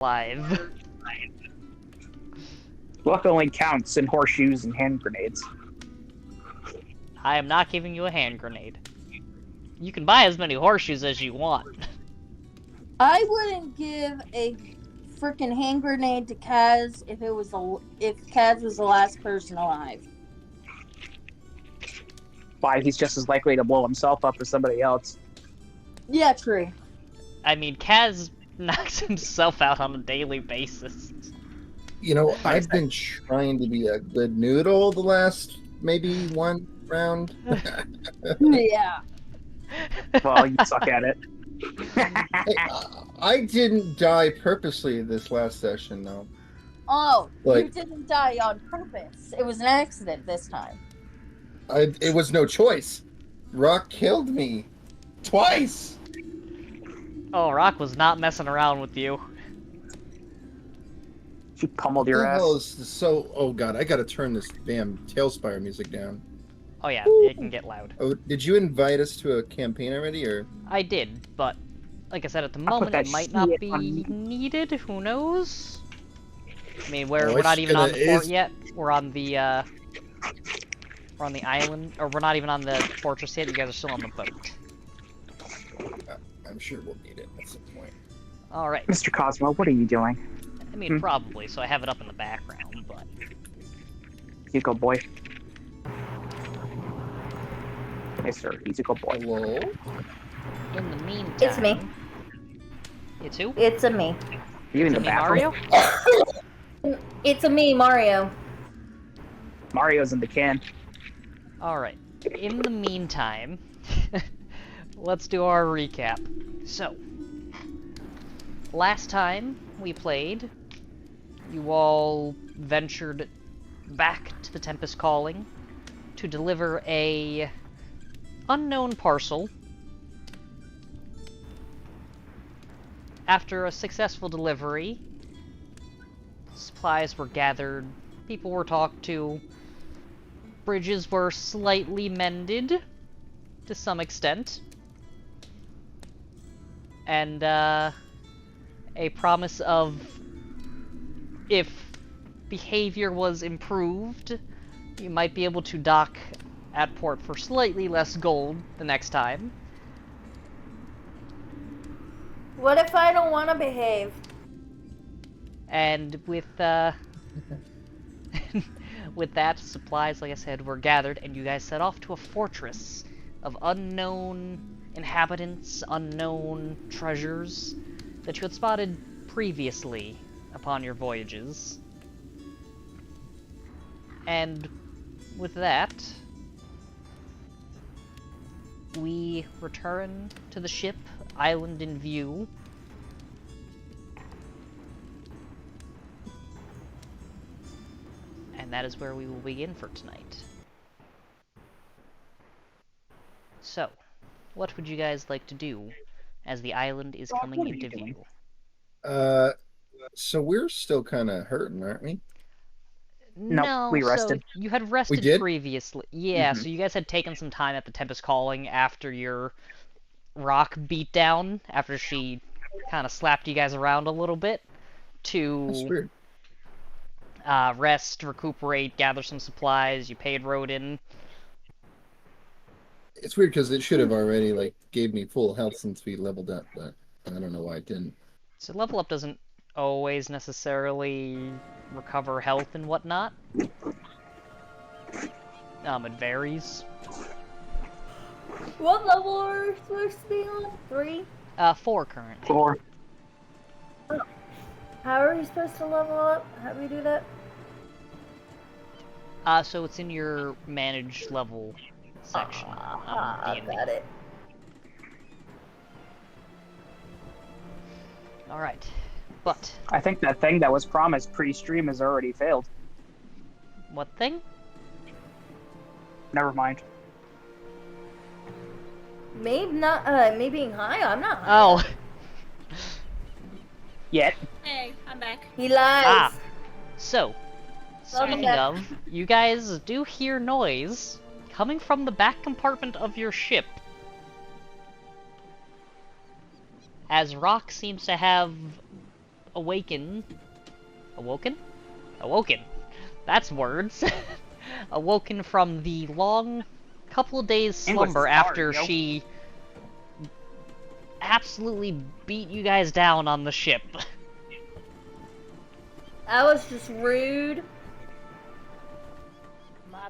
alive. Luck only counts in horseshoes and hand grenades. I am not giving you a hand grenade. You can buy as many horseshoes as you want. I wouldn't give a freaking hand grenade to Kaz if Kaz was the last person alive. Why, he's just as likely to blow himself up as somebody else. Yeah, true. I mean, Kaz knocks himself out on a daily basis. You know, I've been trying to be a good noodle the last maybe one round. Yeah. Well, you suck at it. Hey, I didn't die purposely this last session, though. Oh, you Like- didn't die on purpose. It was an accident this time. It was no choice. Rock killed me. Twice! Oh, Rock was not messing around with you. She pummeled What your the ass. hell is this? So, oh god, I gotta turn this damn Tailspire music down. Oh yeah, it can get loud. Oh, did you invite us to a campaign already, or? I did, but like I said, at the put moment that it might not shit be on me. needed. Who knows? I mean, we're Oh, not it's even on gonna- the fort it's- yet. We're on the island, or we're not even on the fortress yet. You guys are still on the boat. I'm sure we'll need it at some point. All right. Mr. Cosmo, what are you doing? I mean, probably. So I have it up in the background, but You go, boy. Yes, sir. He's a good boy. Hello? in the meantime, It's me. It's who? It's a me. Are you in Is the it me, bathroom? Mario? It's a me, Mario. Mario's in the can. All right. In the meantime, let's do our recap. So, last time we played, you all ventured back to the Tempest Calling to deliver a unknown parcel. After a successful delivery, supplies were gathered, people were talked to, bridges were slightly mended to some extent, and a promise of if behavior was improved, you might be able to dock at port for slightly less gold the next time. What if I don't want to behave? And with with that, supplies, like I said, were gathered, and you guys set off to a fortress of unknown inhabitants, unknown treasures that you had spotted previously upon your voyages. And with that, we return to the ship, island in view. And that is where we will begin for tonight. So, what would you guys like to do as the island is Rob, coming what are into you doing? view? So we're still kind of hurting, aren't we? No, we rested. So you had rested did? previously. Yeah, Mhm. so you guys had taken some time at the Tempest Calling after your rock beat down, after she kind of slapped you guys around a little bit, That's to weird. rest, recuperate, gather some supplies. You paid Rodin. It's weird because it should have already like gave me full health since we leveled up, but I don't know why it didn't. So level up doesn't always necessarily recover health and whatnot. It varies. What level are we supposed to be on? 3? 4 currently. 4. How are we supposed to level up? How do we do that? So it's in your manage level section. Got it. Alright. But, I think that thing that was promised pre-stream has already failed. what thing? Never mind. Maybe not. Me being high. I'm not high. Oh, Yet. Hey, I'm back. He lies. Ah. so, Welcome speaking back. of, you guys do hear noise coming from the back compartment of your ship. As Rock seems to have awoken. That's words. Awoken from the long couple days English slumber is hard, after yo. she absolutely beat you guys down on the ship. That was just rude. My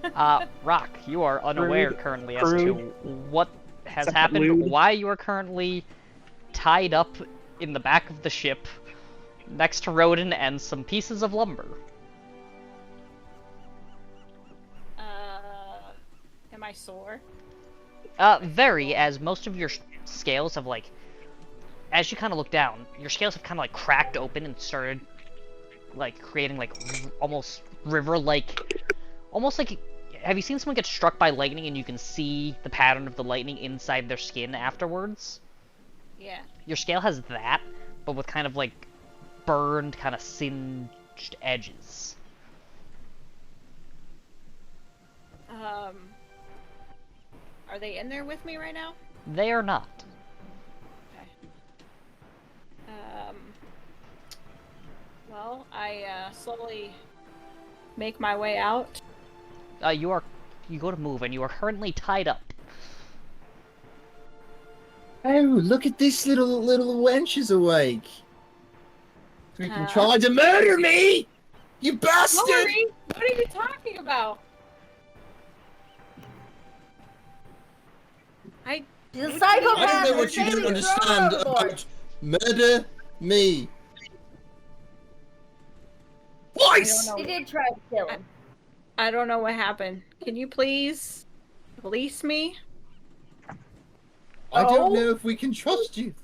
bad. Rock, you are unaware Rude, currently as to crude, what has somewhat happened, lewd. why you are currently tied up in the back of the ship next to Rodin and some pieces of lumber. Am I sore? Very, as most of your scales have, like, as you kind of look down, your scales have kind of, like, cracked open and started, like, creating, like, almost river-like, almost like, have you seen someone get struck by lightning and you can see the pattern of the lightning inside their skin afterwards? Yeah. Your scale has that, but with kind of, like, burned, kind of singed edges. Are they in there with me right now? They are not. Okay. Well, I slowly make my way out. You go to move, and you are currently tied up. Oh, look at this little wench is awake. So you can try to murder me, you bastard! Lori, what are you talking about? The psychopath. I don't know what is you don't maybe understand drunk. about murder me. Twice! He did try to kill him. I don't know what happened. Can you please release me? I don't know if we can trust you.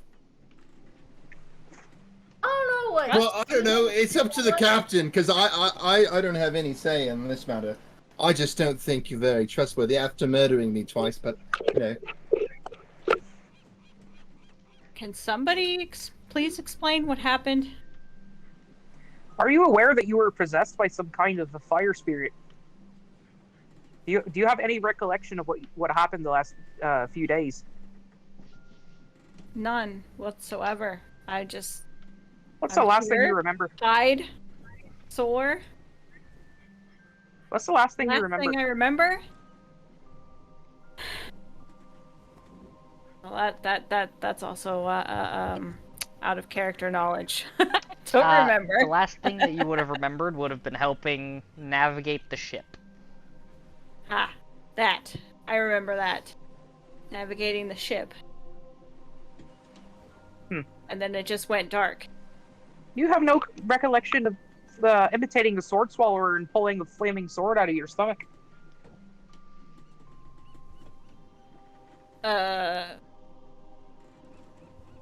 I don't know what. Well, I don't know. It's up to the captain, because I don't have any say in this matter. I just don't think you're very trustworthy after murdering me twice, but, you know. Can somebody please explain what happened? Are you aware that you were possessed by some kind of a fire spirit? Do you have any recollection of what happened the last few days? None whatsoever. I just What's the I'm last thing here. you remember? died, sore. What's the last thing you Last remember? thing I remember. Well, that's also out of character knowledge. Don't remember. The last thing that you would have remembered would have been helping navigate the ship. Ah, that. I remember that. Navigating the ship. And then it just went dark. You have no recollection of imitating a sword swallower and pulling a flaming sword out of your stomach?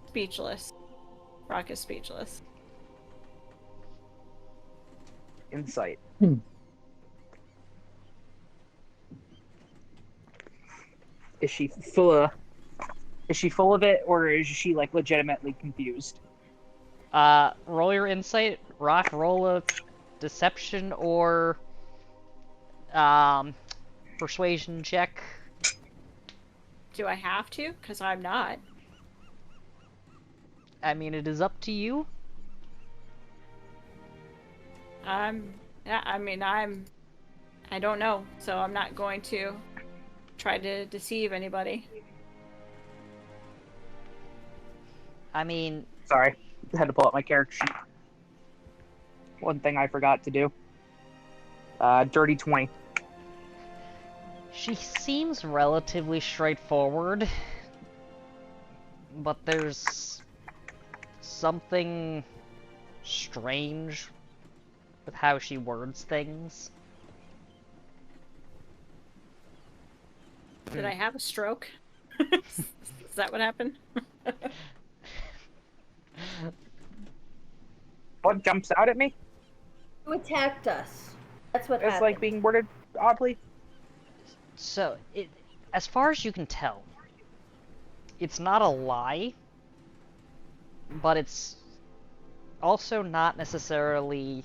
Speechless. Rock is speechless. Insight. Is she full of it, or is she like legitimately confused? Roll your insight. Rock, roll a deception or persuasion check. Do I have to? Because I'm not. I mean, it is up to you. I don't know, so I'm not going to try to deceive anybody. I mean, Sorry, I had to pull up my character sheet. One thing I forgot to do. Dirty 20. she seems relatively straightforward, but there's something strange with how she words things. Did I have a stroke? Is that what happened? What jumps out at me? You attacked us. That's what It's happened. like being worded oddly. So, as far as you can tell, it's not a lie, but it's also not necessarily...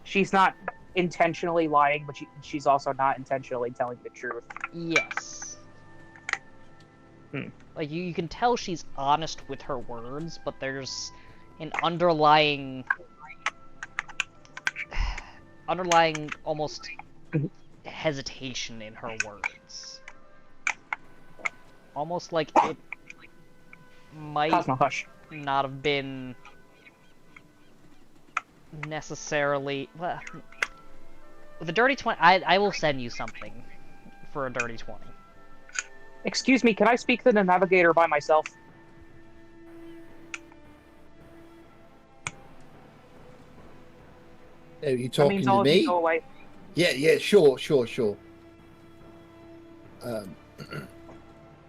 She's not intentionally lying, but she's also not intentionally telling the truth. Yes. Like, you can tell she's honest with her words, but there's an underlying almost hesitation in her words. Almost like it might Cosmo, hush. not have been necessarily... Well, with a dirty 20, I will send you something for a dirty 20. Excuse me, can I speak to the navigator by myself? Are you That talking means to all of you me? go away. Yeah, sure.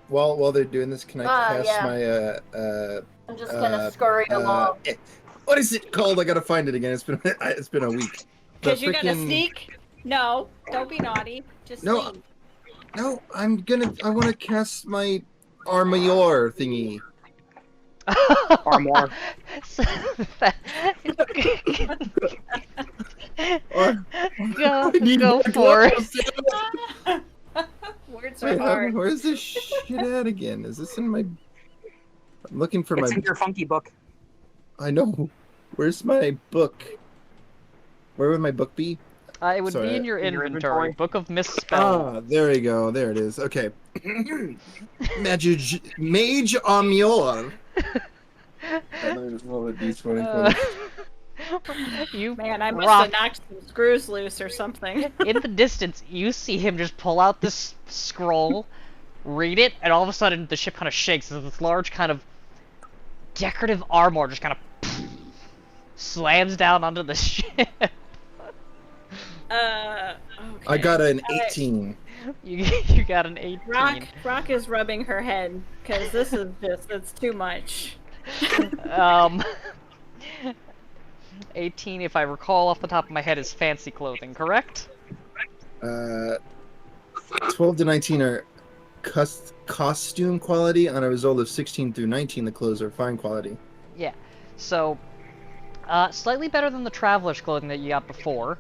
While they're doing this, can I cast yeah. my I'm just gonna scurry along. what is it called? I gotta find it again. It's been a week. The Because you're gonna frickin- sneak? No, don't be naughty. Just No. leave. No, I want to cast my armor thingy. Armor. Go for it. Words are Wait, hard. where's this shit at again? Is this in my? I'm looking for It's my. in your funky book. I know. Where's my book? Where would my book be? It would Sorry, be in your in your inventory. inventory. Book of Misspelled. Ah, there we go. There it is. Okay. Mage Armor. You Man, I must rock. have knocked some screws loose or something. In the distance, you see him just pull out this scroll, read it, and all of a sudden the ship kind of shakes as this large kind of decorative armor just kind of slams down onto the ship. Okay. I got an 18. You got an 18. Rock is rubbing her head because this is it's too much. 18, if I recall off the top of my head, is fancy clothing, correct? 12 to 19 are costume quality. On a result of 16 through 19, the clothes are fine quality. Yeah. So, slightly better than the traveler's clothing that you got before.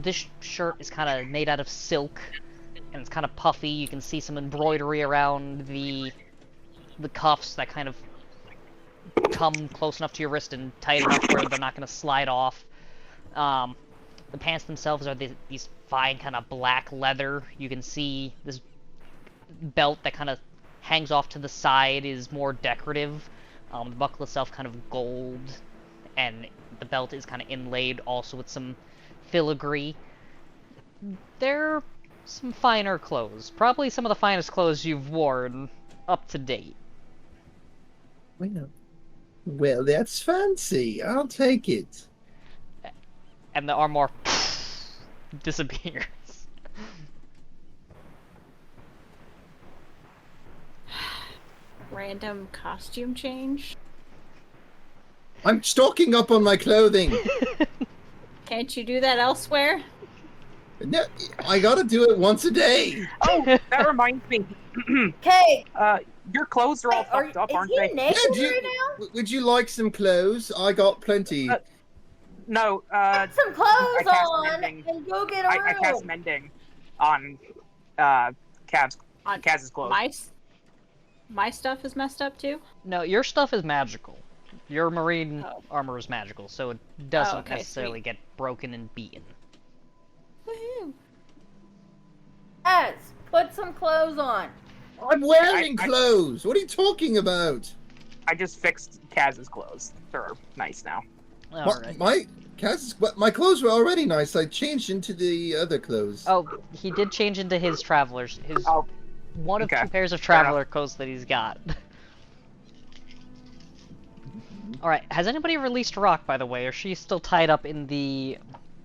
This shirt is kind of made out of silk, and it's kind of puffy. You can see some embroidery around the cuffs that kind of come close enough to your wrist and tight enough where they're not going to slide off. The pants themselves are these fine kind of black leather. You can see this belt that kind of hangs off to the side is more decorative. The buckle itself kind of gold, and the belt is kind of inlaid also with some filigree. They're some finer clothes. Probably some of the finest clothes you've worn up to date. Well, that's fancy. I'll take it. And the armor disappears. Random costume change. I'm stocking up on my clothing. Can't you do that elsewhere? No, I gotta do it once a day. Oh, that reminds me. Okay, Your clothes are all fucked up, aren't is they? he naked Yeah, right now? Would you like some clothes? I got plenty. No, Put some clothes cast on mending. and go get a room. I cast mending on Kaz's clothes. My stuff is messed up too. No, your stuff is magical. Your marine Oh. armor is magical, so it doesn't okay, necessarily sweet. get broken and beaten. Woohoo! Yes, put some clothes on. I'm wearing I- clothes. What are you talking about? I just fixed Kaz's clothes. They're nice now. Alright. My clothes were already nice. I changed into the other clothes. Oh, he did change into his travelers. His Oh, one of okay. 2 pairs of Fair enough. traveler coats that he's got. Alright, has anybody released Rock, by the way? Or is she still tied up in the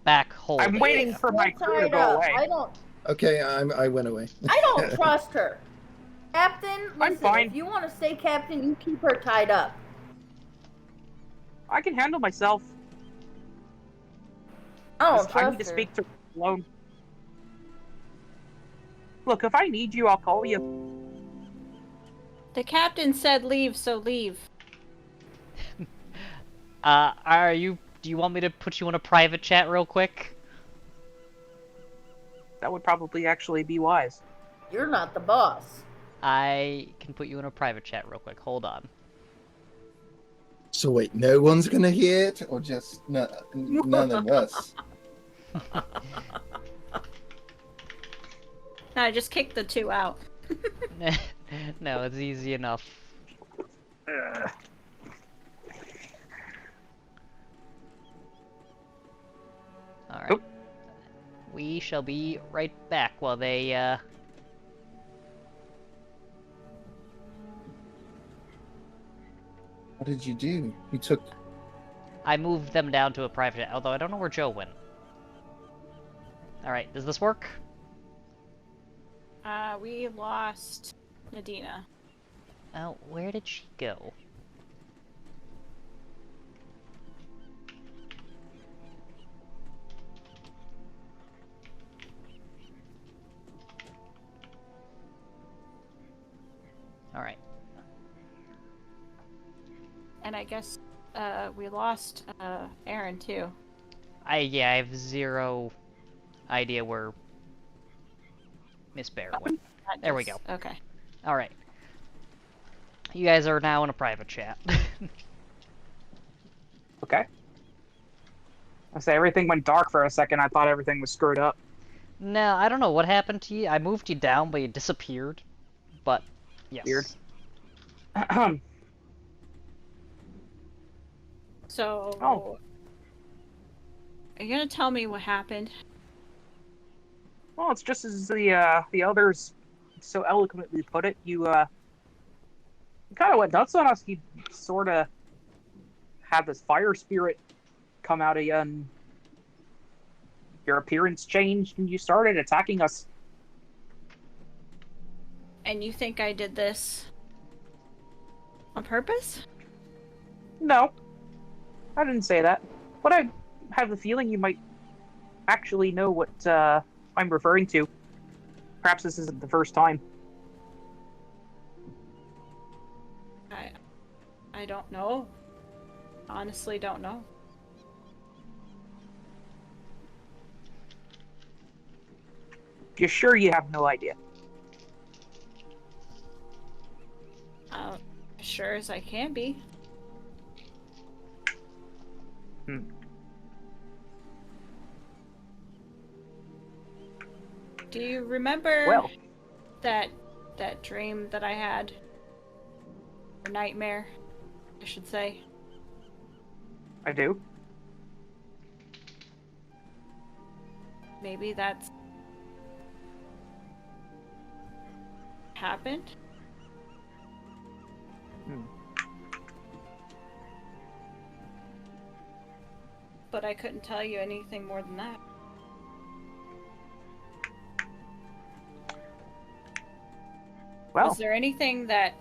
back hole? I'm waiting She's for my still crew to tied go up. away. Okay, I went away. I don't trust her. Captain, I'm listen, fine. if you want to stay captain, you keep her tied up. I can handle myself. I don't I trust need to her. speak to her alone. Look, if I need you, I'll call you. The captain said leave, so leave. Do you want me to put you in a private chat real quick? That would probably actually be wise. You're not the boss. I can put you in a private chat real quick. Hold on. So wait, no one's gonna hear it, or just none of us? No, just kick the 2 out. No, it's easy enough. Alright. Oop. We shall be right back while they, What did you do? You took. I moved them down to a private chat, although I don't know where Joe went. Alright, does this work? We lost Nadina. Oh, where did she go? Alright. And I guess, we lost, Aaron, too. Yeah, I have zero idea where Miss Bear went. There we go. Okay. Alright. You guys are now in a private chat. Okay. I say everything went dark for a second. I thought everything was screwed up. No, I don't know what happened to you. I moved you down, but you disappeared. But, yes. Weird. So... Oh. Are you gonna tell me what happened? Well, it's just as the others so eloquently put it. You kind of went nuts on us. You sort of had this fire spirit come out of you, and your appearance changed, and you started attacking us. And you think I did this on purpose? No, I didn't say that. But I have the feeling you might actually know what I'm referring to. Perhaps this isn't the first time. I don't know. Honestly, don't know. You're sure you have no idea? As sure as I can be. Do you remember that dream that I had? Or nightmare, I should say. I do. Maybe that's happened? But I couldn't tell you anything more than that. Well, was there anything that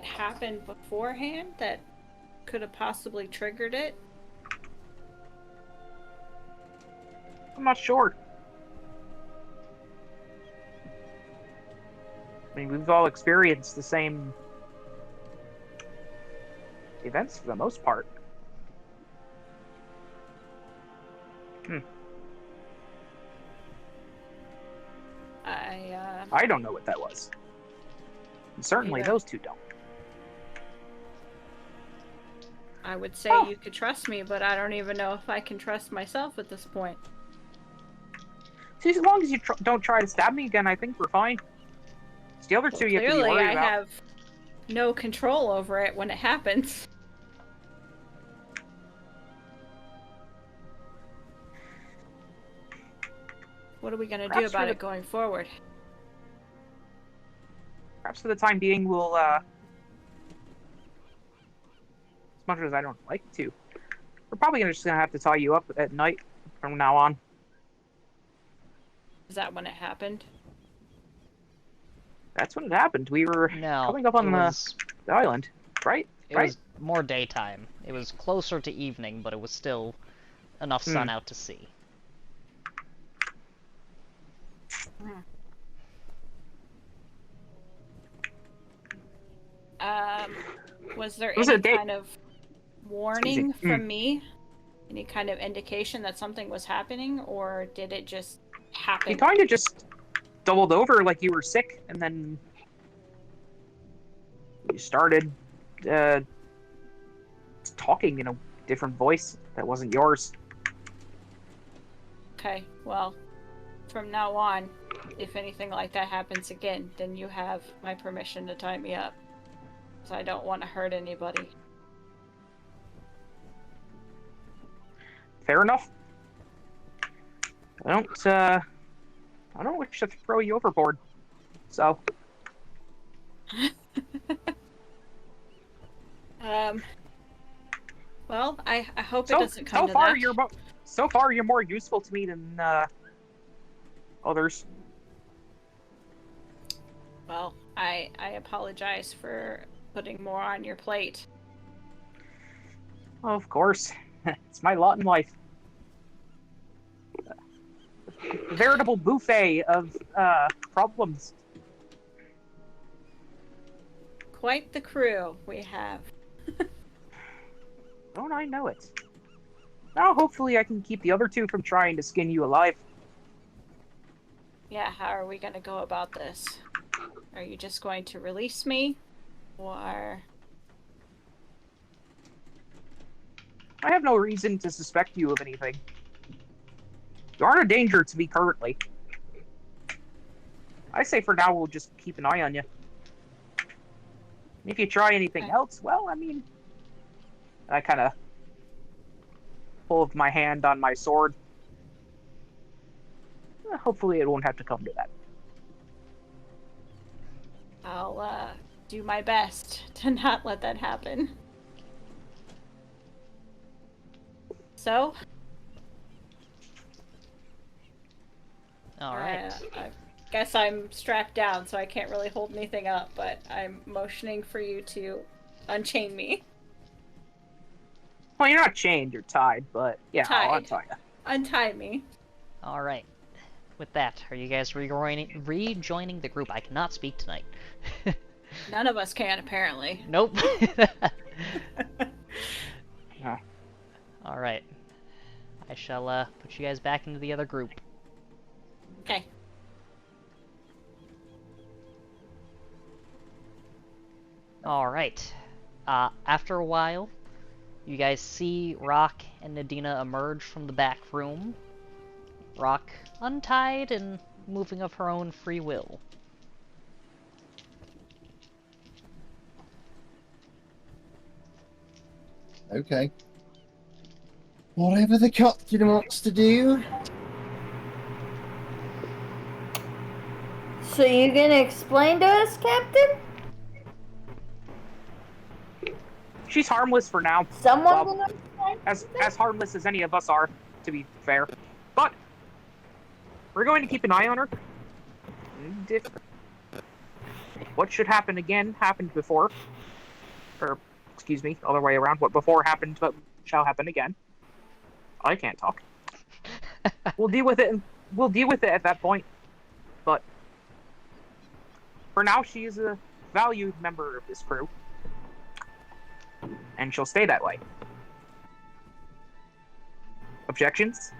happened beforehand that could have possibly triggered it? I'm not sure. I mean, we've all experienced the same events for the most part. I don't know what that was. And certainly those two don't. I would say you could trust me, but I don't even know if I can trust myself at this point. See, as long as you don't try to stab me again, I think we're fine. It's the other two you have to be worried about. Clearly, I have no control over it when it happens. What are we going to do about it going forward? Perhaps for the time being, we'll, as much as I don't like to, we're probably just going to have to tie you up at night from now on. Is that when it happened? That's when it happened. We were coming up on the island, right? It was more daytime. It was closer to evening, but it was still enough sun out to see. Was there any kind of warning from me? Any kind of indication that something was happening, or did it just happen? You kind of just doubled over like you were sick, and then you started talking in a different voice that wasn't yours. Okay, well, from now on, if anything like that happens again, then you have my permission to tie me up. So I don't want to hurt anybody. Fair enough. I don't wish to throw you overboard. So. Well, I hope it doesn't come to that. So far, you're more useful to me than others. Well, I apologize for putting more on your plate. Of course. It's my lot in life. A veritable buffet of problems. Quite the crew we have. Don't I know it? Now, hopefully I can keep the other two from trying to skin you alive. Yeah, how are we going to go about this? Are you just going to release me? Or... I have no reason to suspect you of anything. You aren't a danger to me currently. I say for now we'll just keep an eye on you. If you try anything else, well, I mean... I kind of pulled my hand on my sword. Hopefully it won't have to come to that. I'll do my best to not let that happen. So? Alright. I guess I'm strapped down, so I can't really hold anything up, but I'm motioning for you to unchain me. Well, you're not chained, you're tied, but yeah, I'll untie you. Untie me. Alright. With that, are you guys rejoining the group? I cannot speak tonight. None of us can, apparently. Nope. Yeah. Alright. I shall put you guys back into the other group. Okay. Alright. After a while, you guys see Rock and Nadina emerge from the back room. Rock untied and moving of her own free will. Okay. Whatever the captain wants to do. So you gonna explain to us, Captain? She's harmless for now. Someone Well, gonna explain? as harmless as any of us are, to be fair. But we're going to keep an eye on her. And if what should happen again happened before, or excuse me, other way around. What before happened but shall happen again. I can't talk. We'll deal with it. We'll deal with it at that point. But for now, she is a valued member of this crew, and she'll stay that way. Objections?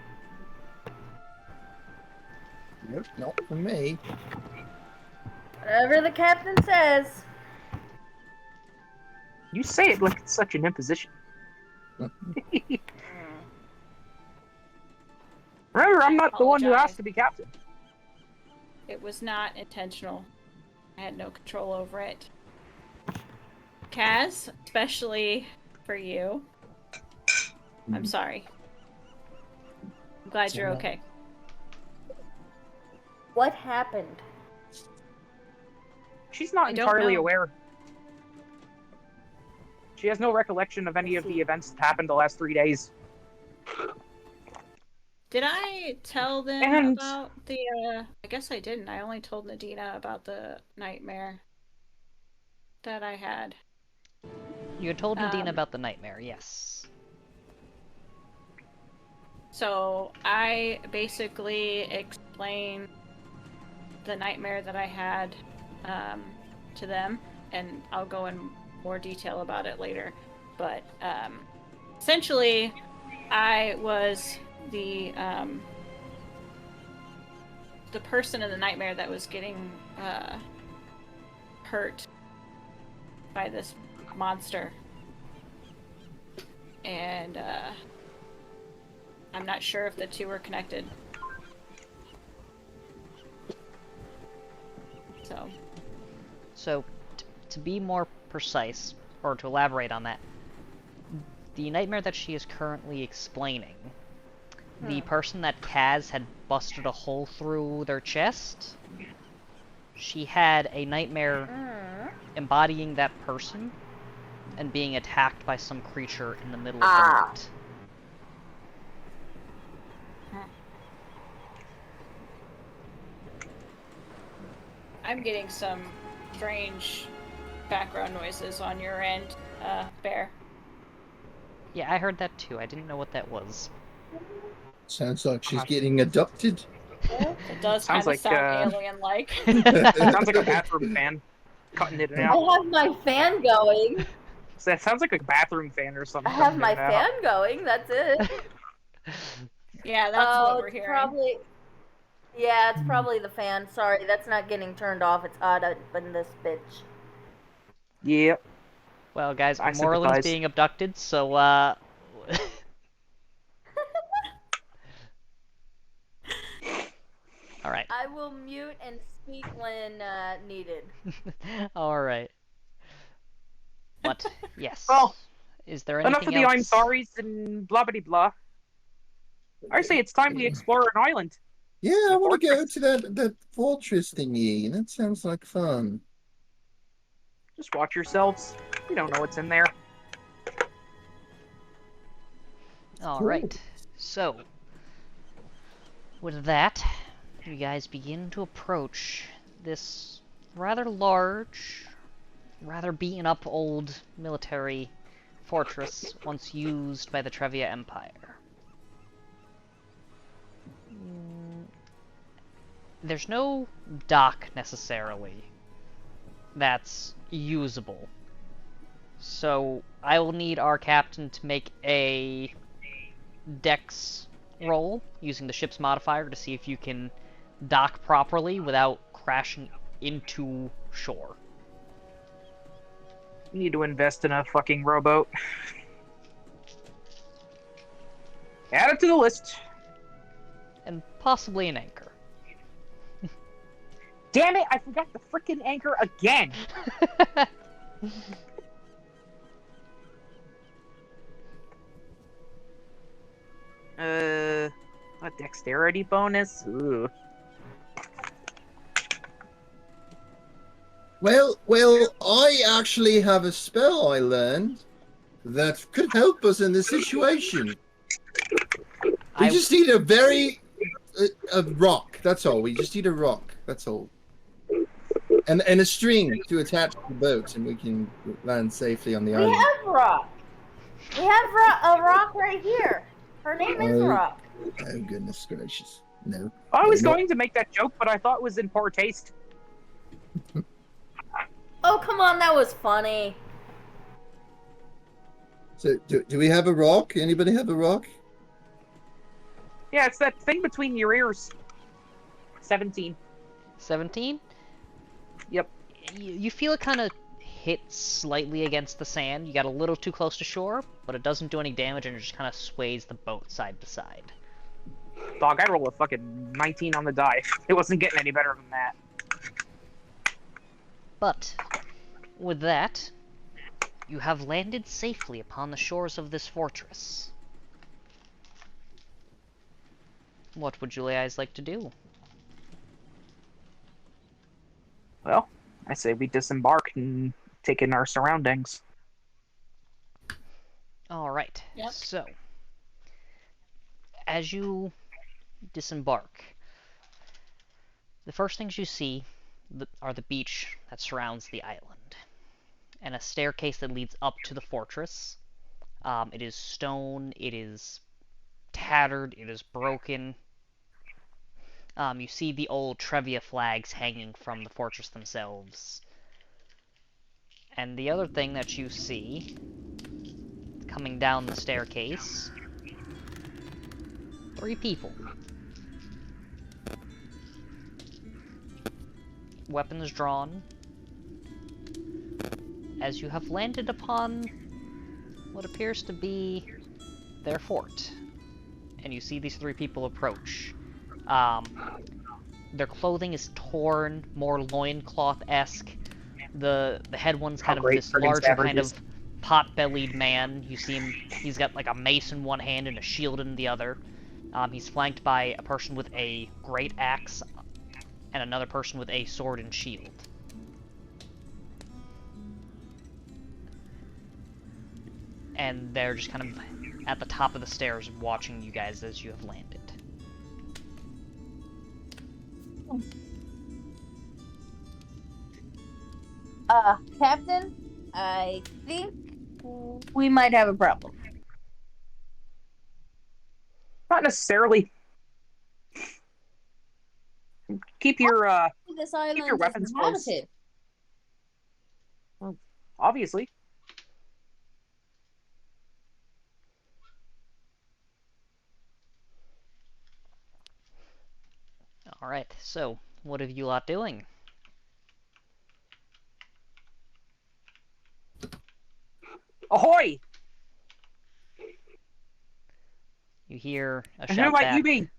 Nope, not for me. Whatever the captain says. You say it like it's such an imposition. Remember, I'm not the one who asked to be captain. It was not intentional. I had no control over it. Kaz, especially for you. I'm sorry. I'm glad you're okay. What happened? She's not I don't entirely know. aware. She has no recollection of any of the events that happened the last 3 days. Did I tell them And- about the, I guess I didn't. I only told Nadina about the nightmare that I had. You had told Nadine about the nightmare, yes. So I basically explained the nightmare that I had to them, and I'll go in more detail about it later. But essentially, I was the person in the nightmare that was getting hurt by this monster. And I'm not sure if the two are connected. So, to be more precise, or to elaborate on that, the nightmare that she is currently explaining, the person that Kaz had busted a hole through their chest, she had a nightmare embodying that person and being attacked by some creature in the middle of the night. I'm getting some strange background noises on your end, Bear. Yeah, I heard that too. I didn't know what that was. Sounds like she's getting abducted. It does Sounds kind of like, sound alien-like. It sounds like a bathroom fan. Cutting it I out. have my fan going. So that sounds like a bathroom fan or something. I have cutting my it out. fan going. That's it. Yeah, that's what we're it's hearing. probably. Yeah, it's probably the fan. Sorry, that's not getting turned off. It's hot up in this bitch. Yep. Well, guys, I Morland's sympathize. being abducted, so, Alright. I will mute and speak when needed. Alright. But, yes. Well, is there anything enough of the else? I'm sorry's and blah blah blah. I say it's time we explore an island. Yeah, I want to go to that fortress thingy. That sounds like fun. Just watch yourselves. You don't know what's in there. Alright. So, with that, you guys begin to approach this rather large, rather beaten up old military fortress once used by the Trevia Empire. There's no dock necessarily that's usable. So I will need our captain to make a dex roll using the ship's modifier to see if you can dock properly without crashing into shore. You need to invest in a fucking rowboat. Add it to the list. And possibly an anchor. Damn it! I forgot the frickin' anchor again. A dexterity bonus. Ooh. Well, I actually have a spell I learned that could help us in this situation. We just need a rock. That's all. We just need a rock. That's all. And a string to attach to the boat, and we can land safely on the We island. have Rock. We have a Rock right here. Her name is Rock. Oh goodness gracious! No. I was No. going to make that joke, but I thought it was in poor taste. Oh, come on, that was funny. So do we have a rock? Anybody have a rock? Yeah, it's that thing between your ears. 17. 17? Yep. You feel it kind of hit slightly against the sand. You got a little too close to shore, but it doesn't do any damage and it just kind of sways the boat side to side. Dog, I rolled a fucking 19 on the die. It wasn't getting any better than that. But, with that, you have landed safely upon the shores of this fortress. What would you guys like to do? Well, I say we disembark and take in our surroundings. Alright, Yep. so, as you disembark, the first things you see are the beach that surrounds the island, and a staircase that leads up to the fortress. It is stone, it is tattered, it is broken. You see the old Trevia flags hanging from the fortress themselves. And the other thing that you see, coming down the staircase, 3 people. Weapons drawn. as you have landed upon what appears to be their fort. And you see these three people approach. Their clothing is torn, more loincloth-esque. The head one's kind of great this friggin' larger kind savages. of pot-bellied man. You see him, he's got like a mace in one hand and a shield in the other. He's flanked by a person with a great axe and another person with a sword and shield. And they're just kind of at the top of the stairs watching you guys as you have landed. Captain, I think we might have a problem. Not necessarily. Keep your This island your weapons is close. inhabited. obviously. Alright, so, what are you lot doing? Ahoy! You hear a And who shout might back. you be?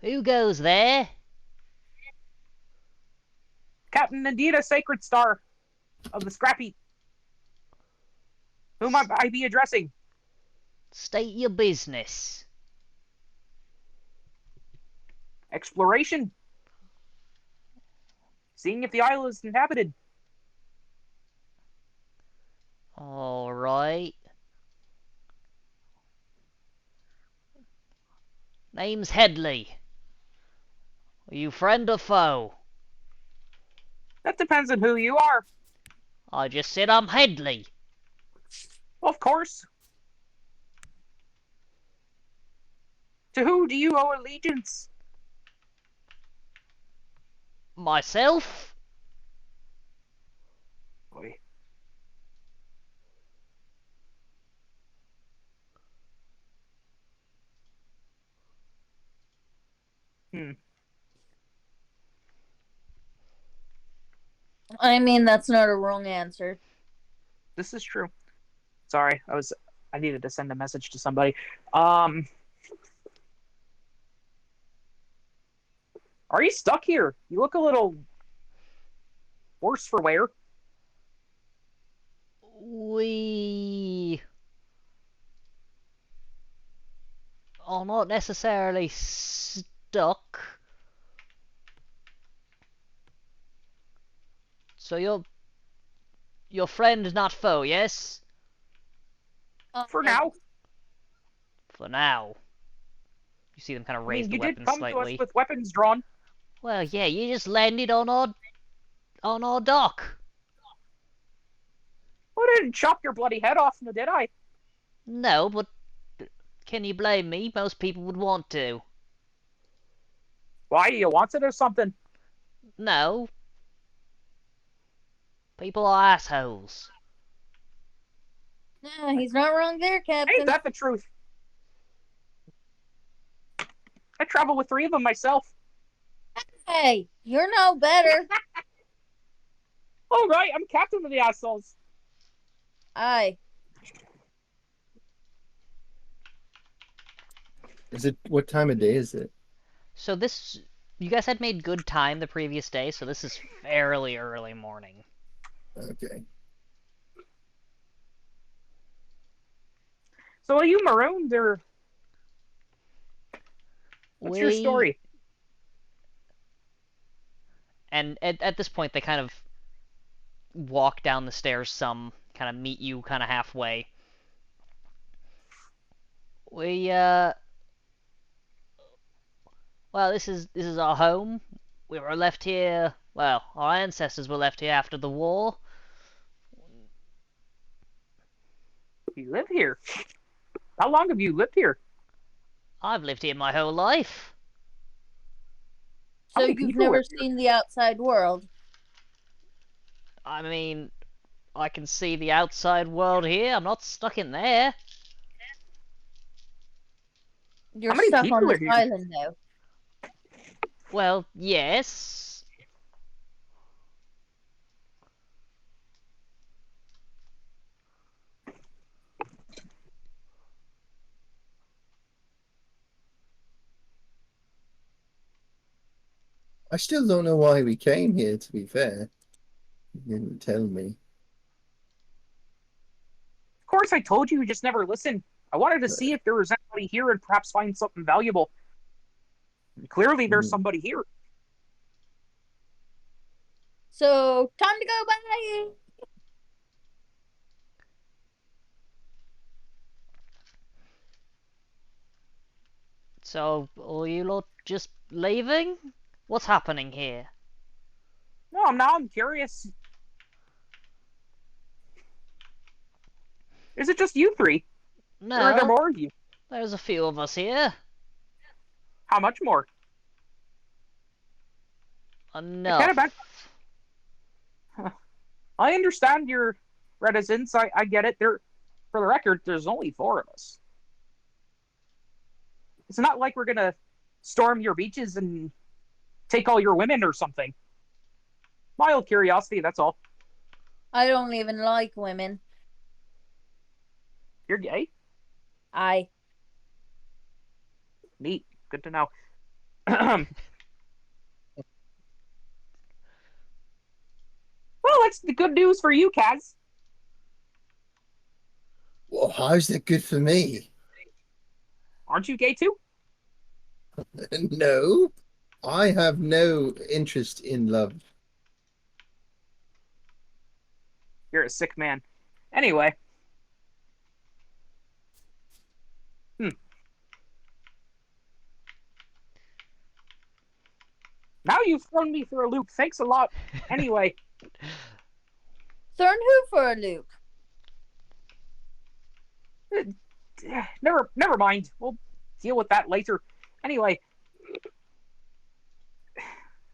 Who goes there? Captain Nandita Sacred Star of the Scrape-Heap. Who might I be addressing? State your business. Exploration. Seeing if the isle is inhabited. Alright. Name's Headley. Are you friend or foe? That depends on who you are. I just said I'm Headley. Of course. To who do you owe allegiance? Myself? Boy. I mean, that's not a wrong answer. This is true. Sorry, I needed to send a message to somebody. Are you stuck here? You look a little worse for wear. We are not necessarily stuck. So your friend is not foe, yes? For now. For now. You see them kind of I raise mean, the you did weapon come slightly. to us with weapons drawn. Well, yeah, you just landed on our dock. I didn't chop your bloody head off, did I? No, but can you blame me? Most people would want to. Why, you want it or something? No. People are assholes. Yeah, he's not wrong there, Captain. Ain't that the truth? I travel with 3 of them myself. Hey, you're no better. All right, I'm captain of the assholes. Aye. What time of day is it? So you guys had made good time the previous day, so this is fairly early morning. Okay. So are you marooned, or what's your story? And at this point, they kind of walk down the stairs some, kind of meet you kind of halfway. Well, this is our home. We were left here, well, our ancestors were left here after the war. You live here. How long have you lived here? I've lived here my whole life. How So many you've people never live here? seen the outside world? I mean, I can see the outside world here. I'm not stuck in there. You're How many stuck people on are this here? island, though. Well, yes. I still don't know why we came here, to be fair. You didn't tell me. Of course, I told you, you just never listened. I wanted to see if there was anybody here and perhaps find something valuable. And clearly, there's Mm. somebody here. So, time to go bye. So, are you lot just leaving? What's happening here? No, I'm curious. Is it just you three? Or are there No, more of you? there's a few of us here. How much more? I kind of back. Enough. I understand your reticence. I get it. For the record, there's only 4 of us. It's not like we're gonna storm your beaches and take all your women or something. Mild curiosity, that's all. I don't even like women. You're gay? I. Neat. Good to know. Well, that's the good news for you, Kaz. Well, how's that good for me? Aren't you gay too? No, I have no interest in love. You're a sick man. Anyway. Now you've thrown me for a loop. Thanks a lot. Anyway. Thorn who for a loop? Never mind. We'll deal with that later. Anyway.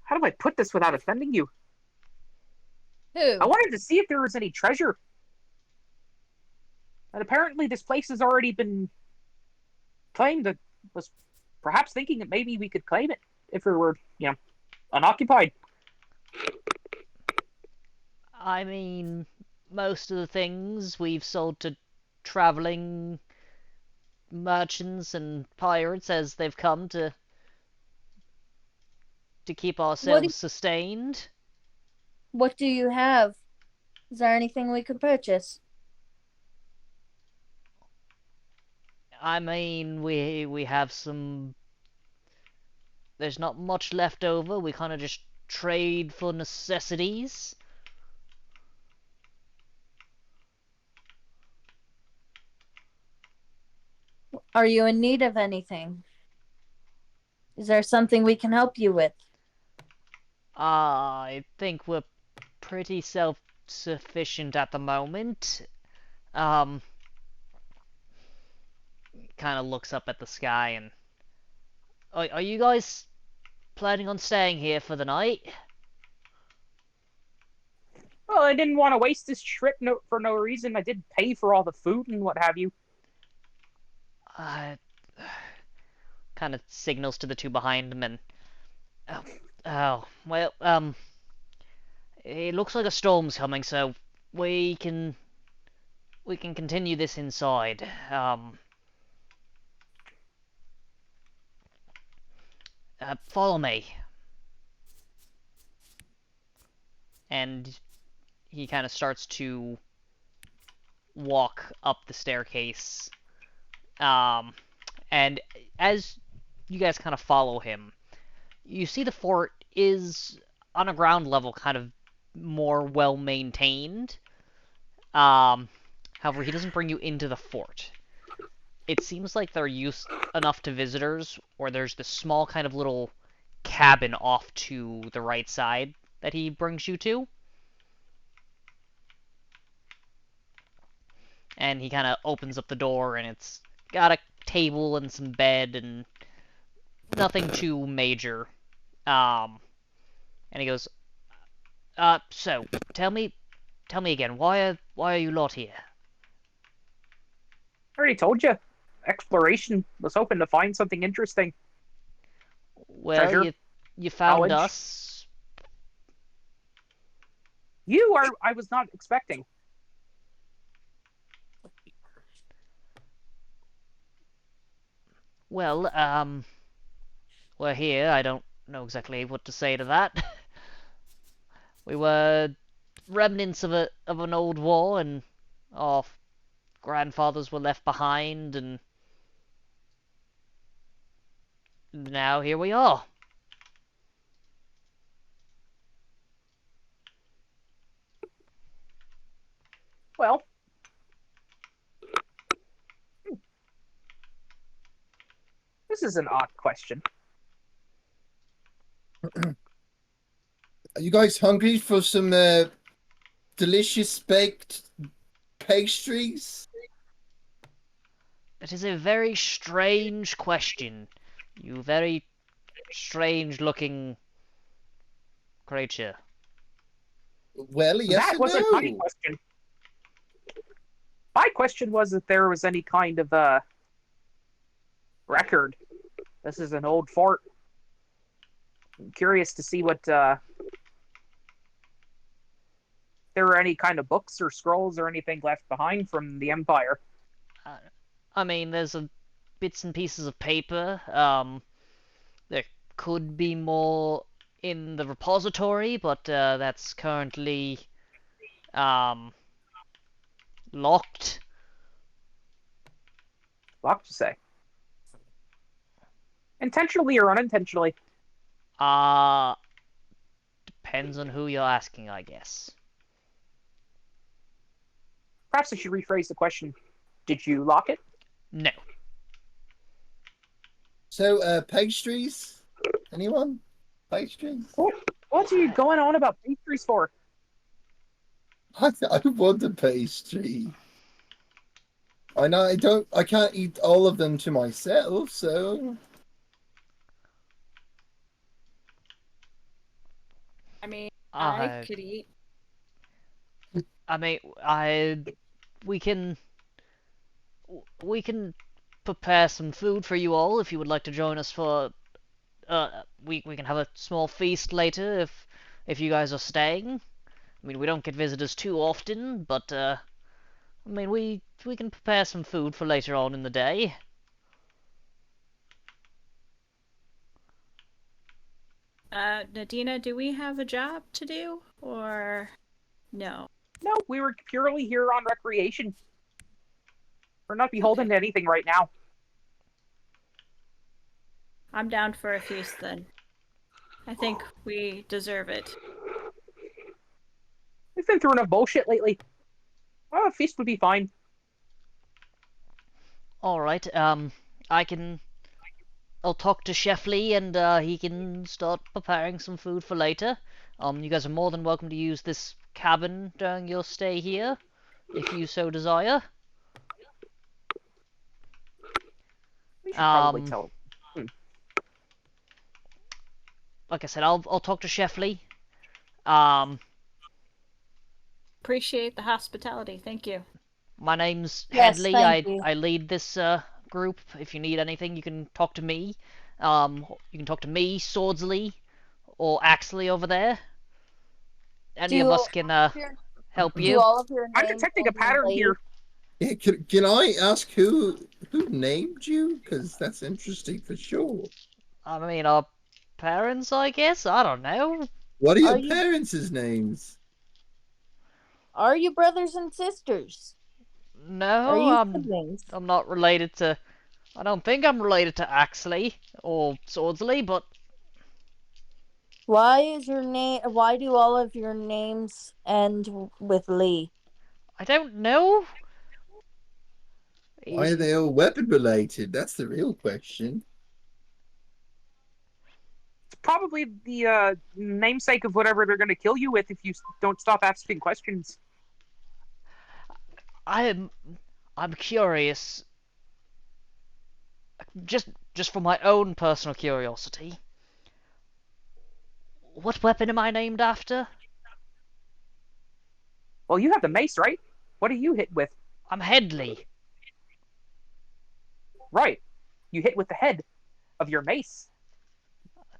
How do I put this without offending you? Who? I wanted to see if there was any treasure. And apparently this place has already been claimed. I was perhaps thinking that maybe we could claim it if it were, unoccupied. I mean, most of the things we've sold to traveling merchants and pirates as they've come to keep ourselves sustained. What do you have? Is there anything we could purchase? I mean, we have some. There's not much left over. We kind of just trade for necessities. Are you in need of anything? Is there something we can help you with? I think we're pretty self-sufficient at the moment. Kind of looks up at the sky and. Are you guys planning on staying here for the night? Well, I didn't want to waste this trip for no reason. I did pay for all the food and what have you. Kind of signals to the two behind him and. Well, it looks like a storm's coming, so we can continue this inside. Follow me. And he kind of starts to walk up the staircase. And as you guys kind of follow him, you see the fort is on a ground level, kind of more well maintained. However, he doesn't bring you into the fort. It seems like they're used enough to visitors, or there's this small kind of little cabin off to the right side that he brings you to. And he kind of opens up the door, and it's got a table and some bed and nothing too major. And he goes, so tell me again, why are you lot here? I already told you. Exploration. Was hoping to find something interesting. Well, Treasure, you found knowledge. us. I was not expecting. Well, we're here. I don't know exactly what to say to that. We were remnants of an old war, and our grandfathers were left behind, and now here we are. Well, this is an odd question. Are you guys hungry for some delicious baked pastries? It is a very strange question. You very strange-looking creature. Well, yes That and wasn't my no. question. My question was if there was any kind of record. This is an old fort. I'm curious to see what there were any kind of books or scrolls or anything left behind from the Empire. I mean, there's bits and pieces of paper. There could be more in the repository, but that's currently locked. Locked, to say. Intentionally or unintentionally? Depends on who you're asking, I guess. Perhaps I should rephrase the question. Did you lock it? No. So, pastries? Anyone? Pastries? What are you going on about pastries for? I want a pastry. I know I can't eat all of them to myself, so I mean, I I could eat. mean, we can prepare some food for you all if you would like to join us for. We can have a small feast later if you guys are staying. I mean, we don't get visitors too often, but I mean, we can prepare some food for later on in the day. Nadina, do we have a job to do, or no? No, we were purely here on recreation. We're not beholden Okay. to anything right now. I'm down for a feast then. I think we deserve it. We've been through enough bullshit lately. Well, a feast would be fine. All right. I'll talk to Chef Lee and he can start preparing some food for later. You guys are more than welcome to use this cabin during your stay here, if you so desire. We should probably tell him. Like I said, I'll talk to Chef Lee. Um, Appreciate the hospitality. Thank you. my name's Yes, Headley. thank you. I lead this group. If you need anything, you can talk to me. You can talk to me, Swordsley, or Axley over there. Any of Do us can help do you. all of your I'm names detecting a end in pattern Lee? here. yeah, can I ask who named you? Because that's interesting for sure. I mean, our parents, I guess. I don't know. What are Are your you- parents' names? Are you brothers and sisters? Are No, you siblings? I'm not related to. I don't think I'm related to Axley or Swordsley, but Why do all of your names end with Lee? I don't know. Why are they all weapon related? That's the real question. It's probably the namesake of whatever they're going to kill you with if you don't stop asking questions. I'm curious. Just for my own personal curiosity. What weapon am I named after? Well, you have the mace, right? What are you hit with? I'm Headley. Right. You hit with the head of your mace.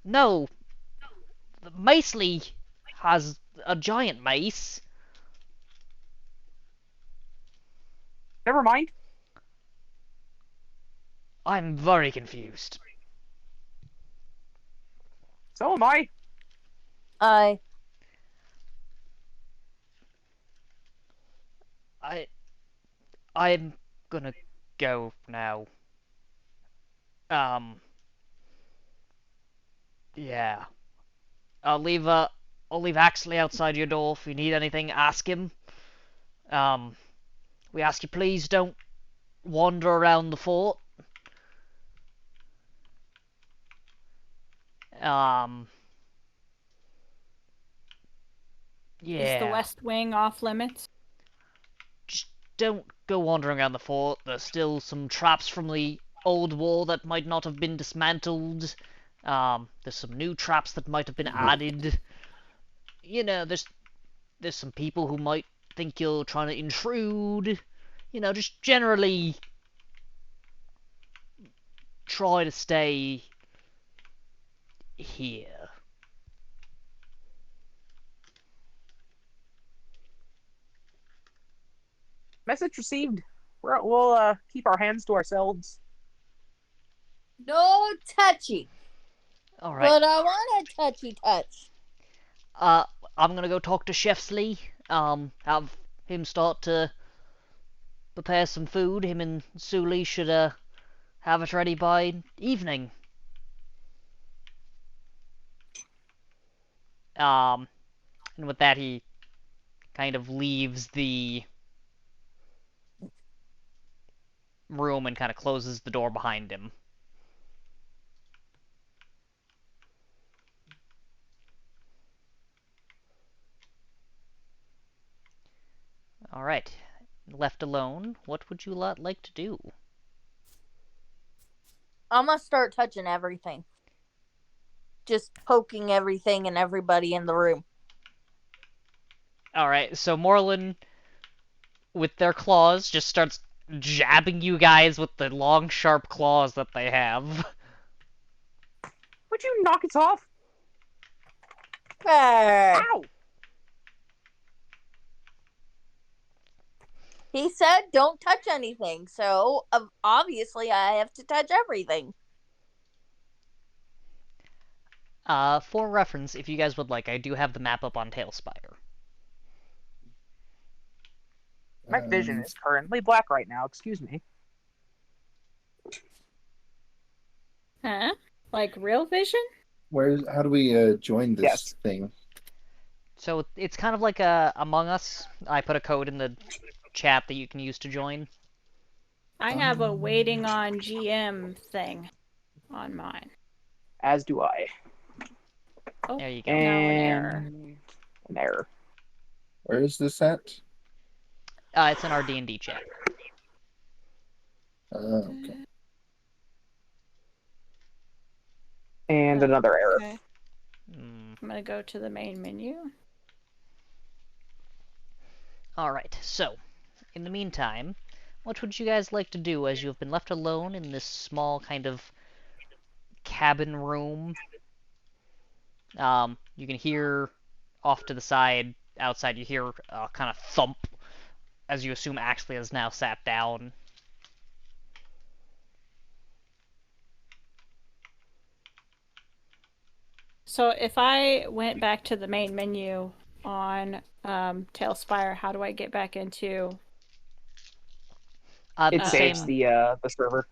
No, Macely has a giant mace. Never mind. I'm very confused. So am I. I I I'm gonna go now. Um, yeah. I'll leave Axley outside your door. If you need anything, ask him. Um, we ask you please don't wander around the fort. Um, Is the yeah. West Wing off limits? Just don't go wandering around the fort. There's still some traps from the old wall that might not have been dismantled. There's some new traps that might have been added. You know, there's some people who might think you're trying to intrude. You know, just generally try to stay here. Message received. We'll keep our hands to ourselves. no touchy, All right. but I want a touchy touch. I'm gonna go talk to Chef Slee. Have him start to prepare some food. Him and Suli should have it ready by evening. And with that, he kind of leaves the room and kind of closes the door behind him. All right. Left alone, what would you lot like to do? I'm gonna start touching everything, just poking everything and everybody in the room. All right. So Morlin, with their claws, just starts jabbing you guys with the long, sharp claws that they have. Would you knock it off? Hey. Ow! He said don't touch anything, so obviously I have to touch everything. For reference, if you guys would like, I do have the map up on Tailspire. My vision is currently black right now. Excuse me. Huh? Like real vision? How do we join this Yes. thing? So it's kind of like a Among Us. I put a code in the chat that you can use to join. I have a waiting on GM thing on mine. As do I. Oh, There you go. now an And error. an error. Where is this at? It's in our D&D chat. Okay. And Oh, another error. Okay. I'm gonna go to the main menu. Alright, so, in the meantime, what would you guys like to do as you have been left alone in this small kind of cabin room? You can hear off to the side, outside, you hear a kind of thump as you assume Axley has now sat down. So if I went back to the main menu on Tailspire, how do I get back into? It The saves same, the server.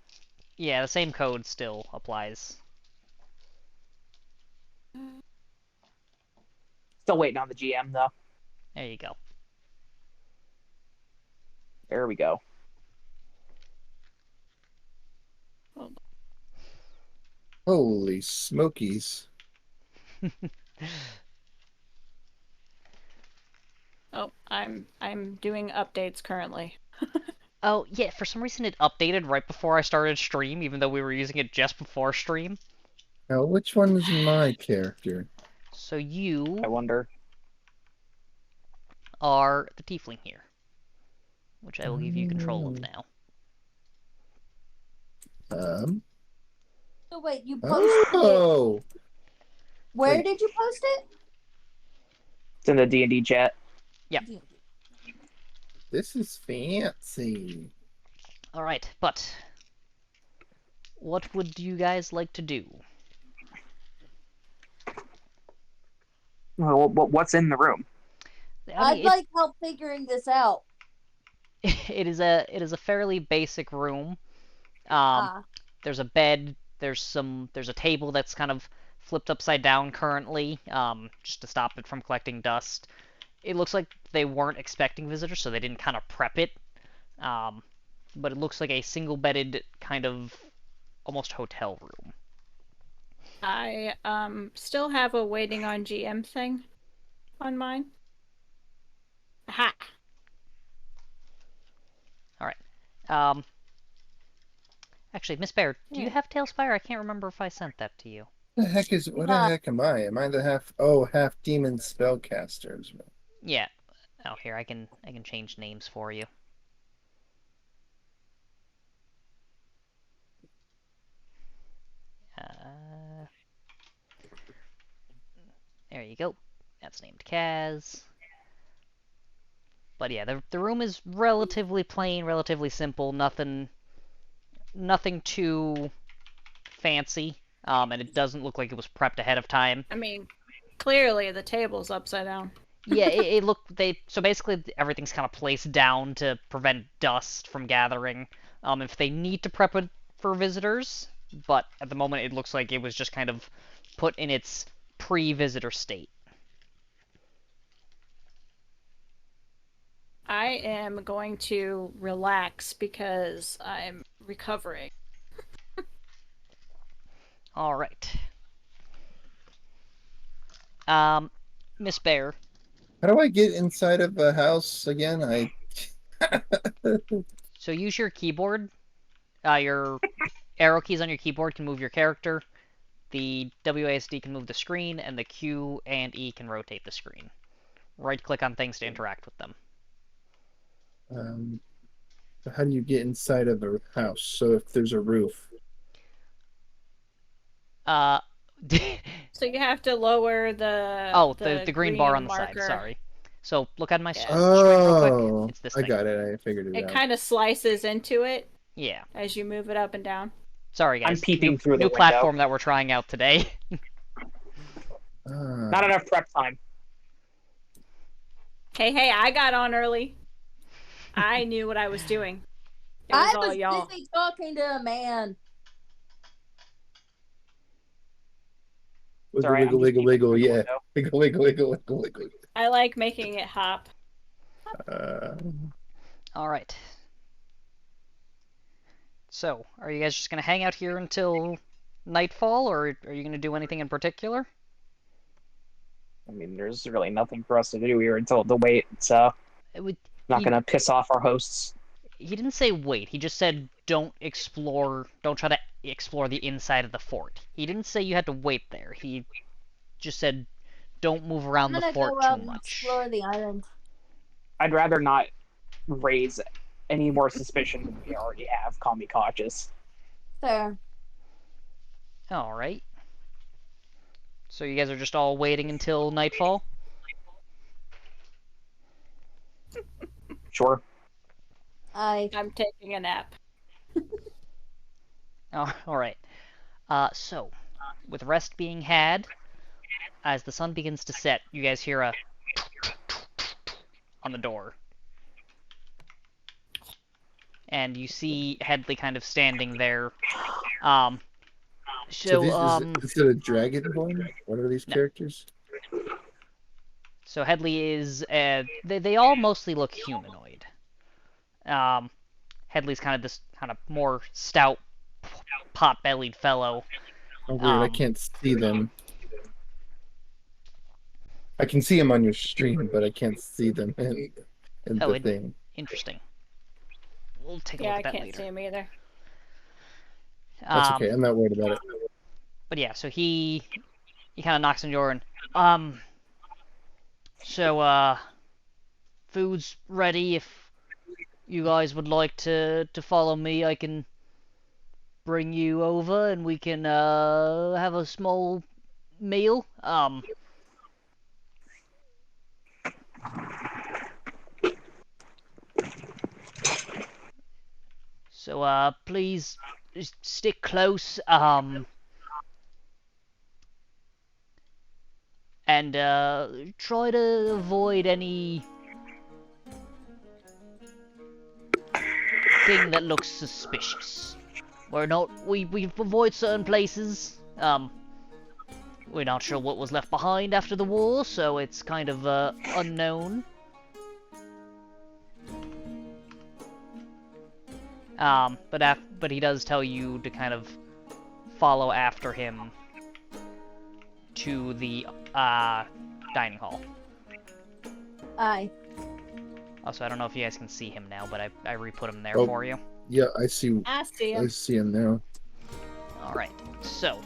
yeah, the same code still applies. Still waiting on the GM though. There you go. There we go. Holy smokies. Oh, I'm doing updates currently. Oh, yeah, for some reason it updated right before I started stream, even though we were using it just before stream. Now, which one is my character? So you I wonder. are the tiefling here, which I will give you control of now. So wait, you posted it. Oh! Where wait. did you post it? It's in the D&D chat. This is fancy. Alright, but what would you guys like to do? Well, what's in the room? I I'd mean, like help figuring this out. it is a fairly basic room. Ah, There's a bed. There's a table that's kind of flipped upside down currently, just to stop it from collecting dust. It looks like they weren't expecting visitors, so they didn't kind of prep it. Um, but it looks like a single-bedded kind of almost hotel room. I still have a waiting on GM thing on mine. Aha! All right. Um, actually, Miss Bear, do you Yeah. have Tailspire? I can't remember if I sent that to you. What the heck am I? Am I the half demon spellcaster as well? Yeah. Oh, here I can change names for you. Uh, there you go. That's named Kaz. But yeah, the room is relatively plain, relatively simple. Nothing too fancy. And it doesn't look like it was prepped ahead of time. I mean, clearly the table's upside down. Yeah, it looked so basically everything's kind of placed down to prevent dust from gathering. If they need to prep it for visitors, but at the moment it looks like it was just kind of put in its pre-visitor state. I am going to relax because I'm recovering. All right. Miss Bear. How do I get inside of a house again? So use your keyboard. Your arrow keys on your keyboard can move your character. The WASD can move the screen, and the Q and E can rotate the screen. Right-click on things to interact with them. How do you get inside of a house? So if there's a roof. Uh, So you have to lower the oh, the green bar on the marker. side. Sorry. So look at my Yeah. screen real quick. Oh, It's this I thing. got it. I figured it It out. kind of slices into it Yeah. as you move it up and down. Sorry, guys. I'm peeping through the new window. platform that we're trying out today. Not enough prep time. Hey, I got on early. I knew what I was doing. It was I all was y'all. busy talking to a man. Wiggle, Sorry, I'm wiggle, just wiggle, peeping wiggle, through the yeah. window. Wiggle, wiggle, wiggle, wiggle, wiggle. I like making it hop. All right. So, are you guys just gonna hang out here until nightfall, or are you gonna do anything in particular? I mean, there's really nothing for us to do here until the wait, so It would, not he, gonna piss off our hosts. he didn't say wait. He just said don't try to explore the inside of the fort. He didn't say you had to wait there. He just said don't move I'm around the gonna fort go too out and much. explore the island. I'd rather not raise any more suspicion than we already have. Call me cautious. Fair. All right. So you guys are just all waiting until nightfall? Sure. I'm taking a nap. Oh, all right. So, with rest being had, as the sun begins to set, you guys hear a on the door. And you see Headley kind of standing there. Is it a dragonborn? What are these No. characters? So Headley is, they all mostly look humanoid. Headley's kind of this kind of more stout, pot-bellied fellow. Oh, weird. I can't see them. I can see them on your stream, but I can't see them in the thing. Interesting. We'll take a Yeah, look I at that can't later. see him either. That's okay. I'm not worried about it. But yeah, so he kind of knocks on your door and, so, food's ready. If you guys would like to follow me, I can bring you over and we can, have a small meal. So, please just stick close. and try to avoid any thing that looks suspicious. We avoid certain places. We're not sure what was left behind after the war, so it's kind of unknown. But he does tell you to kind of follow after him to the dining hall. Aye. Also, I don't know if you guys can see him now, but I re-put him there Oh. for you. Yeah, I see. I see I him. see him now. Alright, so,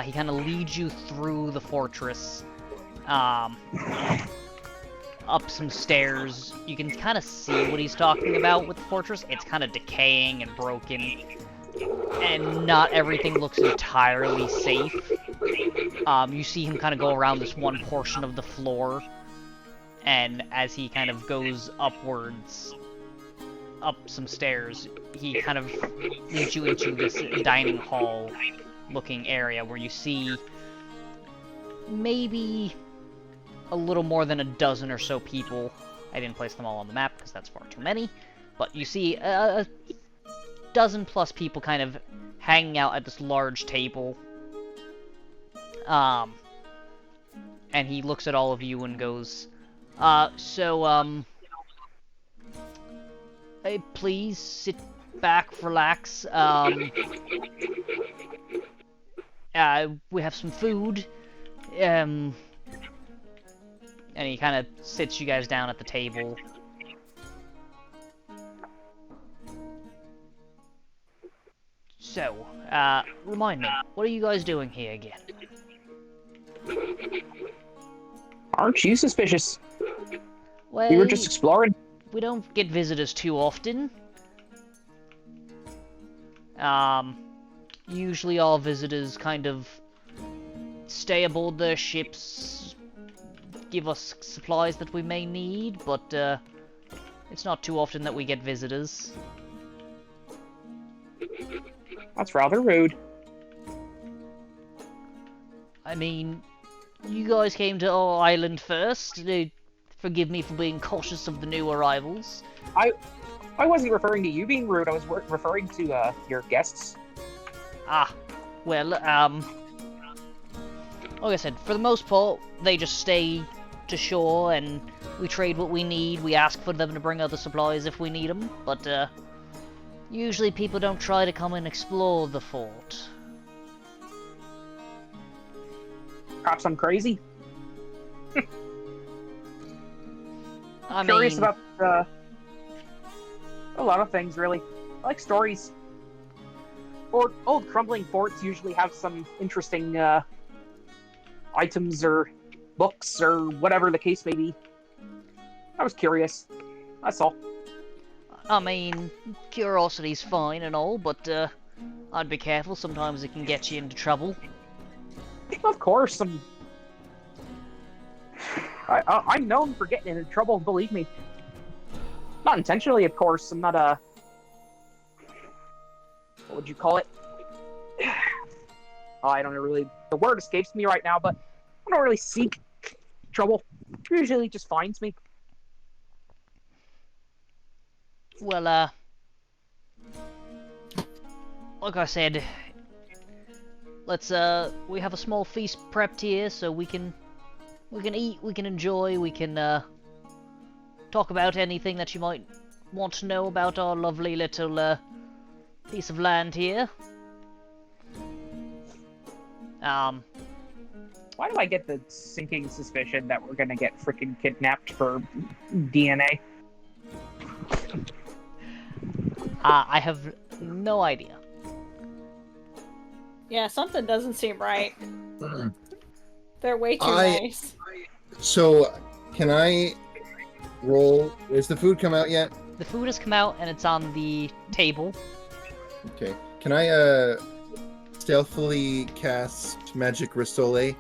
he kind of leads you through the fortress, up some stairs. You can kind of see what he's talking about with the fortress. It's kind of decaying and broken, and not everything looks entirely safe. You see him kind of go around this one portion of the floor, and as he kind of goes upwards, up some stairs, he kind of leads you into this dining hall looking area where you see maybe a little more than a dozen or so people. I didn't place them all on the map because that's far too many, but you see a dozen plus people kind of hanging out at this large table. And he looks at all of you and goes, hey, please sit back, relax. We have some food. And he kind of sits you guys down at the table. So, remind me, what are you guys doing here again? Aren't you suspicious? Well, We were just exploring. we don't get visitors too often. Usually all visitors kind of stay aboard their ships, give us supplies that we may need, but it's not too often that we get visitors. That's rather rude. I mean, you guys came to our island first. Forgive me for being cautious of the new arrivals. I wasn't referring to you being rude. I was referring to your guests. Ah, well, like I said, for the most part, they just stay to shore, and we trade what we need. We ask for them to bring other supplies if we need them, but usually people don't try to come and explore the fort. Perhaps I'm crazy. I Curious mean, about a lot of things, really. I like stories. Or old crumbling forts usually have some interesting items or books or whatever the case may be. I was curious. That's all. I mean, curiosity's fine and all, but I'd be careful. Sometimes it can get you into trouble. Of course, I'm known for getting into trouble, believe me. Not intentionally, of course. I'm not what would you call it? I don't really... The word escapes me right now, but I don't really seek trouble. It usually just finds me. Well, like I said, let's, we have a small feast prepped here, so we can eat, we can enjoy, we can, talk about anything that you might want to know about our lovely little, piece of land here. Why do I get the sinking suspicion that we're gonna get freaking kidnapped for DNA? I have no idea. Yeah, something doesn't seem right. They're way too I- nice. So, can I roll? Has the food come out yet? The food has come out and it's on the table. Okay. Can I stealthily cast Magic Ristole?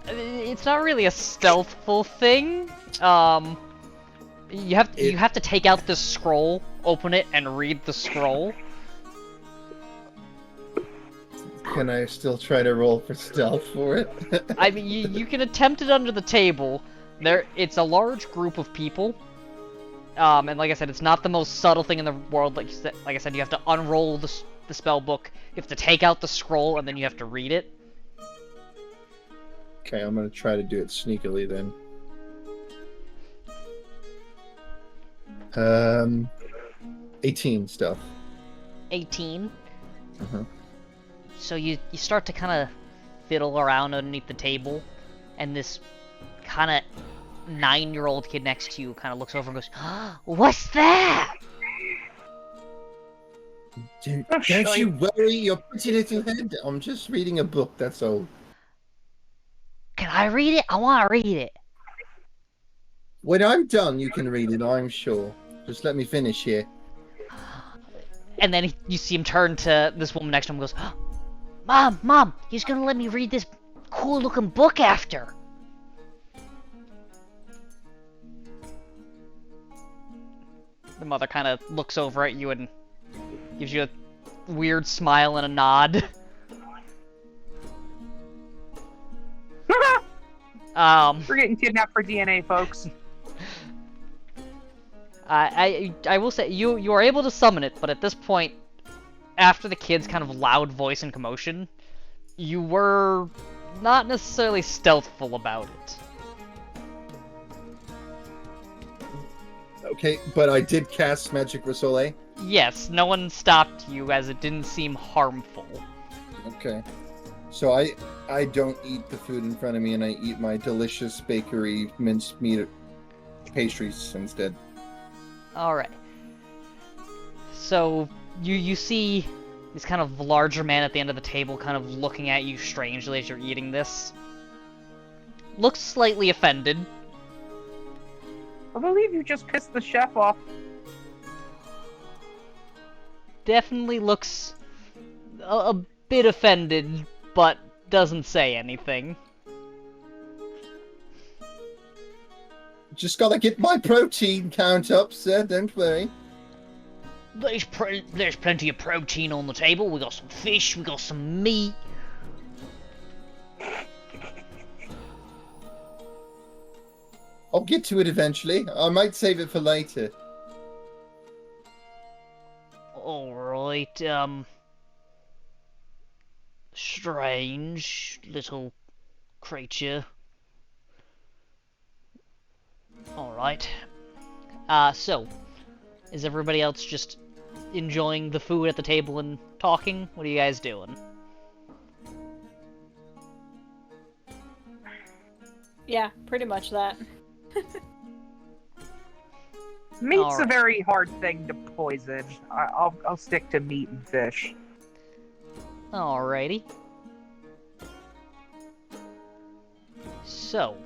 It's not really a stealthful thing. You have to take out this scroll, open it, and read the scroll. Can I still try to roll for stealth for it? I mean, you can attempt it under the table. It's a large group of people. And like I said, it's not the most subtle thing in the world. Like I said, you have to unroll the spell book. You have to take out the scroll, and then you have to read it. Okay, I'm gonna try to do it sneakily then. 18 stealth. 18. Uh-huh. So you start to kind of fiddle around underneath the table, and this kind of 9-year-old kid next to you kind of looks over and goes, "What's that?" Don't you worry your pretty little head. I'm just reading a book, that's all. Can I read it? I want to read it. When I'm done, you can read it, I'm sure. Just let me finish here. And then you see him turn to this woman next to him and goes, Mom, he's gonna let me read this cool-looking book after. The mother kind of looks over at you and gives you a weird smile and a nod. We're getting kidnapped for DNA, folks. I will say, you are able to summon it, but at this point, after the kid's kind of loud voice and commotion, you were not necessarily stealthful about it. Okay, but I did cast Magic Risole. Yes, no one stopped you as it didn't seem harmful. Okay. So I don't eat the food in front of me, and I eat my delicious bakery minced meat pastries instead. Alright. So, you see this kind of larger man at the end of the table kind of looking at you strangely as you're eating this. Looks slightly offended. I believe you just pissed the chef off. Definitely looks a bit offended, but doesn't say anything. Just gotta get my protein count up, sir, don't worry. There's plenty of protein on the table. We got some fish, we got some meat. I'll get to it eventually. I might save it for later. Alright, strange little creature. Alright. So, is everybody else just enjoying the food at the table and talking? What are you guys doing? Yeah, pretty much that. Meat's Alright. a very hard thing to poison. I'll stick to meat and fish. Alrighty. So,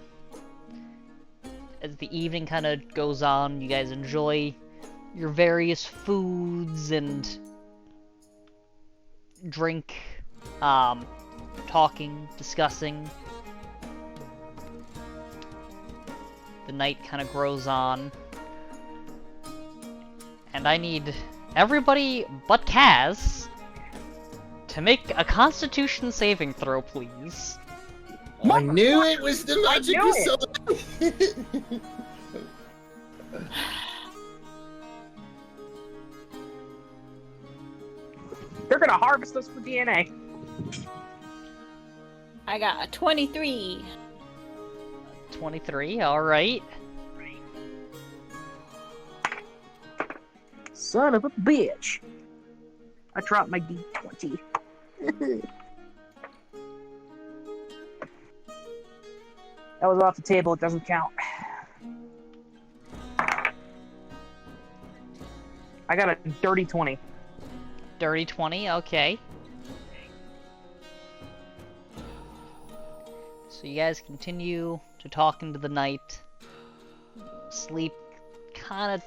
as the evening kind of goes on, you guys enjoy your various foods and drink, talking, discussing. The night kind of grows on. And I need everybody but Kaz to make a Constitution saving throw, please. I knew it was the Magic knew it. Risole! They're gonna harvest us for DNA. I got a 23. 23, alright. Son of a bitch. I dropped my D20. That was off the table, it doesn't count. I got a dirty 20. Dirty 20, okay. So you guys continue to talk into the night. Sleep kind of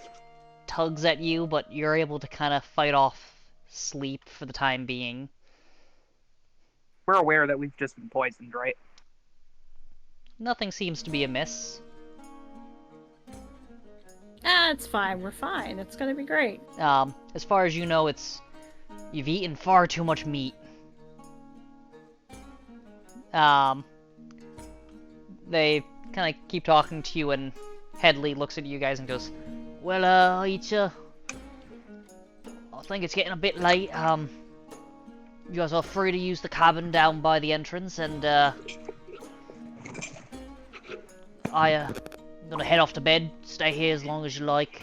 tugs at you, but you're able to kind of fight off sleep for the time being. We're aware that we've just been poisoned, right? Nothing seems to be amiss. Ah, it's fine. We're fine. It's gonna be great. As far as you know, you've eaten far too much meat. They kind of keep talking to you, and Headley looks at you guys and goes, "Well, I think it's getting a bit late. You guys are free to use the cabin down by the entrance, and I'm gonna head off to bed. Stay here as long as you like.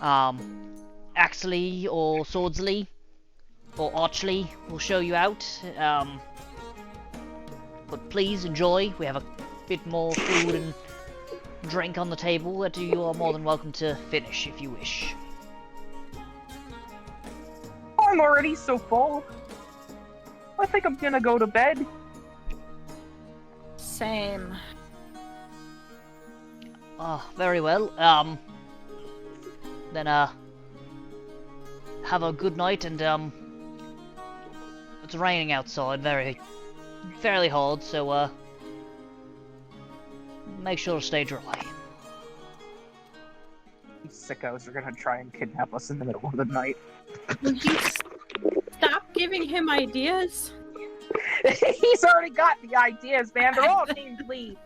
Axley or Swordsley or Archley will show you out. But please enjoy. We have a bit more food and drink on the table that you are more than welcome to finish if you wish." I'm already so full. I think I'm gonna go to bed. Same. Very well. Then have a good night, and it's raining outside, fairly hard, so make sure to stay dry. These sickos are gonna try and kidnap us in the middle of the night. Will you stop giving him ideas? He's already got the ideas, man. They're all named Lee.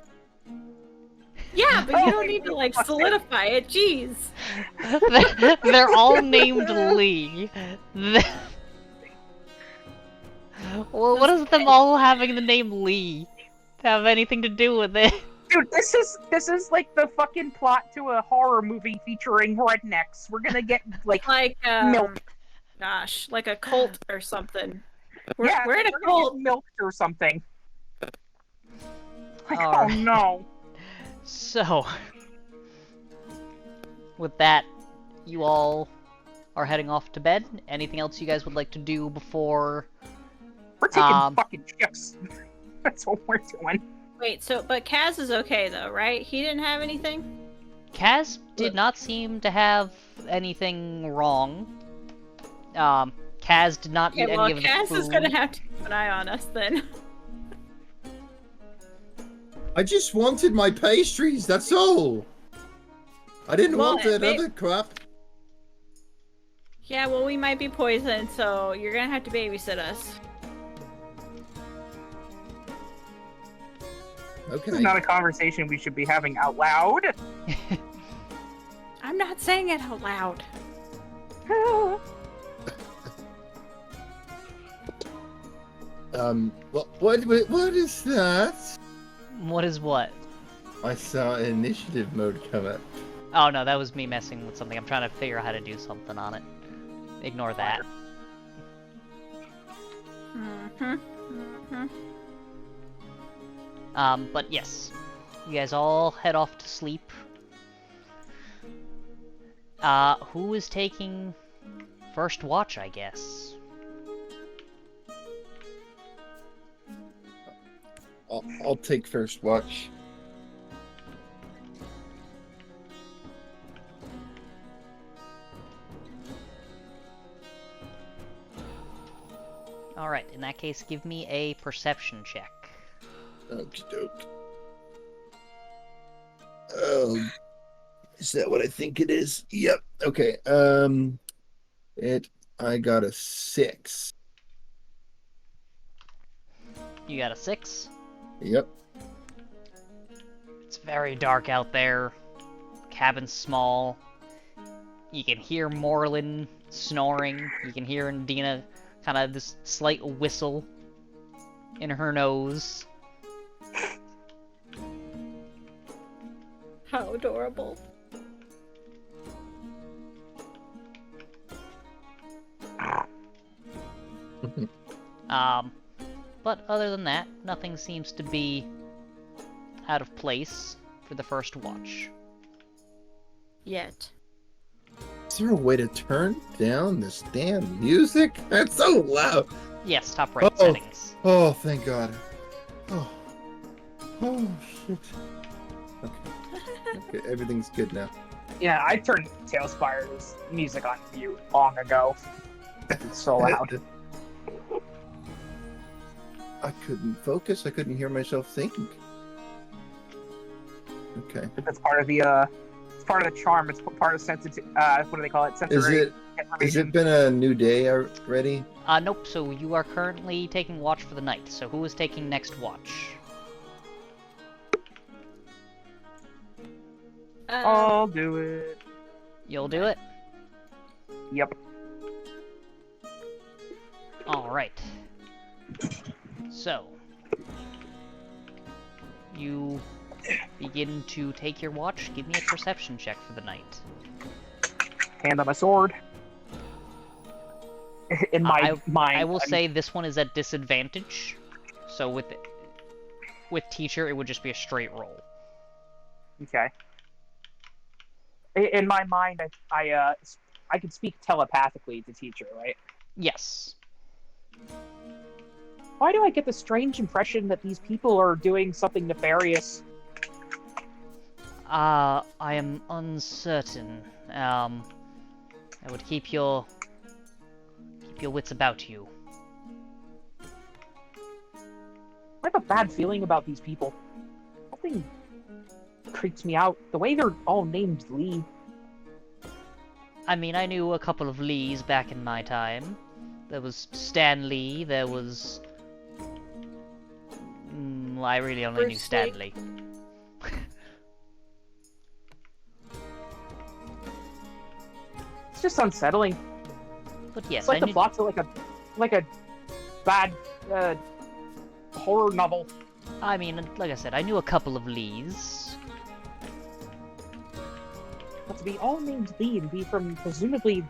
Yeah, but you don't need to, like, solidify it. Jeez. They're all named Lee. Well, what does them all having the name Lee have anything to do with it? Dude, this is like the fucking plot to a horror movie featuring rednecks. We're gonna get like milk. Gosh, like a cult or something. We're in a we're gonna cult. get milked or something. Like, All oh right. no. So, with that, you all are heading off to bed. Anything else you guys would like to do before? We're taking fucking chips. That's what we're doing. Wait, but Kaz is okay though, right? He didn't have anything? Kaz did not seem to have anything wrong. Kaz did not eat any of the Kaz food. is gonna have to keep an eye on us then. I just wanted my pastries, that's all. I didn't Well, want that may- other crap. Yeah, well, we might be poisoned, so you're gonna have to babysit us. This Okay. is not a conversation we should be having out loud. I'm not saying it out loud. What is that? What is what? I saw initiative mode come up. Oh no, that was me messing with something. I'm trying to figure out how to do something on it. Ignore that. But yes, you guys all head off to sleep. Who is taking first watch, I guess? I'll take first watch. Alright, in that case, give me a perception check. Okie doke. Is that what I think it is? Yep. Okay. I got a 6. You got a 6? Yep. It's very dark out there. Cabin's small. You can hear Morlin snoring. You can hear Indina kind of this slight whistle in her nose. How adorable. But other than that, nothing seems to be out of place for the first watch. Yet. Is there a way to turn down this damn music? That's so loud. Yes, top right Oh. settings. Oh, thank God. Oh shit. Okay, everything's good now. Yeah, I turned Tailspire's music on mute long ago. It's so loud. I couldn't focus. I couldn't hear myself think. Okay. That's part of the part of the charm. It's part of what do they call it? Sensory. Has it been a new day already? Nope, so you are currently taking watch for the night. So who is taking next watch? I'll do it. You'll do it? Yep. Alright. So, you begin to take your watch. Give me a perception check for the night. Hand on my sword. In my mind, I will say this one is at disadvantage. So with teacher, it would just be a straight roll. Okay. In my mind, I could speak telepathically to teacher, right? Yes. Why do I get the strange impression that these people are doing something nefarious? I am uncertain. I would keep your wits about you. I have a bad feeling about these people. Something creeps me out. The way they're all named Lee. I mean, I knew a couple of Lees back in my time. There was Stan Lee, there was... I really only knew Stan Lee. It's just unsettling. But yes, It's like I the knew... plots of like a bad horror novel. I mean, like I said, I knew a couple of Lees. But to be all named Lee and be from presumably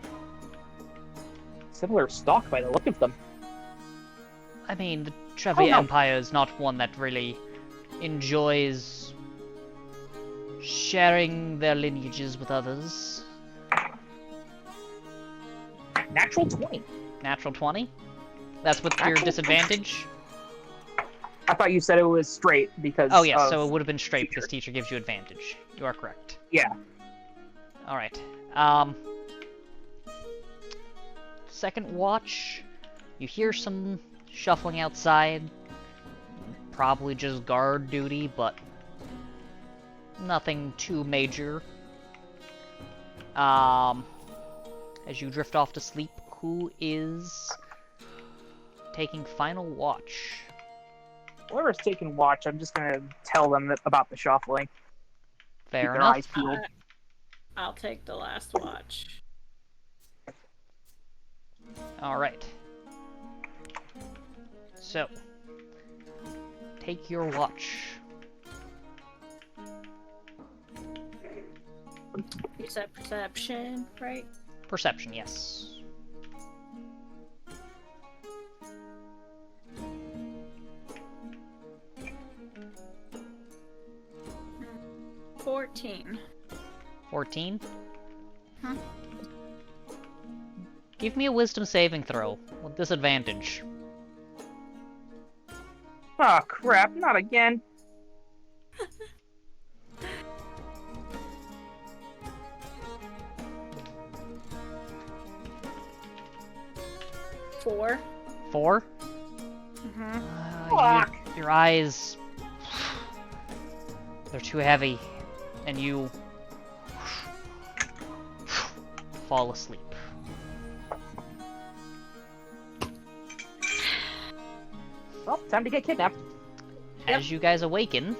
similar stock by the look of them. I mean, the Trevi no. Empire is not one that really enjoys sharing their lineages with others. Natural 20. Natural 20? That's with your Natural disadvantage? I thought you said it was straight because. Oh, yes, of so it would have been straight teacher. because teacher gives you advantage. You are correct. Yeah. Alright. Second watch. You hear some shuffling outside. Probably just guard duty, but nothing too major. As you drift off to sleep, who is taking final watch? Whoever's taking watch, I'm just gonna tell them about the shuffling. Fair Keep their enough. eyes peeled. I'll take the last watch. Alright. So, take your watch. You said perception, right? Perception, yes. Hmm. 14. 14? Huh? Give me a wisdom saving throw with disadvantage. Oh crap, not again. Four. 4? Mm-hmm. Fuck. Your eyes... They're too heavy, and you... fall asleep. Well, time to get kidnapped. As you guys awaken,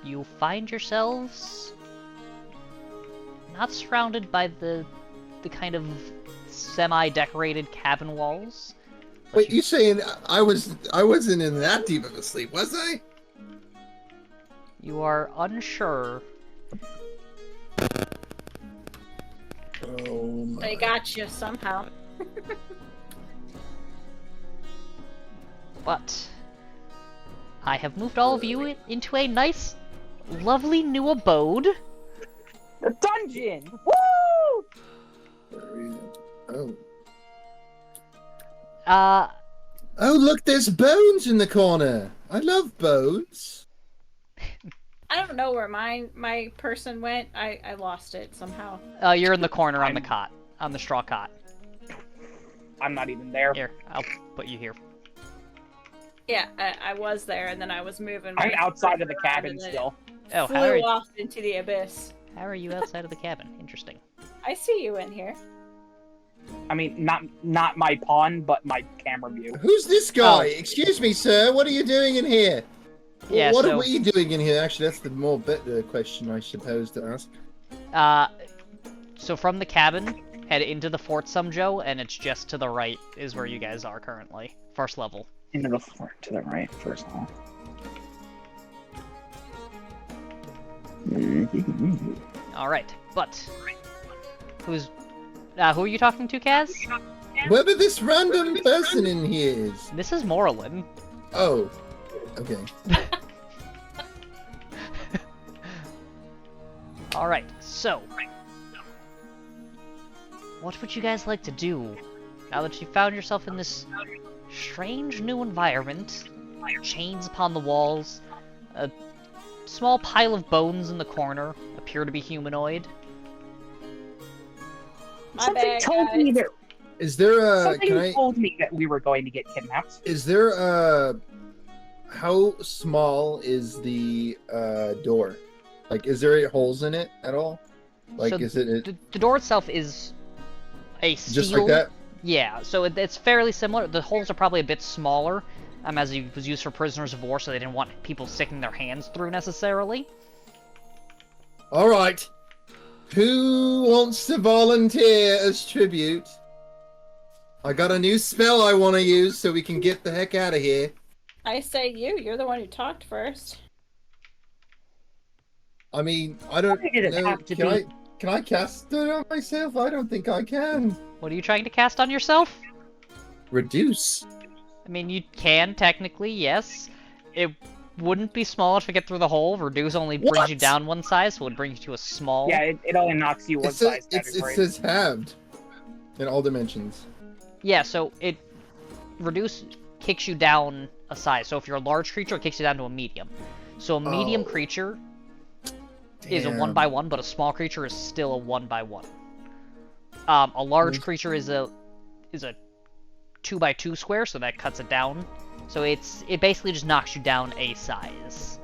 you find yourselves not surrounded by the kind of semi-decorated cabin walls. but Wait, you saying I wasn't in that deep of a sleep, was I? You are unsure. Oh my. They got you somehow. But I have moved all of you into a nice, lovely new abode. The dungeon! Woo! Oh. Uh, Oh, look, there's bones in the corner. I love bones. I don't know where my person went. I lost it somehow. you're in the corner on the cot, on the straw cot. I'm not even there. Here, I'll put you here. Yeah, I was there, and then I was moving. I'm my outside of person the around, cabin and then still. Oh, flew off into the abyss. how are you outside of the cabin? Interesting. I see you in here. I mean, not my pawn, but my camera view. Who's this guy? Oh. Excuse me, sir. What are you doing in here? Yeah, what so- are we doing in here? Actually, that's the more better question, I suppose, to ask. So from the cabin, head into the fort some, Joe, and it's just to the right is where you guys are currently. First level. Into the fort to the right, first of all. Alright, but... who are you talking to, Kaz? Whoever this random person in here is. This is Morlin. Oh. Okay. Alright, so... what would you guys like to do? Now that you found yourself in this strange new environment, chains upon the walls, a small pile of bones in the corner appear to be humanoid. My Something bad, told me guys. that. Is there a? Something told me that we were going to get kidnapped. Is there a? How small is the door? Like, is there holes in it at all? Like, So is it The door itself is a steel... just like that? Yeah, so it's fairly similar. The holes are probably a bit smaller, as it was used for prisoners of war, so they didn't want people sticking their hands through necessarily. All right. Who wants to volunteer as tribute? I got a new spell I want to use so we can get the heck out of here. I say you. You're the one who talked first. I mean, I don't Why did it know. have to Can I cast it on myself? I don't think I can. What are you trying to cast on yourself? Reduce. I mean, you can, technically, yes. It wouldn't be small enough to get through the hole. Reduce only brings What? you down one size, so it would bring you to a small... Yeah, it only knocks you one It says, size down. it says halved in all dimensions. Yeah, so it... Reduce kicks you down a size. So if you're a large creature, it kicks you down to a medium. So a medium Oh. creature is a Damn. 1x1, but a small creature is still a 1x1. A large creature is a 2x2 square, so that cuts it down. So it basically just knocks you down a size.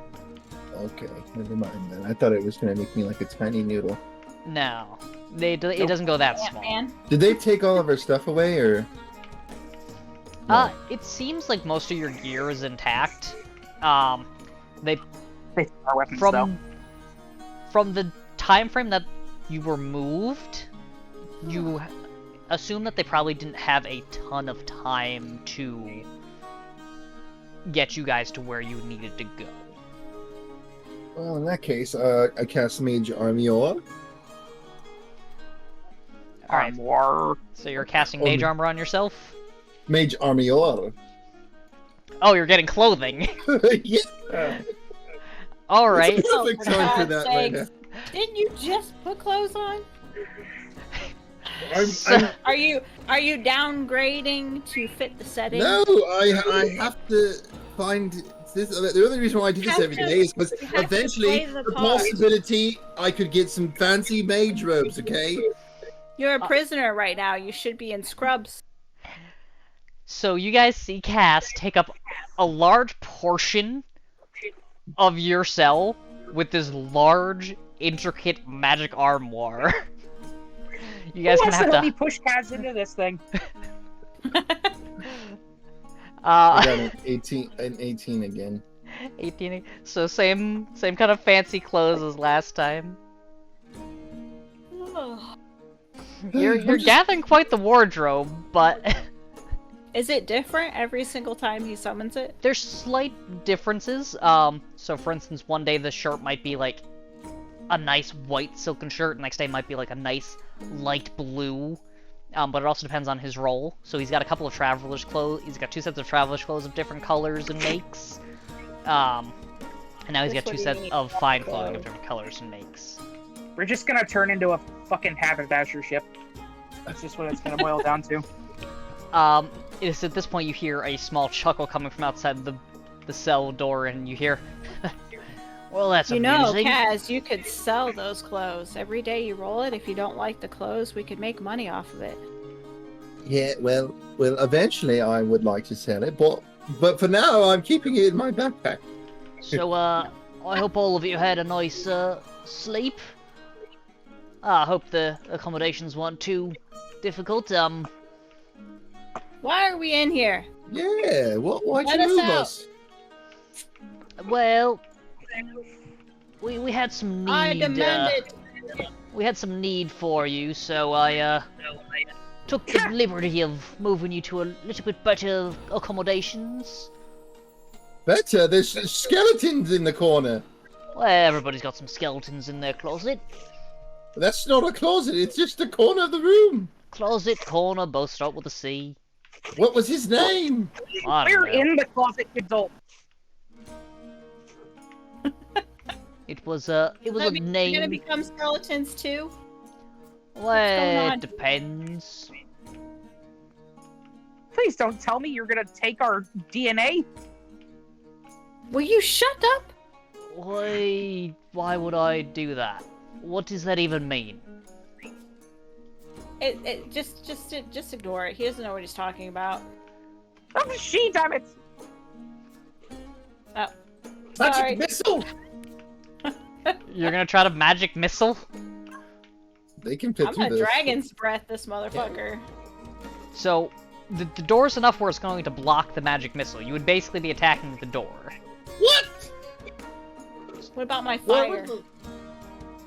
Okay, never mind then. I thought it was gonna make me like a tiny noodle. No, it doesn't go that small. Man. Did they take all of our stuff away, or? No. It seems like most of your gear is intact. They They take our weapons though. from the time frame that you were moved, you assume that they probably didn't have a ton of time to get you guys to where you needed to go. Well, in that case, I cast Mage Armor. Alright, War. so you're casting mage armor on yourself? Mage Armor. Oh, you're getting clothing. Yeah. Alright. It's a perfect Oh, for time for God's that right now. sakes. Didn't you just put clothes on? So- Are you downgrading to fit the setting? No, I have to find this. The only reason why I do this every day is because you have to eventually play the the part. possibility I could get some fancy mage robes. Okay. You're a prisoner right now. You should be in scrubs. So you guys see Cass take up a large portion of your cell with this large, intricate magic armoire. You guys Who can wants have to help me to. push Kaz into this thing? I got an 18 again. 18. So same kind of fancy clothes as last time. You're gathering quite the wardrobe, but Is it different every single time he summons it? there's slight differences. So for instance, one day the shirt might be like a nice white silken shirt, next day might be like a nice light blue. But it also depends on his role. So he's got a couple of traveler's clothes. He's got 2 sets of traveler's clothes of different colors and makes. And now he's That's got 2 what he sets needs, of fine clothing of clothes. different colors and makes. We're just gonna turn into a fucking haberdasher ship. That's just what it's gonna boil down to. It's at this point you hear a small chuckle coming from outside the cell door, and you hear, well, that's You know, amusing. Kaz, you could sell those clothes. Every day you roll it, if you don't like the clothes, we could make money off of it. Yeah, well, eventually I would like to sell it, but for now I'm keeping it in my backpack. So, I hope all of you had a nice sleep. I hope the accommodations weren't too difficult. Why are we in here? Yeah, why'd Let you us move out. us? Well, we had some need. I demand it. We had some need for you, so I took the liberty of moving you to a little bit better accommodations. Better, there's skeletons in the corner. Well, everybody's got some skeletons in their closet. That's not a closet, it's just a corner of the room. Closet, corner, both start with a C. What was his name? I don't We're know. in the closet, adult. It was a You're gonna name. become skeletons too? Well, on? it depends. Please don't tell me you're gonna take our DNA. Will you shut up? Why would I do that? What does that even mean? Just ignore it. He doesn't know what he's talking about. Oh, she, damn it! Oh, Magic sorry. missile! You're gonna try to magic missile? They can fit I'm through gonna this. dragon's breath this motherfucker. So, the door's enough where it's going to block the magic missile. You would basically be attacking the door. What? What about my What fire? the-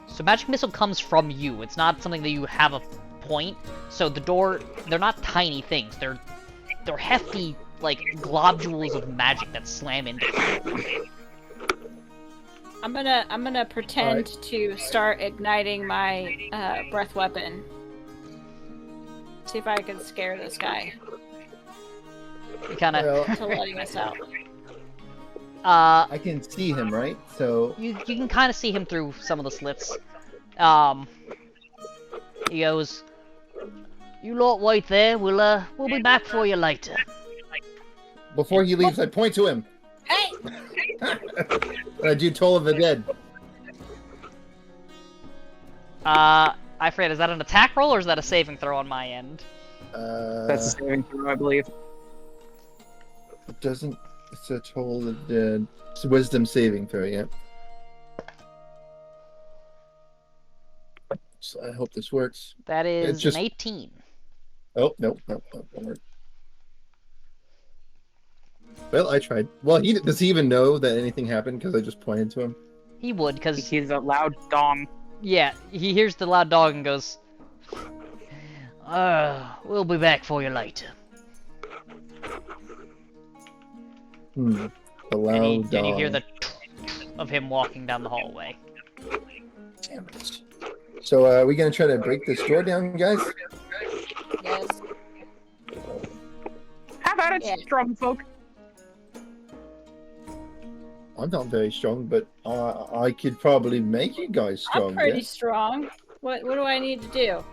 So magic missile comes from you. It's not something that you have a point. So the door, they're not tiny things. They're hefty, like, globules of magic that slam into it. I'm gonna pretend to start igniting my breath weapon. See if I can scare this guy You kind of, Well, to letting us out. I can see him, right? So you can kind of see him through some of the slits. He goes, "You lot wait there. We'll be back for you later." before he leaves, I point to him. Hey! And I do Toll of the Dead. I forget, is that an attack roll or is that a saving throw on my end? That's a saving throw, I believe. It doesn't. It's a Toll of the Dead. It's a wisdom saving throw, yeah. So I hope this works. That is just- an 18. Oh, no, won't work. Well, I tried. Well, does he even know that anything happened because I just pointed to him? He would, because, He's a loud dong. yeah, he hears the loud dog and goes, we'll be back for you later. The And, loud and you hear dog. the of him walking down the hallway. Damn it. So, are we gonna try to break this door down, guys? Yes. How about it, Yeah. strong folk? I'm not very strong, but I could probably make you guys strong. I'm pretty yeah? strong. What do I need to do?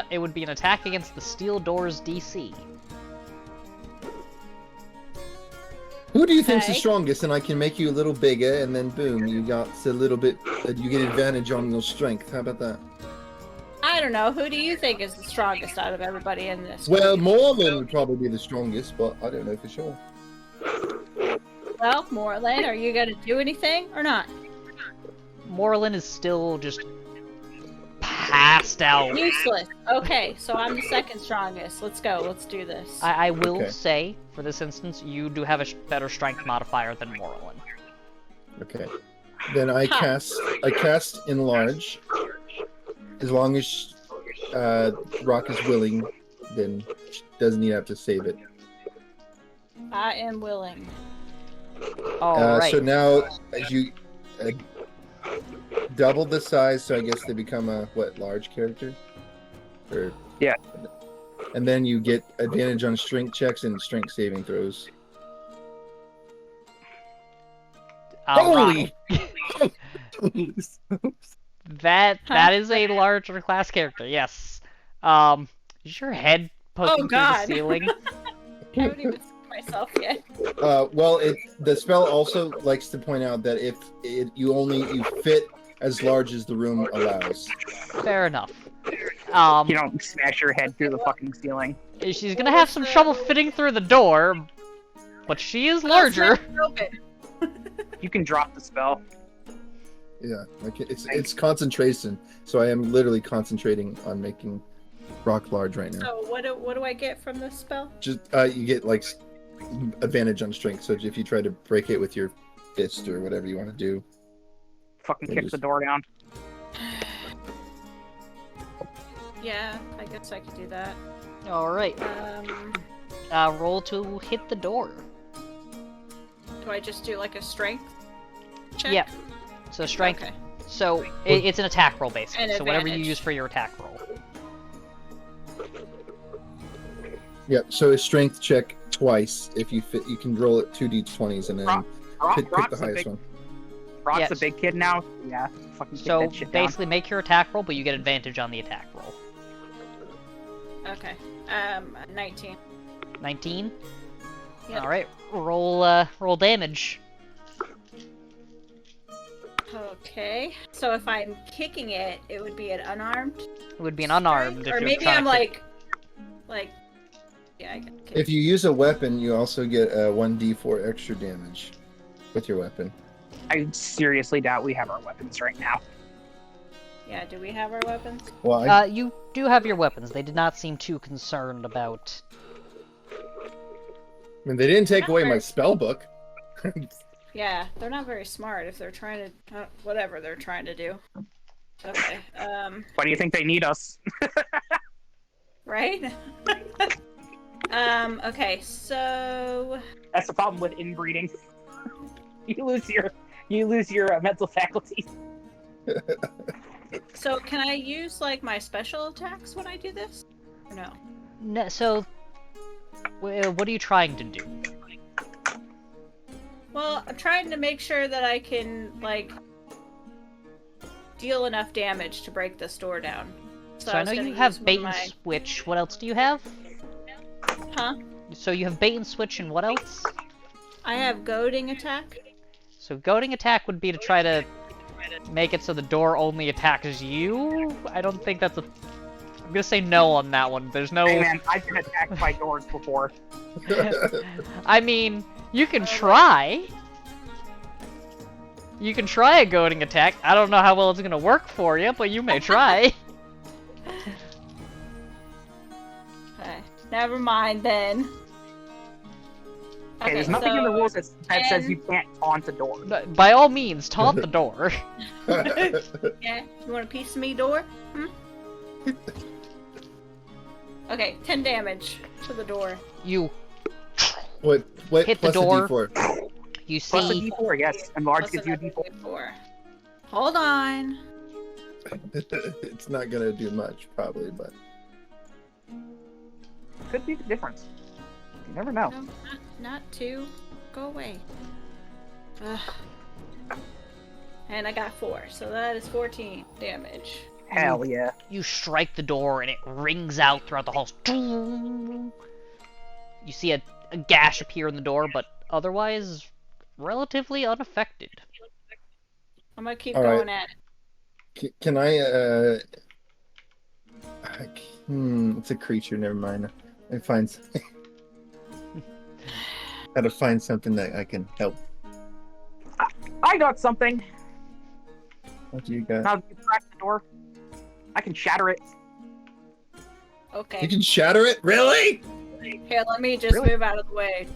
It would be an attack against the steel doors DC. Who do you think's the Okay. strongest? And I can make you a little bigger, and then boom, you got a little bit. You get advantage on your strength. How about that? I don't know. Who do you think is the strongest out of everybody in this? Well, Morven would probably be the strongest, but I don't know for sure. Well, Moreland, are you gonna do anything or not? Moreland is still just passed out. Useless. Okay, so I'm the second strongest. Let's go. Let's do this. I will Okay. say, for this instance, you do have a better strength modifier than Moreland. Okay. Then I Huh. cast enlarge. As long as Rock is willing, then doesn't he have to save it? I am willing. Alright. So now, as you double the size, so I guess they become a large character, or Yeah. And then you get advantage on strength checks and strength saving throws. Alright. Holy! That is a larger class character, yes. Is your head poking through the God. ceiling? I haven't even seen myself yet. Well, the spell also likes to point out that if you fit as large as the room allows. Fair enough. You don't smash your head through the fucking ceiling. She's gonna have some trouble fitting through the door, but she is larger. Smash it open. You can drop the spell. Yeah, like it's concentration. So I am literally concentrating on making rock large right now. So what do I get from this spell? Just you get like advantage on strength. So if you try to break it with your fist or whatever you want to do, Fucking kick the door down. Yeah, I guess I could do that. Alright. Roll to hit the door. Do I just do like a strength check? Yep. So strength. Okay. So it's an attack roll basically. An So whatever you advantage. use for your attack roll. Yep. So a strength check twice. If you fit, you can roll it 2d20s and then pick the Brock's highest one. Brock's a Yes. big kid now. Yeah, fucking kick So that shit down. basically make your attack roll, but you get advantage on the attack roll. Okay. 19. 19? Yep. Alright, roll damage. Okay. So if I'm kicking it, it would be an unarmed? It would be an unarmed if Or you're maybe trying I'm to kick. like... Yeah, I can kick. If you use a weapon, you also get 1d4 extra damage with your weapon. I seriously doubt we have our weapons right now. Yeah, do we have our weapons? Well, You do have your weapons. They did not seem too concerned about... I mean, they didn't take away my spell book. Yeah, they're not very smart if they're trying to... whatever they're trying to do. Okay, Why do you think they need us? right? Okay, so... That's the problem with inbreeding. You lose your mental faculties. So can I use, like, my special attacks when I do this? Or no? No, so... What are you trying to do? Well, I'm trying to make sure that I can, like, deal enough damage to break this door down. So I I was know gonna you have use bait one and of my... switch. What else do you have? Huh? So you have bait and switch and what else? I have goading attack. So goading attack would be to try to make it so the door only attacks you? I don't think that's a... I'm gonna say no on that one. There's no... Hey man, I've been attacked by doors before. I mean, you can try. You can try a goading attack. I don't know how well it's gonna work for you, but you may try. Okay, never mind then. Okay, there's nothing in the rules that says you can't taunt a door. By all means, taunt the door. Yeah, you want a piece of me, door? Okay, 10 damage to the door. You what hit the plus door. a d4? You Plus a see... d4, yes. And large Plus gives you a another d4. D4. Hold on. It's not gonna do much, probably, but Could be the difference. You never know. No, not two. Go away. Ugh. And I got 4, so that is 14 damage. Hell yeah. You strike the door and it rings out throughout the halls. You see a gash appear in the door, but otherwise relatively unaffected. I'm gonna keep All right. going at it. can I? It's a creature. Never mind. I find something. Gotta find something that I can help. I got something. What do you got? Now you crack the door. I can shatter it. Okay. You can shatter it? Really? Here, let me just Really? move out of the way.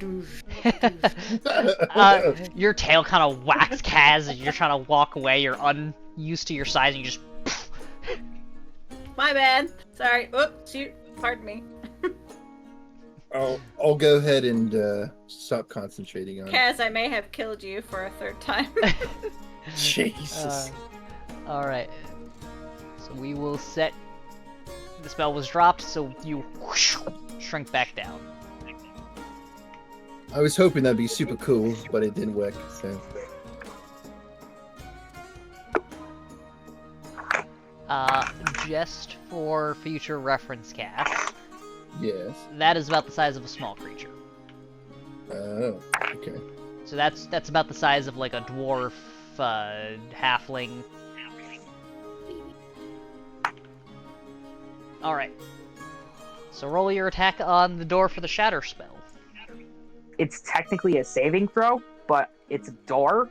Your tail kind of whacks Kaz as you're trying to walk away. You're unused to your size and you just... My bad. Sorry. Oops. Shoot. Pardon me. I'll go ahead and stop concentrating on it. Kaz, I may have killed you for a 3rd time. Jesus. Alright. So we will set... The spell was dropped, so you shrink back down. I was hoping that'd be super cool, but it didn't work. So Just for future reference cast, yes. that is about the size of a small creature. Oh, okay. So that's about the size of like a dwarf, halfling. Alright. So roll your attack on the door for the shatter spell. It's technically a saving throw, but it's a door,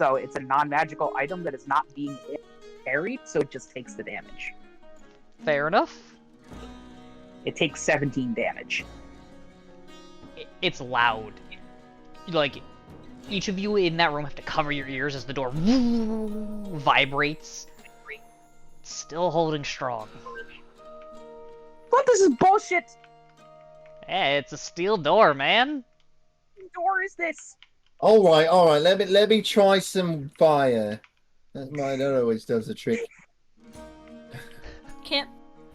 So it's a non-magical item that is not being carried, so it just takes the damage. Fair enough. It takes 17 damage. It's loud. Like, each of you in that room have to cover your ears as the door vibrates. Still holding strong. What? This is bullshit! Hey, it's a steel door, man. What door is this? All right. Let me try some fire. That always does the trick.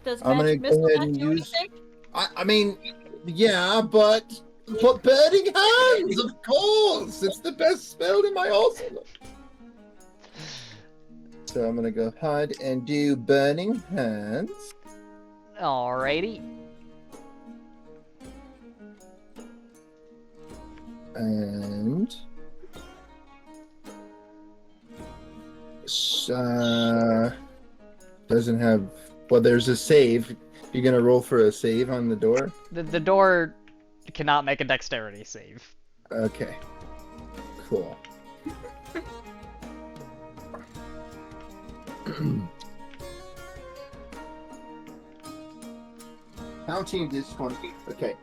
Does I'm gonna magic go missile ahead not and do use- anything? I mean, yeah, but burning hands, of course. It's the best spell in my arsenal. So I'm gonna go ahead and do burning hands. Alrighty. And doesn't have. Well, there's a save. You're gonna roll for a save on the door. The door cannot make a dexterity save. Okay. Cool. Counting this one. Okay.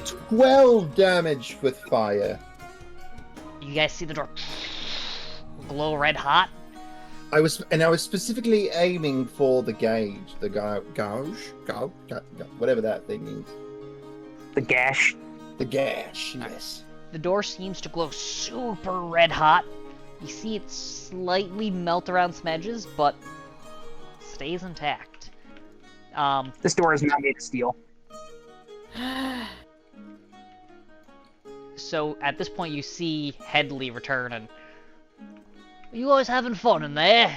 12 damage with fire. You guys see the door glow red hot? I was specifically aiming for the gauge, the gouge, whatever that thing means. The gash. The gash, yes. The door seems to glow super red hot. You see it slightly melt around some edges, but stays intact. This door is not made of steel. So at this point you see Headley return and... You guys having fun in there?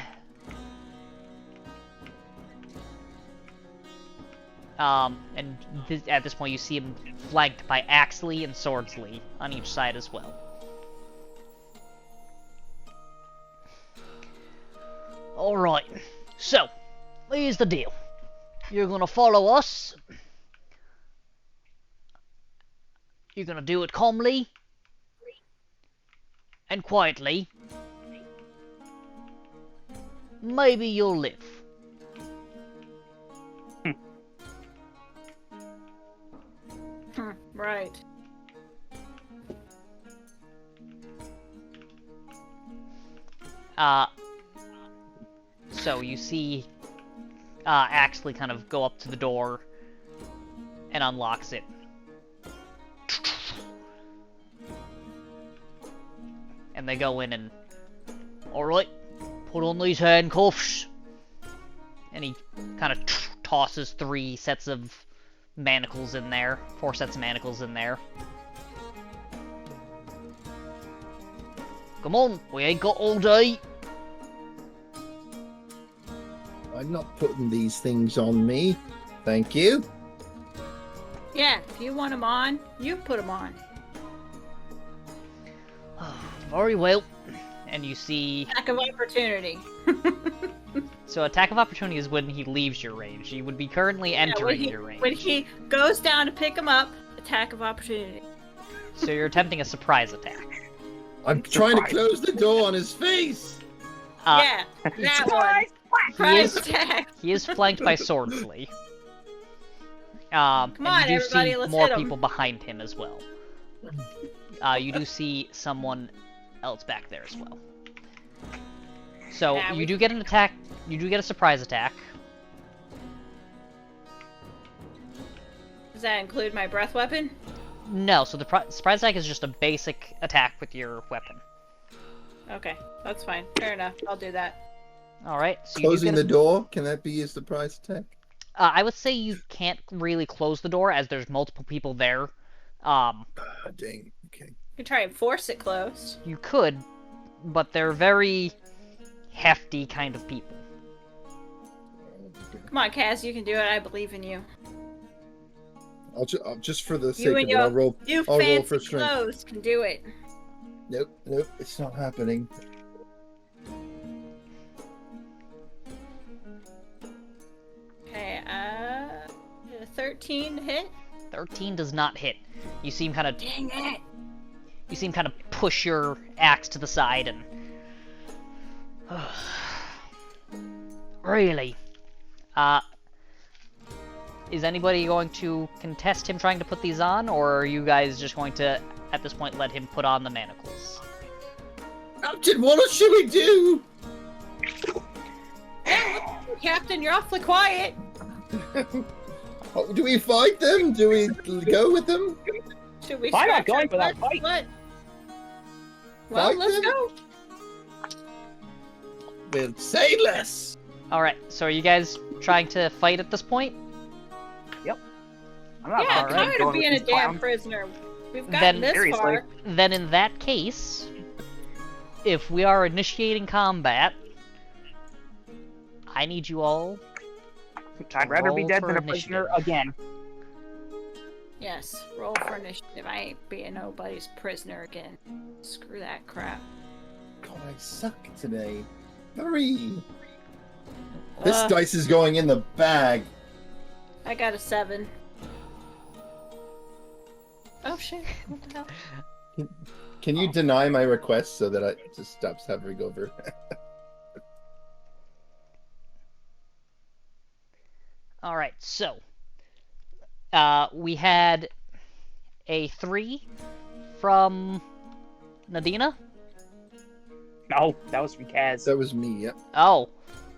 At this point you see him flanked by Axley and Swordsley on each side as well. Alright, so, here's the deal. You're gonna follow us. You're gonna do it calmly and quietly. Maybe you'll live. Right. So you see Axley kind of go up to the door and unlocks it. And they go in and... Alright, put on these handcuffs. And he kind of tosses 3 sets of manacles in there. 4 sets of manacles in there. Come on, we ain't got all day. I'm not putting these things on me. Thank you. Yeah, if you want them on, you put them on. Very well. And you see... Attack of opportunity. So attack of opportunity is when he leaves your range. He would be currently entering your range. When he goes down to pick him up, attack of opportunity. So you're attempting a surprise attack. I'm trying to close the door on his face. Yeah, that one. Surprise attack. He is flanked by Swordsley. Come on, and you do everybody, see let's more hit him. people behind him as well. You do see someone else back there as well. So Yeah, you do get an attack. You do get a surprise attack. Does that include my breath weapon? No, so the surprise attack is just a basic attack with your weapon. Okay, that's fine. Fair enough. I'll do that. Alright, so you do Closing get the door, can that be a surprise attack? I would say you can't really close the door as there's multiple people there. Dang. Okay. You can try and force it closed. You could, but they're very hefty kind of people. Come on, Kaz, you can do it. I believe in you. I'll just for the sake You of and it, I'll roll. You I'll roll fancy for strength. clothes can do it. Nope, it's not happening. Okay, 13 to hit. 13 does not hit. You see him kind of... Dang it! You see him kind of push your axe to the side and... Really? Is anybody going to contest him trying to put these on, or are you guys just going to, at this point, let him put on the manacles? Captain, what should we do? Captain, you're awfully quiet. Do we fight them? Do we go with them? Should we? Why not scratch our going for that butts? fight? What? Well, Fight let's them? go. We'll say less. Alright, so are you guys trying to fight at this point? I'm not Yeah, Alright. tired of going being a with these damn clowns. prisoner. We've Then- gotten this Seriously. far. Then in that case, if we are initiating combat, I need you all... I'd rather be Roll dead for than a prisoner initiative. again. Yes, roll for initiative. I ain't being nobody's prisoner again. Screw that crap. God, I suck today. 3. This Ugh. dice is going in the bag. I got a 7. Oh shit! What the hell? Can you deny my request so that I just stops hovering over? Alright, so... we had a 3 from Nadina? No, that was from Kaz. That was me, yep. Oh.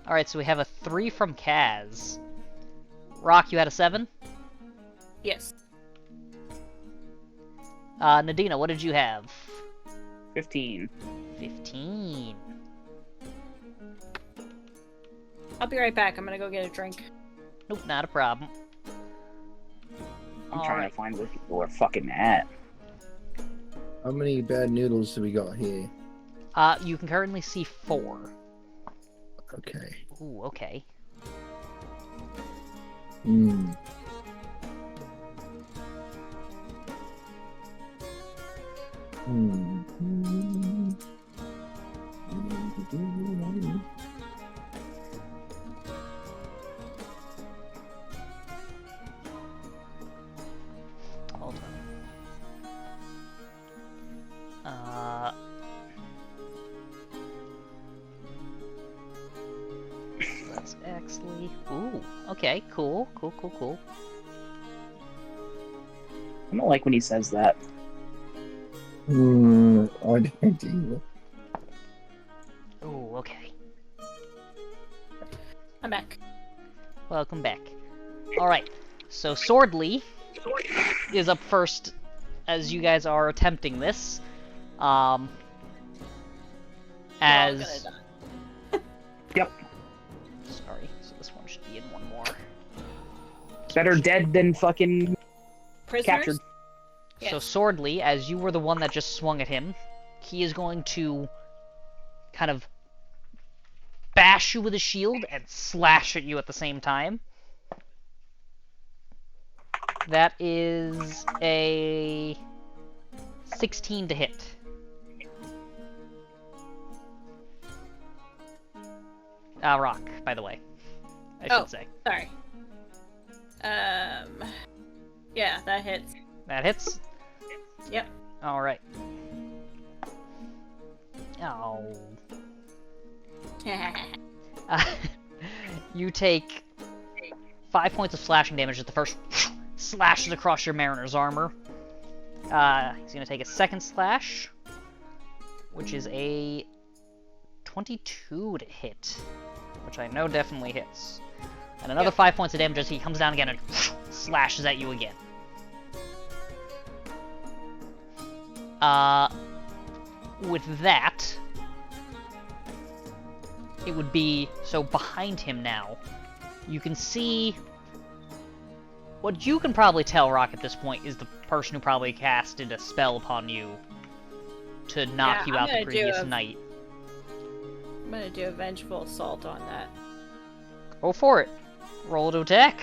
Alright, so we have a 3 from Kaz. Rock, you had a 7? Yes. Nadina, what did you have? 15. 15. I'll be right back. I'm gonna go get a drink. Nope, not a problem. I'm trying Alright. to find where people are fucking at. How many bad noodles do we got here? You can currently see 4. Okay. Ooh, okay. Hmm. Hold on. That's Exley. Ooh, okay, cool. I don't like when he says that. I don't do Ooh, okay. I'm back. Welcome back. Alright, so Swordly is up first as you guys are attempting this. We're all As... gonna die. Yep. Sorry, so this one should be in one more. Better dead than fucking Prisoners? captured. Yes. So Swordly, as you were the one that just swung at him, he is going to kind of bash you with his shield and slash at you at the same time. That is a 16 to hit. Rock, by the way. I should say. Sorry. Yeah, that hits. That hits? Yep. Alright. Oh. You take 5 points of slashing damage as the first slashes across your mariner's armor. He's gonna take a second slash, which is a 22 to hit, which I know definitely hits. And another 5 points of damage as he comes down again and slashes at you again. With that, it would be, so behind him now, you can see, what you can probably tell, Rock, at this point, is the person who probably casted a spell upon you to knock you I'm out the gonna do previous a- night. I'm gonna do a vengeful assault on that. Go for it. Roll to attack.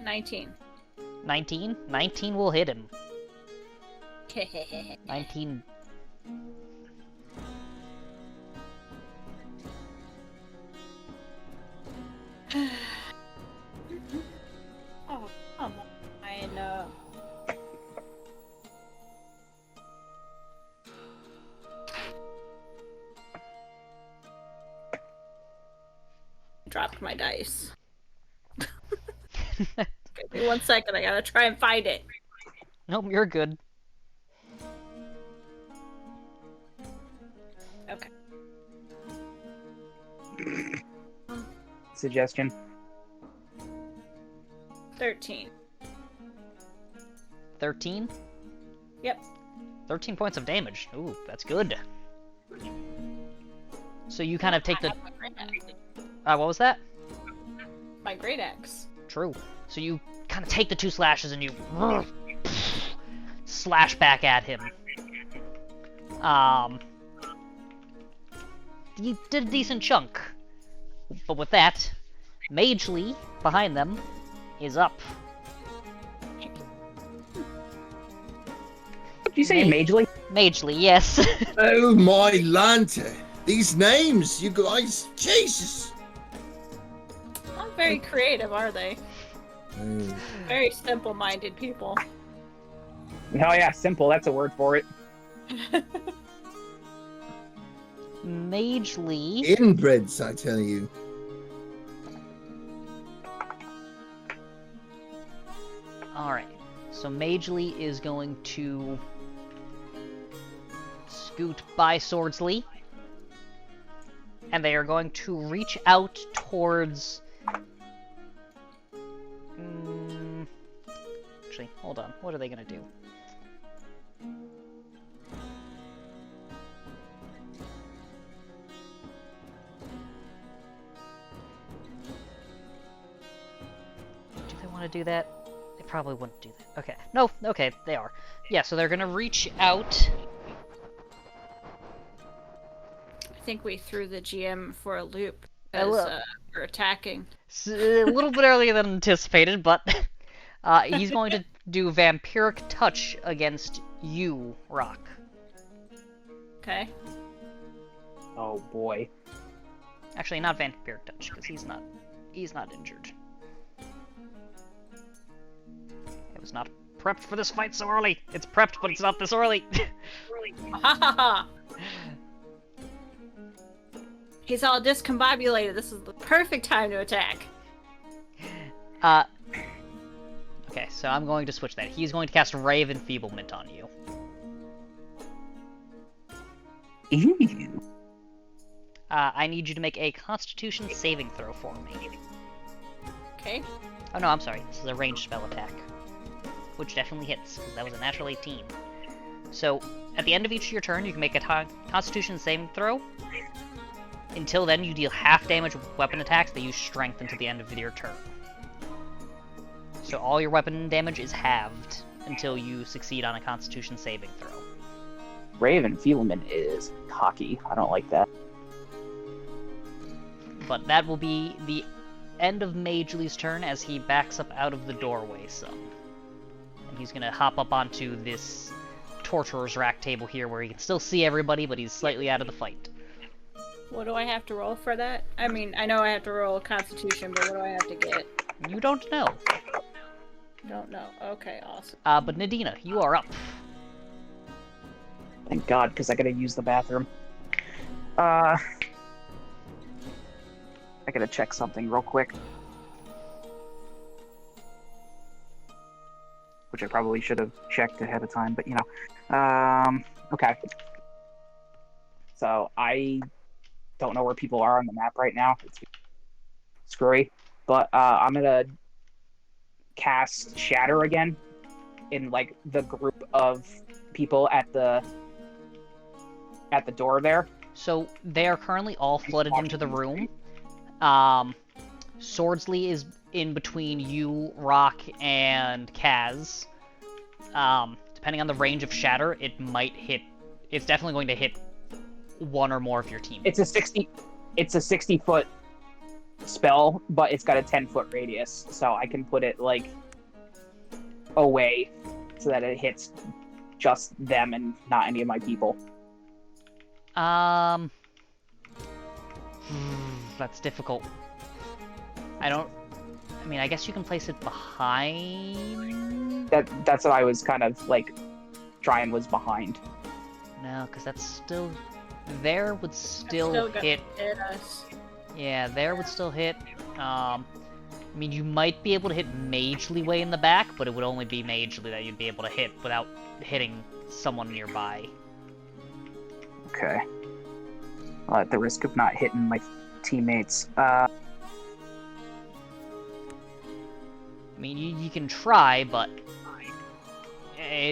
$19. 19? 19 will hit him. 19... Oh, come on. I know. Dropped my dice. Give me 1 second, I gotta try and find it. Nope, you're good. Okay. Suggestion. 13. 13? Yep. 13 points of damage. Ooh, that's good. So you kind of take the... My great axe. what was that? My great axe. True. So you kind of take the 2 slashes and you... slash back at him. You did a decent chunk. But with that, Mage Lee, behind them, is up. Did you say Majely? Mage Lee, yes. Oh my lanta! These names, you guys, Jesus! Not very creative, are they? Oh. Very simple-minded people. Oh yeah, simple. That's a word for it. Mage Lee. Inbreds, I tell you. Alright, so Mage Lee is going to scoot by Swordsley, and they are going to reach out towards... Actually, hold on, what are they going to do? Do they want to do that? They probably wouldn't do that. Okay. No, okay, they are. Yeah, so they're gonna reach out. I think we threw the GM for a loop Hello. as we're attacking. A little bit earlier than anticipated, but he's going to do Vampiric Touch against you, Rock. Okay. Oh boy. Actually, not Vampiric Touch, because he's not injured. It was not prepped for this fight so early. It's prepped, but it's not this early. Ha ha ha! He's all discombobulated. This is the perfect time to attack. Okay, so I'm going to switch that. He's going to cast Ray of Enfeeblement on you. Ew. I need you to make a Constitution saving throw for me. Okay. Oh no, I'm sorry. This is a ranged spell attack. Which definitely hits, because that was a natural 18. So, at the end of each of your turn, you can make a Constitution saving throw. Until then, you deal half damage with weapon attacks that use strength until the end of your turn. So all your weapon damage is halved until you succeed on a Constitution saving throw. Raven Feelman is cocky. I don't like that. But that will be the end of Mage Lee's turn as he backs up out of the doorway some. And he's gonna hop up onto this Torturer's Rack table here where he can still see everybody, but he's slightly out of the fight. What do I have to roll for that? I mean, I know I have to roll Constitution, but what do I have to get? You don't know. Don't know. Okay, awesome. But Nadina, you are up. Thank God, because I gotta use the bathroom. I gotta check something real quick. Which I probably should have checked ahead of time, but you know. Okay. So I don't know where people are on the map right now. It's screwy. But I'm gonna cast Shatter again in like the group of people at the door there. So they are currently all flooded into the room. Swordsley is in between you, Rock, and Kaz. Depending on the range of Shatter, it might hit. It's definitely going to hit one or more of your team. It's a 60-foot spell, but it's got a 10-foot radius, so I can put it like away so that it hits just them and not any of my people. That's difficult. I don't... I mean, I guess you can place it behind... That's what I was kind of, like, trying was behind. No, because that's still... There would still gonna hit... hit us. Yeah, there would still hit. I mean, you might be able to hit Mage Leeway in the back, but it would only be Mage Leeway that you'd be able to hit without hitting someone nearby. Okay. At the risk of not hitting my teammates. I mean, you can try, but...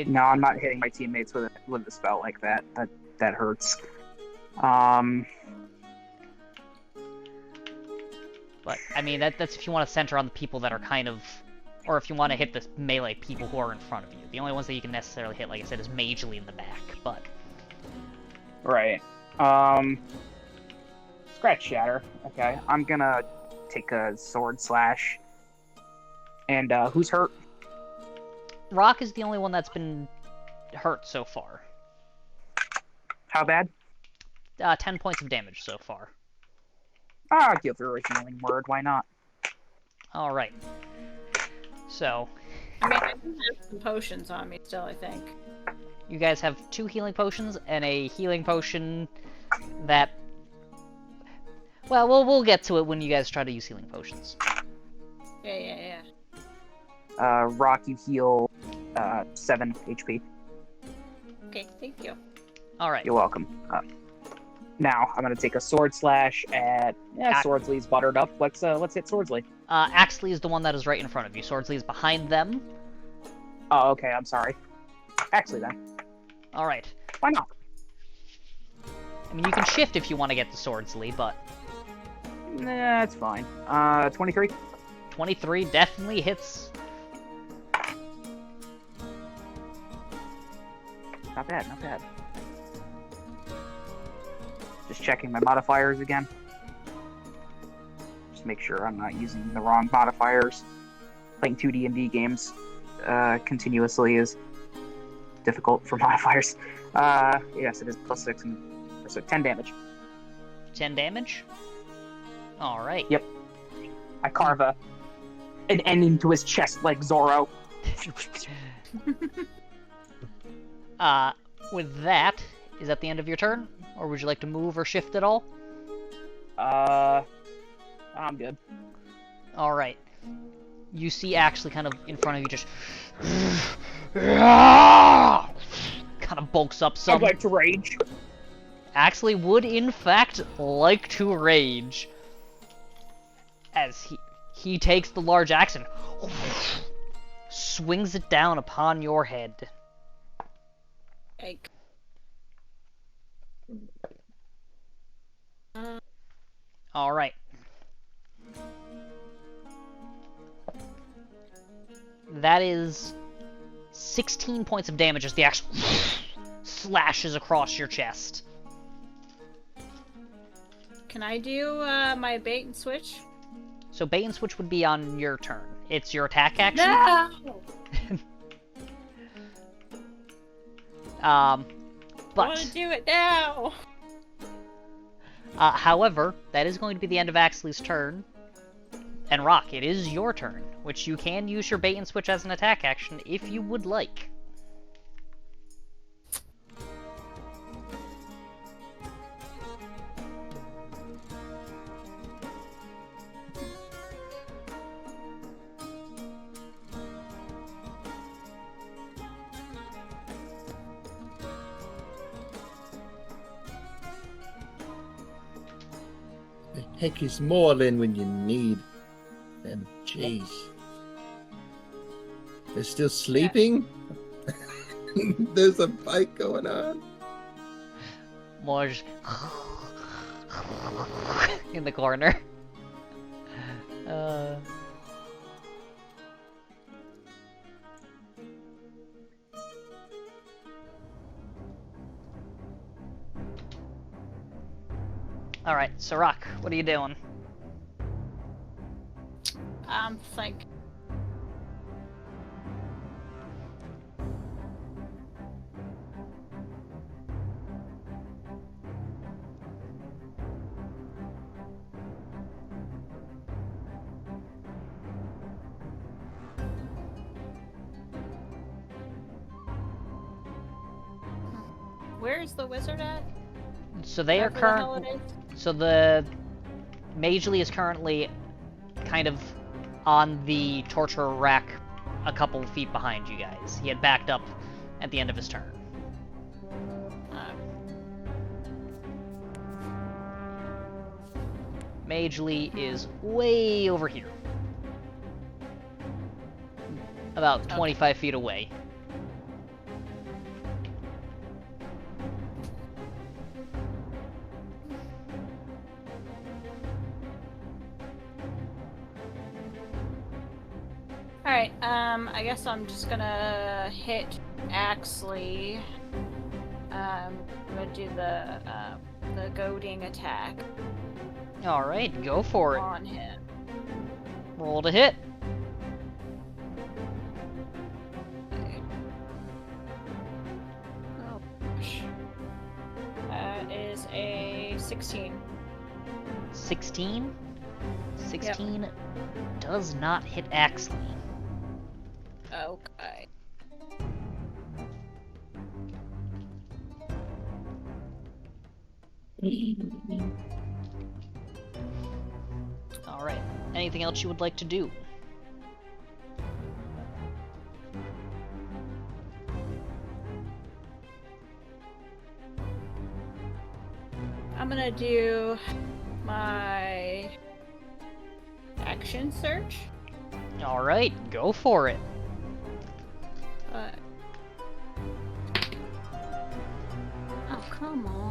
No, I'm not hitting my teammates with a spell like that. That hurts. But, I mean, that's if you want to center on the people that are kind of... Or if you want to hit the melee people who are in front of you. The only ones that you can necessarily hit, like I said, is majorly in the back, but... Right. Scratch Shatter. Okay, I'm gonna take a Sword Slash. And, who's hurt? Rock is the only one that's been hurt so far. How bad? 10 points of damage so far. Ah, give her a healing word, why not? Alright. So, I mean, I do have some potions on me still, I think. you guys have 2 healing potions and a healing potion that... Well, we'll get to it when you guys try to use healing potions. Yeah. Rock, you heal 7 HP. Okay, thank you. Alright. You're welcome. Now, I'm gonna take a Sword Slash at... Yeah, Swordsley's buttered up. Let's hit Swordsley. Axley is the one that is right in front of you. Swordsley is behind them. Oh, okay, I'm sorry. Actually, then. Alright. Why not? I mean, you can shift if you want to get the Swordsley, but... Nah, it's fine. 23? 23 definitely hits. Not bad, not bad. Just checking my modifiers again. Just make sure I'm not using the wrong modifiers. Playing 2 D&D games continuously is difficult for modifiers. Yes, it is +6 and so 10 damage. 10 damage? Alright. Yep. I carve an end into his chest like Zorro. With that, is that the end of your turn? Or would you like to move or shift at all? I'm good. Alright. You see actually kind of in front of you just... kind of bulks up some. I'd like to rage. Actually would in fact like to rage. As he takes the large axe and swings it down upon your head. Egg. Alright. That is 16 points of damage as the axe slashes across your chest. Can I do my bait and switch? So bait and switch would be on your turn. It's your attack action. No! But I want to do it now! however, that is going to be the end of Axley's turn. And Rock, it is your turn, which you can use your bait and switch as an attack action if you would like. The heck is Morlin when you need them? Jeez. They're still sleeping? There's a fight going on. More just in the corner. Alright, so Rock, what are you doing? Like... Where's the wizard at? So they are Wherever the hell it current. is? So the Magely is currently kind of on the torture rack, a couple feet behind you guys. He had backed up at the end of his turn. Magely is way over here. About 25 feet away. Alright, I guess I'm just gonna hit Axley. I'm gonna do the goading attack Alright, go for it. on him. Roll to hit. Oh gosh. That is a 16. 16? 16 does not hit Axley. Okay. Alright. Anything else you would like to do? I'm gonna do my action search. Alright, go for it. Oh, come on.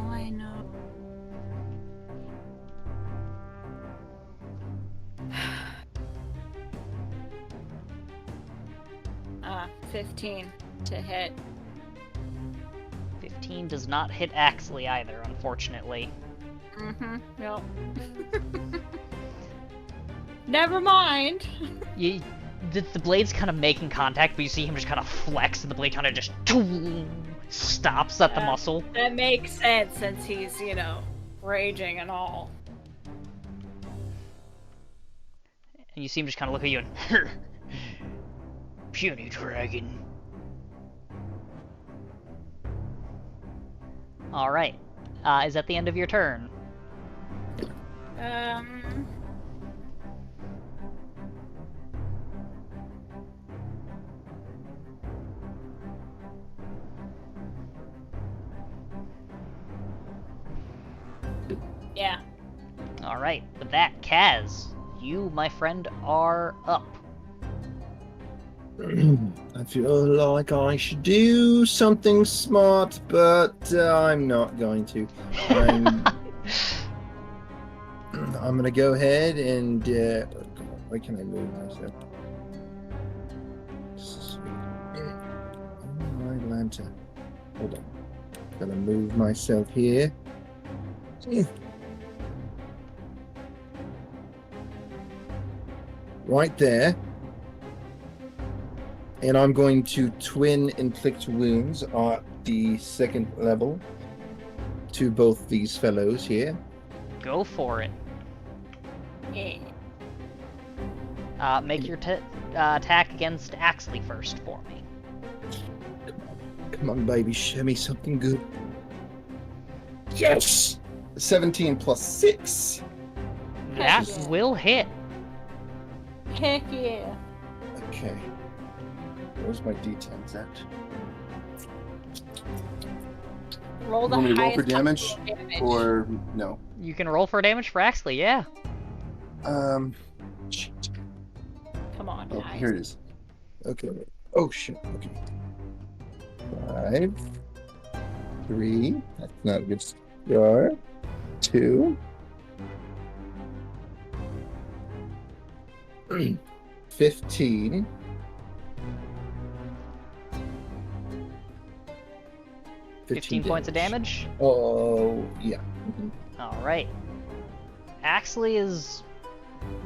15 to hit. 15 does not hit Axley either, unfortunately. Mm-hmm. Yep. Never mind. The blade's kind of making contact, but you see him just kind of flex, and the blade kind of just stops at the muscle. That makes sense since he's, raging and all. And you see him just kind of look at you and puny dragon. Alright. Is that the end of your turn? Yeah. Alright, with that, Kaz, you, my friend, are up. I feel like I should do something smart, but I'm not going to. I'm gonna go ahead and where can I move myself? Oh, my lantern. Hold on. Gotta move myself here. Right there. And I'm going to twin inflict wounds at the second level to both these fellows here. Go for it. Make your attack against Axley first for me. Come on, baby, show me something good. Yes! 17 plus 6. That yeah. will hit. Heck yeah. Okay. Where's my d10s at? Roll the Want me to roll highest for damage? possible damage. Or no? You can roll for damage for Axley, yeah. Shit. Come on, Oh, guys. here it is. Okay. Oh, shit. Okay. 5. 3. That's not a good start. 2. 15. 15 points of damage. Oh, yeah. Alright. Axley is...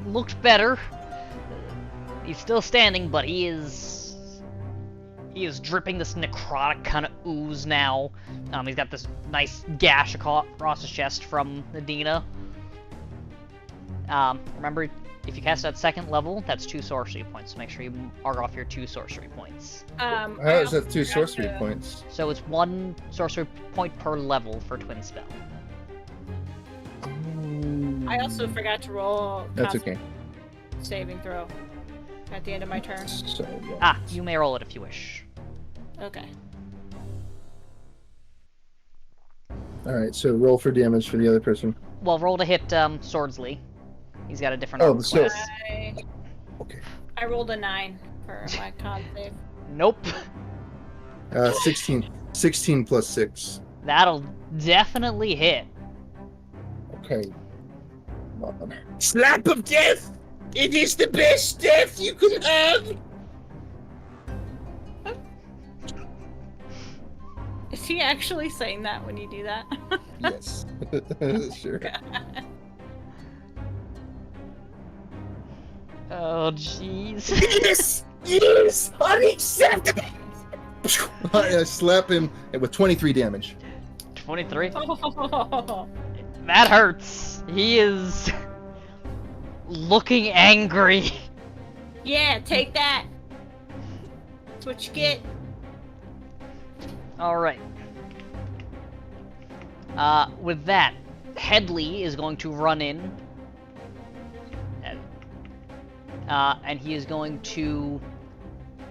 looked better. He's still standing, but he is dripping this necrotic kind of ooze now. He's got this nice gash across his chest from Nadina. Remember, If you cast at second level, that's 2 sorcery points. So make sure you mark off your 2 sorcery points. How is that 2 sorcery points? So it's 1 sorcery point per level for twin spell. I also forgot to roll That's okay. saving throw at the end of my turn. So, yeah. Ah, you may roll it if you wish. Okay. Alright, so roll for damage for the other person. Well, roll to hit Swordsley. He's got a different Oh, armor so- class. Okay. I rolled a 9 for my con save. Nope. 16 plus 6. That'll definitely hit. Okay. Slap of death! It is the best death you could have! Is he actually saying that when you do that? Yes. Sure. Oh, jeez. Yes! Yes! Unacceptable! I slap him with 23 damage. 23. That hurts. He is looking angry. Yeah, take that. That's what you get. Alright. With that, Headley is going to run in. And he is going to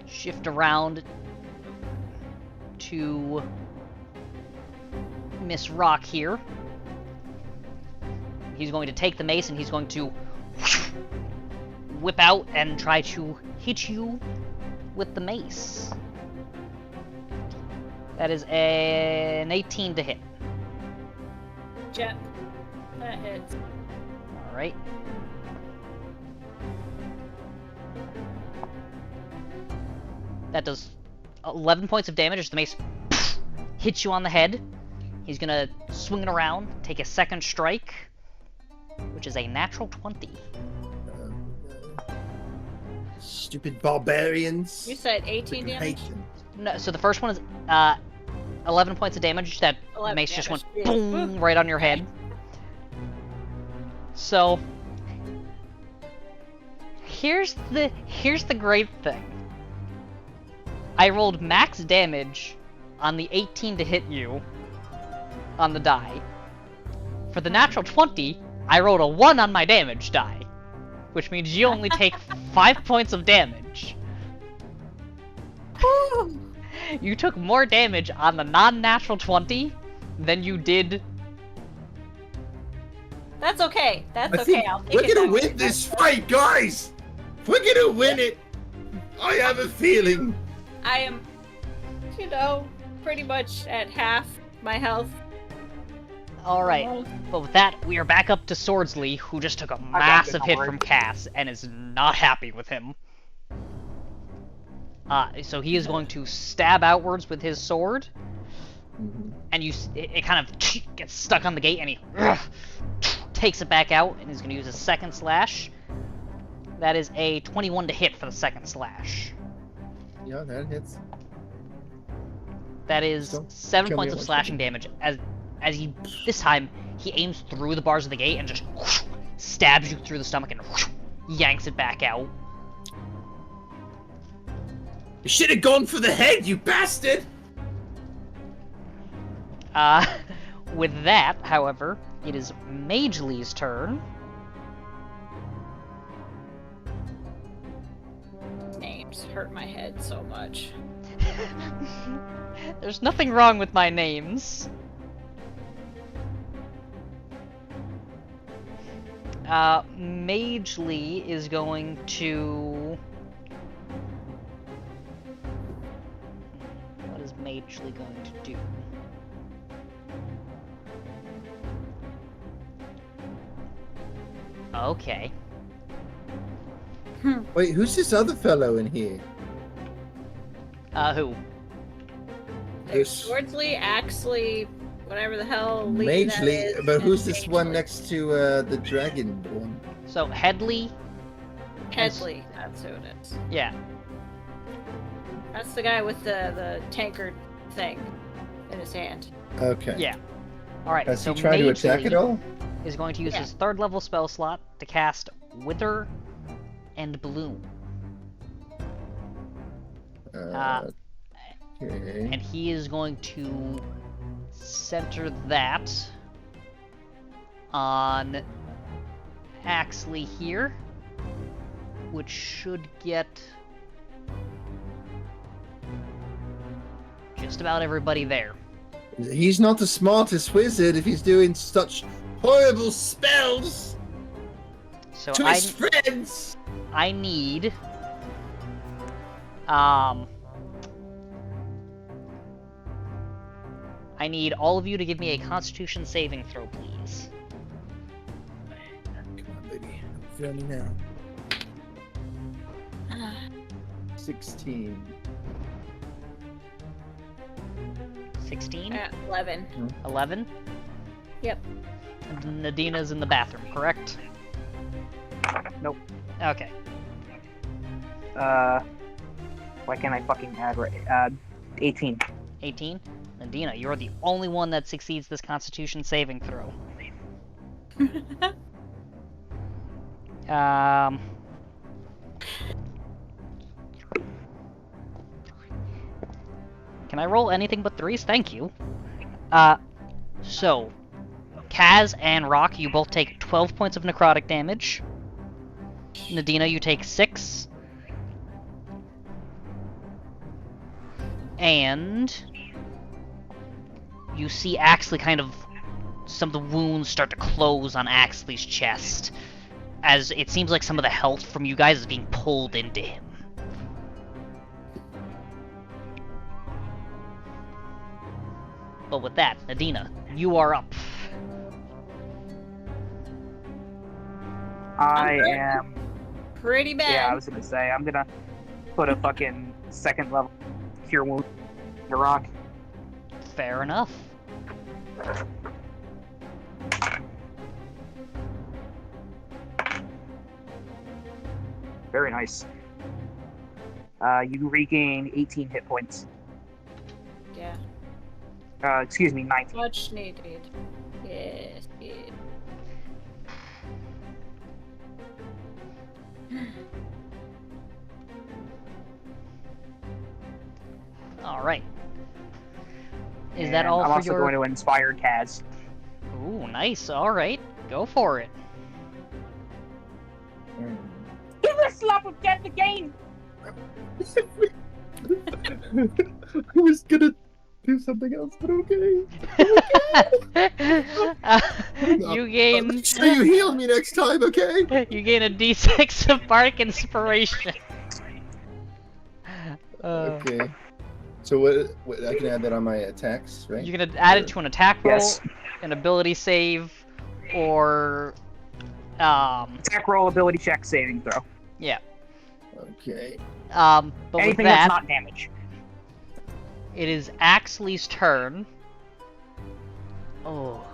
shift around to Miss Rock here. He's going to take the mace and he's going to whip out and try to hit you with the mace. That is an 18 to hit. Jet. That hits. Alright. That does 11 points of damage as the mace hits you on the head. He's gonna swing it around, take a second strike, which is a natural 20. Stupid barbarians. You said 18 Freaking damage? hate them. No, so the first one is 11 points of damage. That 11 mace just went damage. boom right on your head. So here's the great thing. I rolled max damage on the 18 to hit you on the die. For the natural 20, I rolled a 1 on my damage die, which means you only take 5 points of damage. You took more damage on the non-natural 20 than you did. That's okay. That's I okay. think I'll take we're it gonna that win way. this fight, guys! We're gonna win it! I have a feeling. I am, pretty much at half my health. Alright, but with that, we are back up to Swordsley, who just took a massive hit from Cass and is not happy with him. So he is going to stab outwards with his sword, and it kind of gets stuck on the gate, and he takes it back out, and he's going to use a second slash. That is a 21 to hit for the second slash. Yeah, that hits. That is Don't 7 kill me points at of one slashing damage, as he, this time, he aims through the bars of the gate and just stabs you through the stomach and yanks it back out. You should have gone for the head, you bastard! With that, however, it is Mage Lee's turn. Names hurt my head so much. There's nothing wrong with my names. Mage Lee is going to... What is Mage Lee going to do? Okay. Wait, who's this other fellow in here? Who? There's This- Swordsley, Axley, whatever the hell Lee Mage that Lee, is, but and who's this Mage one Lee. next to the dragon one? So, Headley? Headley, that's who it is. Yeah. That's the guy with the tankard thing in his hand. Okay. Yeah. Alright, Has so he tried to Mage attack Lee at all? is going to use Yeah. his third level spell slot to cast Wither and bloom. Okay. And he is going to center that on Axley here, which should get just about everybody there. He's not the smartest wizard if he's doing such horrible spells So to his friends. I need I need all of you to give me a Constitution saving throw, please. Come on, baby. I'm ready now. 16. 16? 11. 11? Yep. And Nadina's in the bathroom, correct? Nope. Okay. Why can't I fucking add right? 18. 18? Nadina, you're the only one that succeeds this Constitution saving throw. Can I roll anything but 3s? Thank you. So, Kaz and Rock, you both take 12 points of necrotic damage. Nadina, you take 6. And you see Axley kind of, some of the wounds start to close on Axley's chest, as it seems like some of the health from you guys is being pulled into him. But with that, Nadina, you are up. I am. Pretty bad. Yeah, I was gonna say I'm gonna put a fucking second level cure wound to Rock. Fair enough. Very nice. You regain 18 hit points. Yeah. Excuse me, 19. Much needed. Yes, yes. Alright. Is And that all I'm for also your... going to inspire Kaz. Ooh, nice. Alright. Go for it. Give a slap of death again! I was gonna do something else, but okay. You gain... Make sure you heal me next time, okay? You gain a d6 of bardic inspiration. Okay. So what? I can add that on my attacks, right? You can add it to an attack roll, Yes. an ability save, or... Attack roll, ability check, saving throw. Yeah. Okay. But Anything with that, that's not damage. it is Axley's turn. Oh.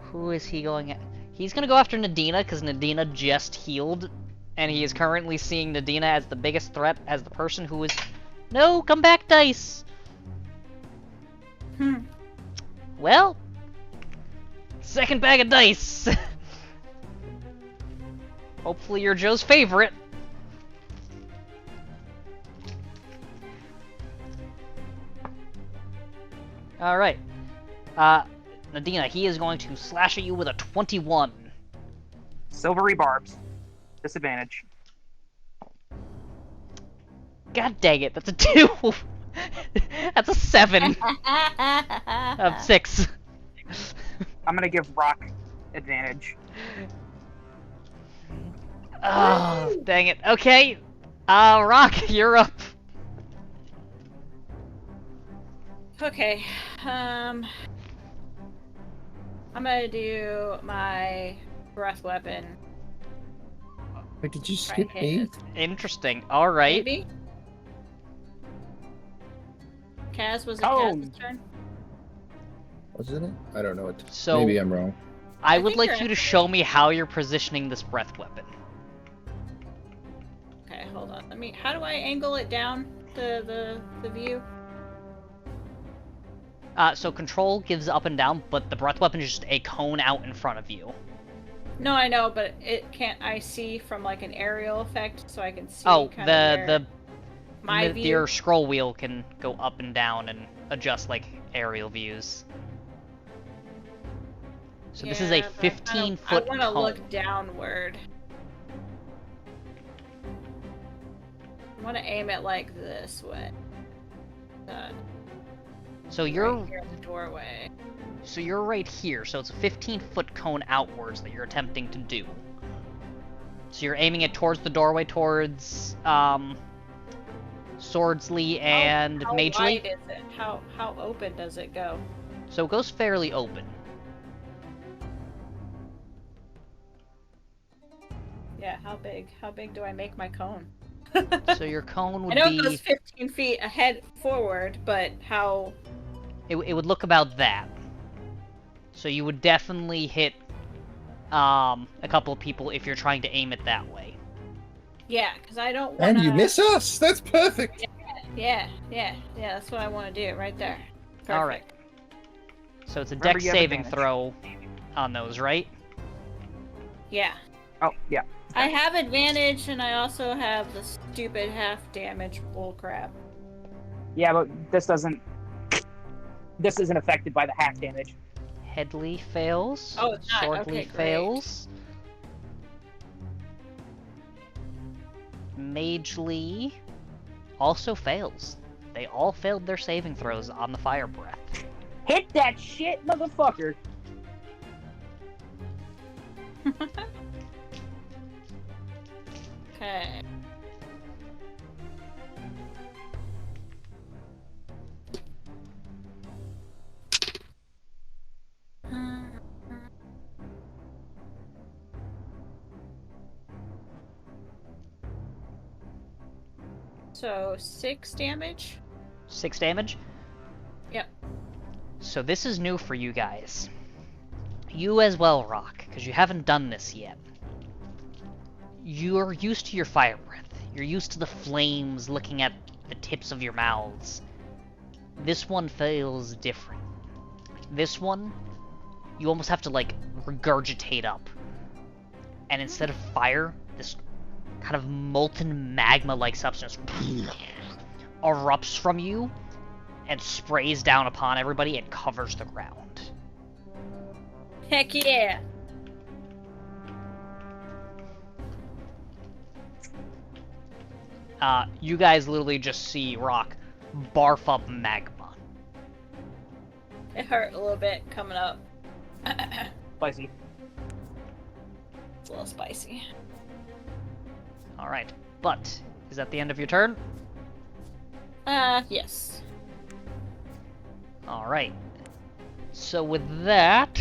Who is he going at? He's gonna go after Nadina, because Nadina just healed, and he is currently seeing Nadina as the biggest threat, as the person who is... No, come back, dice! Well... Second bag of dice! Hopefully you're Joe's favorite. Alright. Nadina, he is going to slash at you with a 21. Silvery barbs. Disadvantage. God dang it, that's a 2! That's a 7 of 6. I'm gonna give Rock advantage. Oh, dang it. Okay. Rock, you're up. Okay. I'm gonna do my breath weapon. Wait, did you Try skip hit me? it. Interesting. Alright. Maybe? Kaz, was it Oh. Kaz's turn? Wasn't it? I don't know it. So- Maybe I'm wrong. I I would think like you're you to at- show me how you're positioning this breath weapon. Okay, hold on. How do I angle it down the view? So control gives up and down, but the breath weapon is just a cone out in front of you. No, I know, but can't I see from like an aerial effect so I can see Oh, kind of where my view? your scroll wheel can go up and down and adjust like aerial views. So this is a Yeah, but 15-foot I want to cone. look downward. I want to aim it like this way. So you're right here at the doorway. So you're right here, so it's a 15-foot cone outwards that you're attempting to do. So you're aiming it towards the doorway, towards, Swordsley and how Magely. wide is it? How open does it go? So it goes fairly open. Yeah, how big? How big do I make my cone? So your cone would I know be... it goes 15 feet ahead forward, but how... It would look about that. So you would definitely hit, a couple of people if you're trying to aim it that way. Yeah, because I don't want to... And you miss us! That's perfect! Yeah, that's what I want to do, right there. Perfect. Alright. So it's a Remember, dex you have saving advantage. throw on those, right? Yeah. Oh, yeah. I have advantage, and I also have the stupid half damage bullcrap. Yeah, but this doesn't... This isn't affected by the half damage. Headley fails. Oh, it's not. Swordley Okay, great. fails. Magely also fails. They all failed their saving throws on the fire breath. Hit that shit, motherfucker! Okay. So 6 damage. 6 damage? Yep. So this is new for you guys. You as well, Rock, because you haven't done this yet. You're used to your fire breath. You're used to the flames looking at the tips of your mouths. This one feels different. This one, you almost have to, like, regurgitate up. And instead of fire, this kind of molten magma-like substance erupts from you and sprays down upon everybody and covers the ground. Heck yeah! You guys literally just see Rock barf up magma. It hurt a little bit coming up. Spicy. It's a little spicy. Alright, but is that the end of your turn? Yes. Alright. So with that...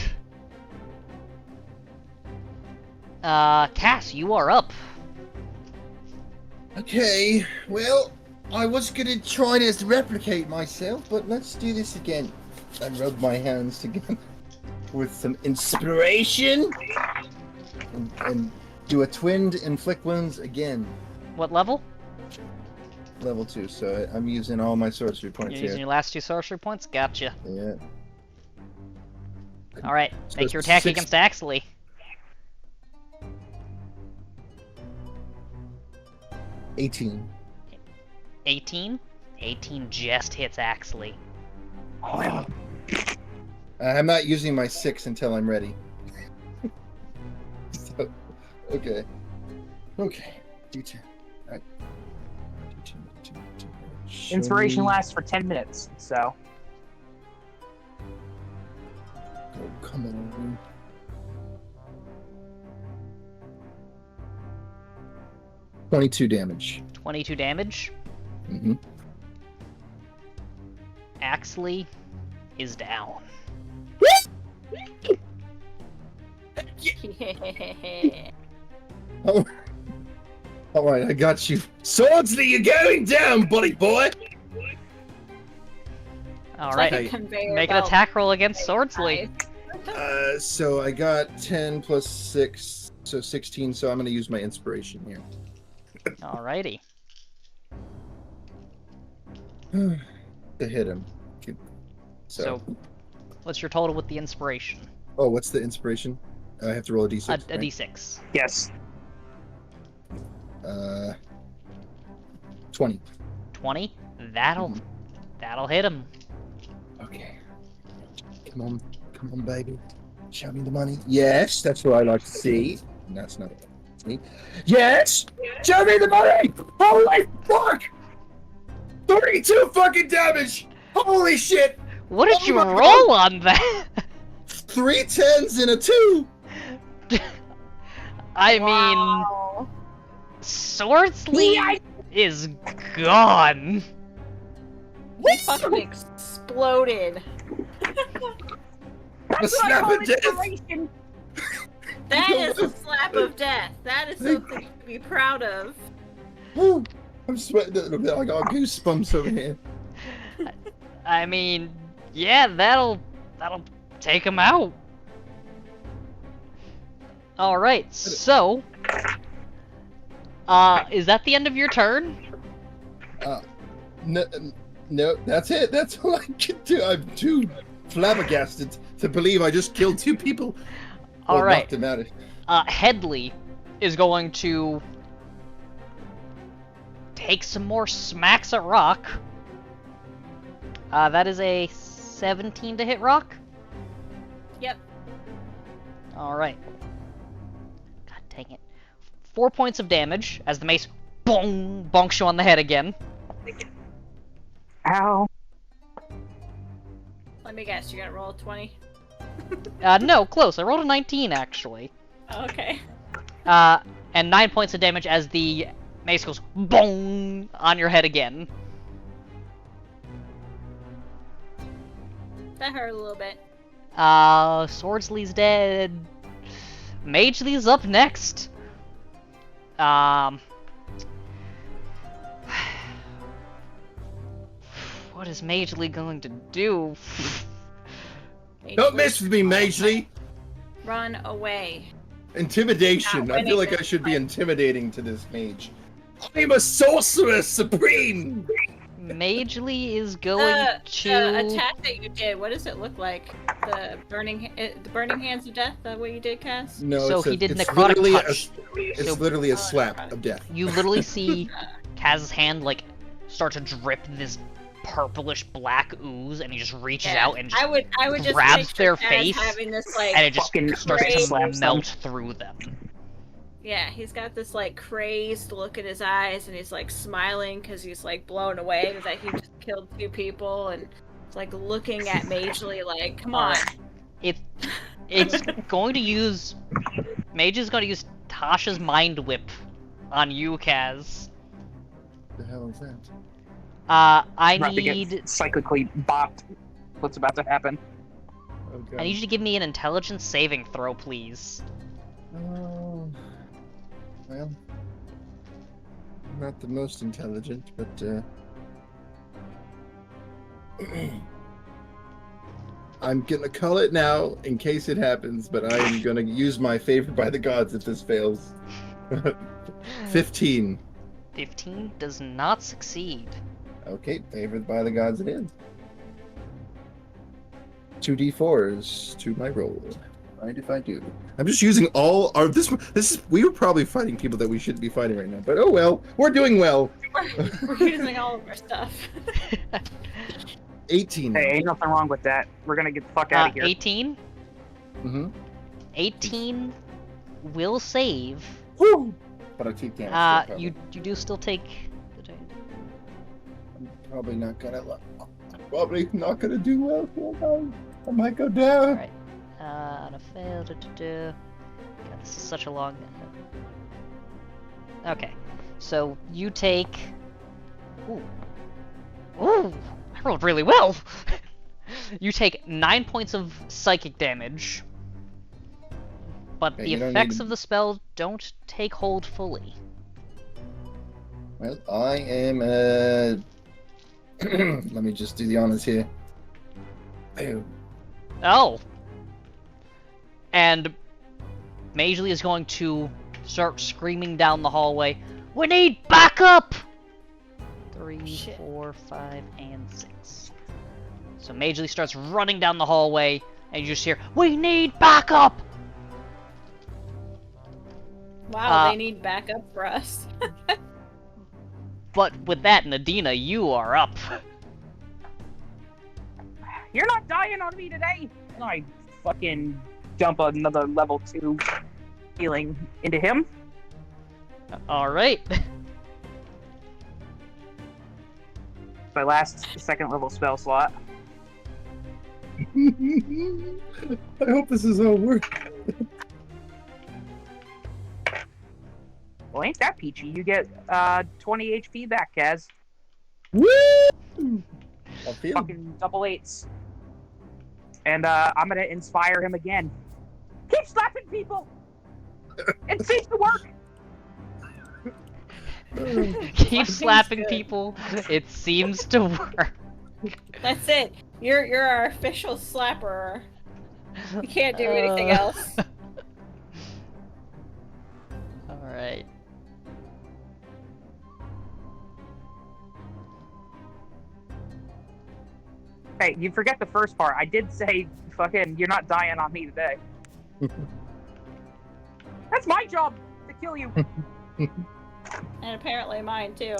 Cass, you are up. Okay, well, I was gonna try to replicate myself, but let's do this again. I rub my hands together with some inspiration and do a twinned inflict wounds again. What level? Level 2, so I'm using all my sorcery points You're using here. your last 2 sorcery points? Gotcha. Yeah. Alright, So make your attack 6 against Axley. 18. 18? 18 just hits Axley. I'm not using my 6 until I'm ready. So, okay. Okay. D10. Alright. D10. Inspiration lasts for 10 minutes, so... Oh, come on. $22 damage. 22 damage. Mm-hmm. Axley is down. Oh. Alright, I got you. Swordsley, you're going down, buddy boy! Alright, Like a conveyor make an belt. attack roll against Swordsley. So I got 10 plus 6, so 16, so I'm going to use my inspiration here. Alrighty. To hit him. So, what's your total with the inspiration? Oh, what's the inspiration? I have to roll a d6. A right? d6. Yes. 20. 20. That'll hit him. Okay. Come on, baby. Show me the money. Yes, that's what I like to see. And that's not what I like to see. Yes! Show me the money! Holy fuck! 32 fucking damage! Holy shit! What did Oh you my roll on that? 3 10s and a 2! I mean, Wow. Swordsley is gone. He fucking exploded. A snap of death! That is a slap of death. That is something to be proud of. Woo. I'm sweating a little bit. I got goosebumps over here. I mean, yeah, that'll take him out. All right, so, is that the end of your turn? No, that's it. That's all I can do. I'm too flabbergasted to believe I just killed 2 people. All right. Knocked them out. Headley is going to take some more smacks at Rock. That is a 17 to hit Rock. Yep. All right. God dang it. 4 points of damage as the mace bonks you on the head again. Ow. Let me guess, you're gonna roll a 20? No, close. I rolled a 19 actually. Okay. And 9 points of damage as the mace goes bong on your head again. That hurt a little bit. Swordsley's dead. Magely's up next. What is Magely going to do? Don't mess with me, Magely! Run away. Intimidation. I feel like I should be intimidating to this mage. I'm a sorcerer supreme! Magely is going The to... attack that you did, what does it look like? The burning hands of death? That what you did, Cass? No, So it's he did it's necrotic literally touch. It's So- literally a slap of death. You literally see Kaz's hand, like, start to drip this purplish black ooze, and he just reaches out and just I would just grabs picture their Kaz face, having this like and it just fucking starts crazy to slaps melt them. through them. yeah, he's got this like crazed look in his eyes, and he's like smiling because he's like blown away that he just killed 2 people, and it's like looking at Magely like, come on. It's going to use... Mage is going to use Tasha's Mind Whip on you, Kaz. What the hell is that? I About to need... get cyclically bopped. What's about to happen? Okay. I need you to give me an intelligence saving throw, please. Oh, well, not the most intelligent, but I'm gonna call it now in case it happens, but I am gonna use my favor by the gods if this fails. 15. 15 does not succeed. Okay, favored by the gods it is. 2d4s to my roll. Mind if I do? I'm just using all our this is we were probably fighting people that we shouldn't be fighting right now, but oh well, we're doing well. We're using all of our stuff. 18. Hey, ain't nothing wrong with that. We're gonna get the fuck out of here. 18? Mm-hmm. 18 will save. Woo! But I take damage. still, You do still take... I'm probably not gonna do well. I might go down. Alright. On a fail, God, this is such a long... Okay. So, you take... Ooh. Ooh! I rolled really well! You take 9 points of psychic damage. But Okay, the you don't effects need- of the spell don't take hold fully. Well, I am. Let me just do the honors here. Ew. Oh! And Magely is going to start screaming down the hallway, "We need backup!" 3, Shit. 4, 5, and 6. So Magely starts running down the hallway, and you just hear, "We need backup!" Wow, they need backup for us. But with that, Nadina, you are up. You're not dying on me today! And I fucking dump another level 2 healing into him. Alright. My last second level spell slot. I hope this is over. Well, ain't that peachy? You get 20 HP back, Kaz. Woo! I'll feel. Fucking double 8s. And I'm gonna inspire him again. Keep slapping people! It seems to work! Keep Seems slapping good. people. It seems to work. That's it. You're our official slapper. You can't do anything else. Alright. Hey, you forget the first part. I did say, fucking, you're not dying on me today. That's my job, to kill you. And apparently mine too.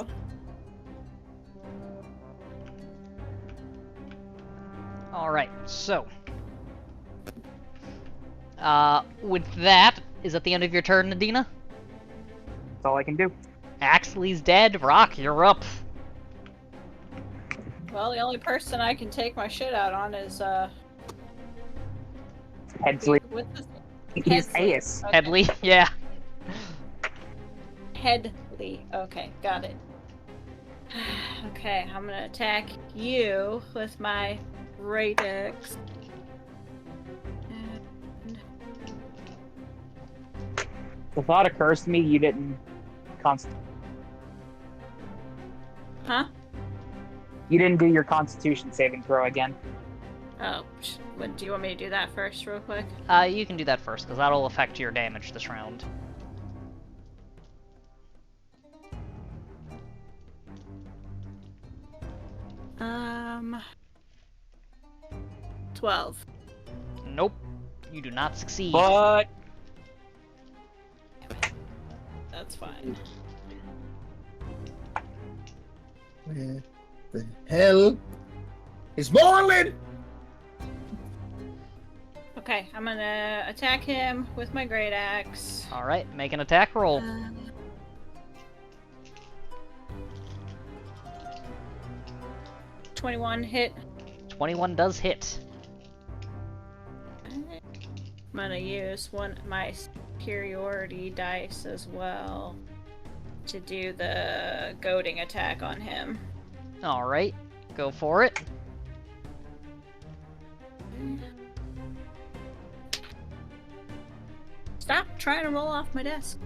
Alright, so. With that, is that the end of your turn, Nadina? That's all I can do. Axley's dead. Rock, you're up. Well, the only person I can take my shit out on is Headsley. with the He's Headsley. ace. Okay. Headley, yeah. Headley. Okay, got it. Okay, I'm gonna attack you with my Radix. And The thought occurs to me you didn't huh? You didn't do your Constitution saving throw again. Oh, what, do you want me to do that first, real quick? You can do that first, because that'll affect your damage this round. Um, 12. Nope. You do not succeed. But That's fine. Where the hell is Marlin? Okay, I'm gonna attack him with my great axe. Alright, make an attack roll. 21 hit. 21 does hit. I'm gonna use my superiority dice as well to do the goading attack on him. Alright, go for it. Stop trying to roll off my desk.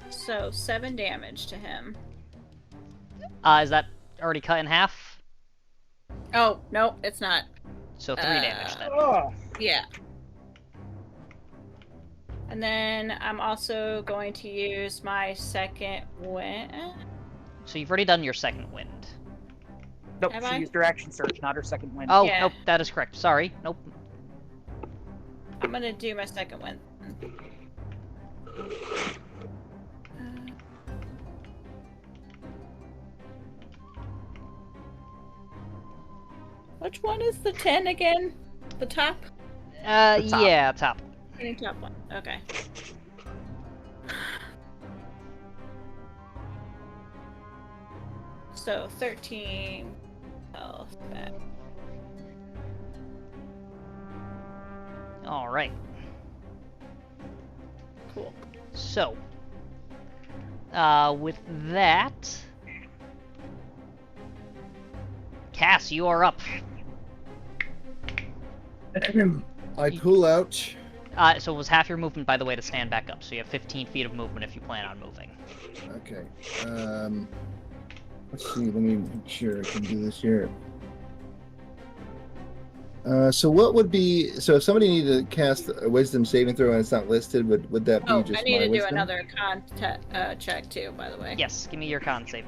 So 7 damage to him. Is that already cut in half? Oh, no, it's not. So 3 damage then. ugh. Yeah. And then I'm also going to use my second wind. So you've already done your second wind. Nope, Have she I? used her action surge, not her second wind. Oh, Yeah. nope, that is correct. Sorry. Nope. I'm gonna do my second wind. Which one is the 10 again? The top? The top. Yeah, top. Any top one. Okay. So 13 health back. Alright. Cool. So, with that, Cass, you are up. I pull out. So it was half your movement, by the way, to stand back up. So you have 15 feet of movement if you plan on moving. Okay. Let's see. Let me make sure I can do this here. So what would be? So if somebody needed to cast a Wisdom saving throw and it's not listed, would that be Oh, just I need my to do wisdom? another con check too, by the way. Yes, give me your con save.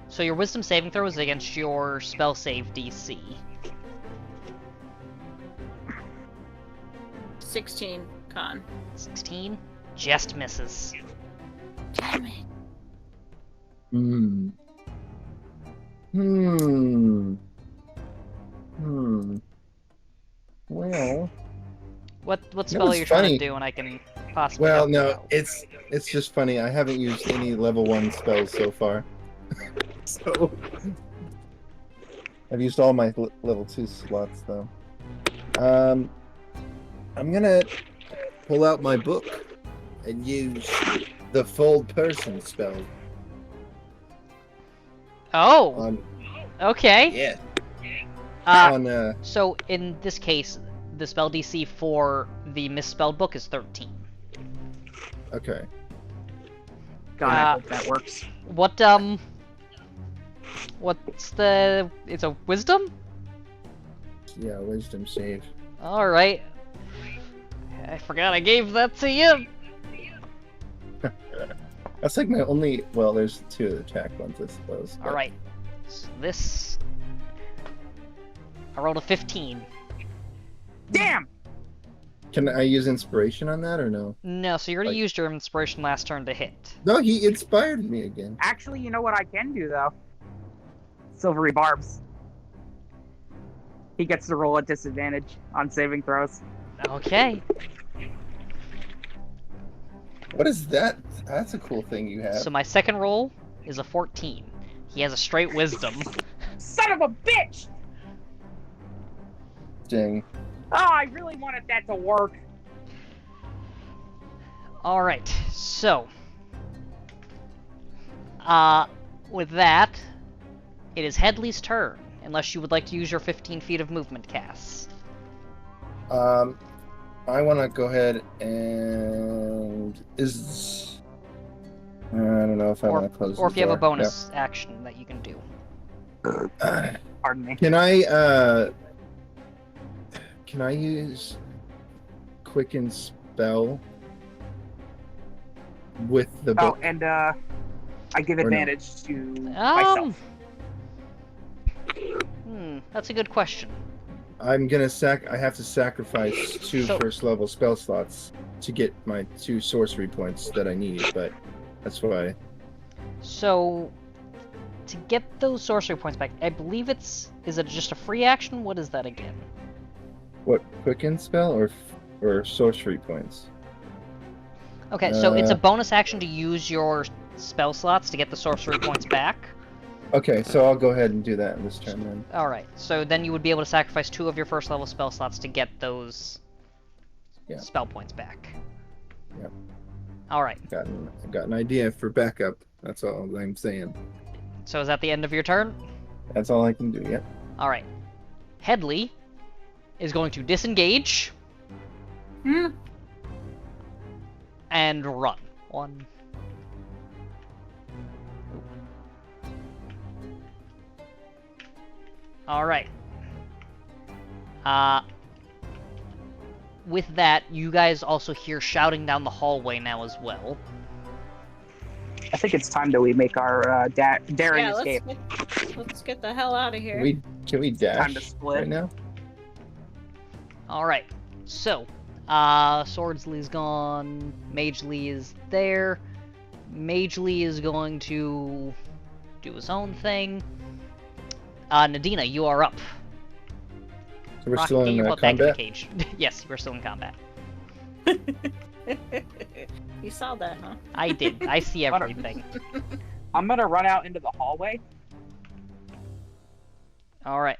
So your Wisdom saving throw is against your spell save DC. 16 con. 16 just misses. Damn it. Hmm. Hmm. Hmm. Well. What No, spell are it's you trying funny. to do, and I can possibly Well, help you no, out? it's just funny. I haven't used any level 1 spells so far. So I've used all my level 2 slots though. I'm gonna pull out my book and use the fold person spell. Oh, On okay. yeah. Uh, so in this case, the spell DC for the misspelled book is 13. Okay. God, I hope that works. What's the... It's a wisdom? Yeah, wisdom save. Alright. I forgot I gave that to you! That's like my only. Well, there's 2 attack ones, I suppose. but- Alright. So this... I rolled a 15. Damn! Can I use inspiration on that or no? No, so you already Like- used your inspiration last turn to hit. No, he inspired me again. Actually, you know what I can do, though? Silvery Barbs. He gets to roll at disadvantage on saving throws. Okay. What is that? That's a cool thing you have. So my second roll is a 14. He has a straight wisdom. Son of a bitch! Dang. Oh, I really wanted that to work. Alright, so... with that, it is Headley's turn, unless you would like to use your 15 feet of movement cast. I want to go ahead and I don't know if I want to close. Or the if you have a door. bonus action that you can do. Yeah. Pardon me. Can I use Quicken Spell with the Oh, book? and I give Or no? advantage to myself. That's a good question. I'm gonna I have to sacrifice 2 So- first level spell slots to get my 2 sorcery points that I need, but that's why. So, to get those sorcery points back, I believe is it just a free action? What is that again? What, Quicken Spell or sorcery points? Okay, so it's a bonus action to use your spell slots to get the sorcery points back. Okay, so I'll go ahead and do that this turn then. Alright, so then you would be able to sacrifice 2 of your first level spell slots to get those spell points back. Yep. Alright, I've got an idea for backup. That's all I'm saying. so is that the end of your turn? That's all I can do. Yep. Alright. Headley is going to disengage and run. 1. Alright. With that, you guys also hear shouting down the hallway now as well. I think it's time that we make our daring Yeah, escape. let's get the hell out of here. Can we Time to dash split. right now? Alright, so, Swordsley's gone, Magely is there, Magely is going to do his own thing. Nadina, you are up. So we're Rocky, still get in your butt back in the combat. cage. Yes, we're still in combat. You saw that, huh? I did, I see everything. I'm gonna run out into the hallway. Alright,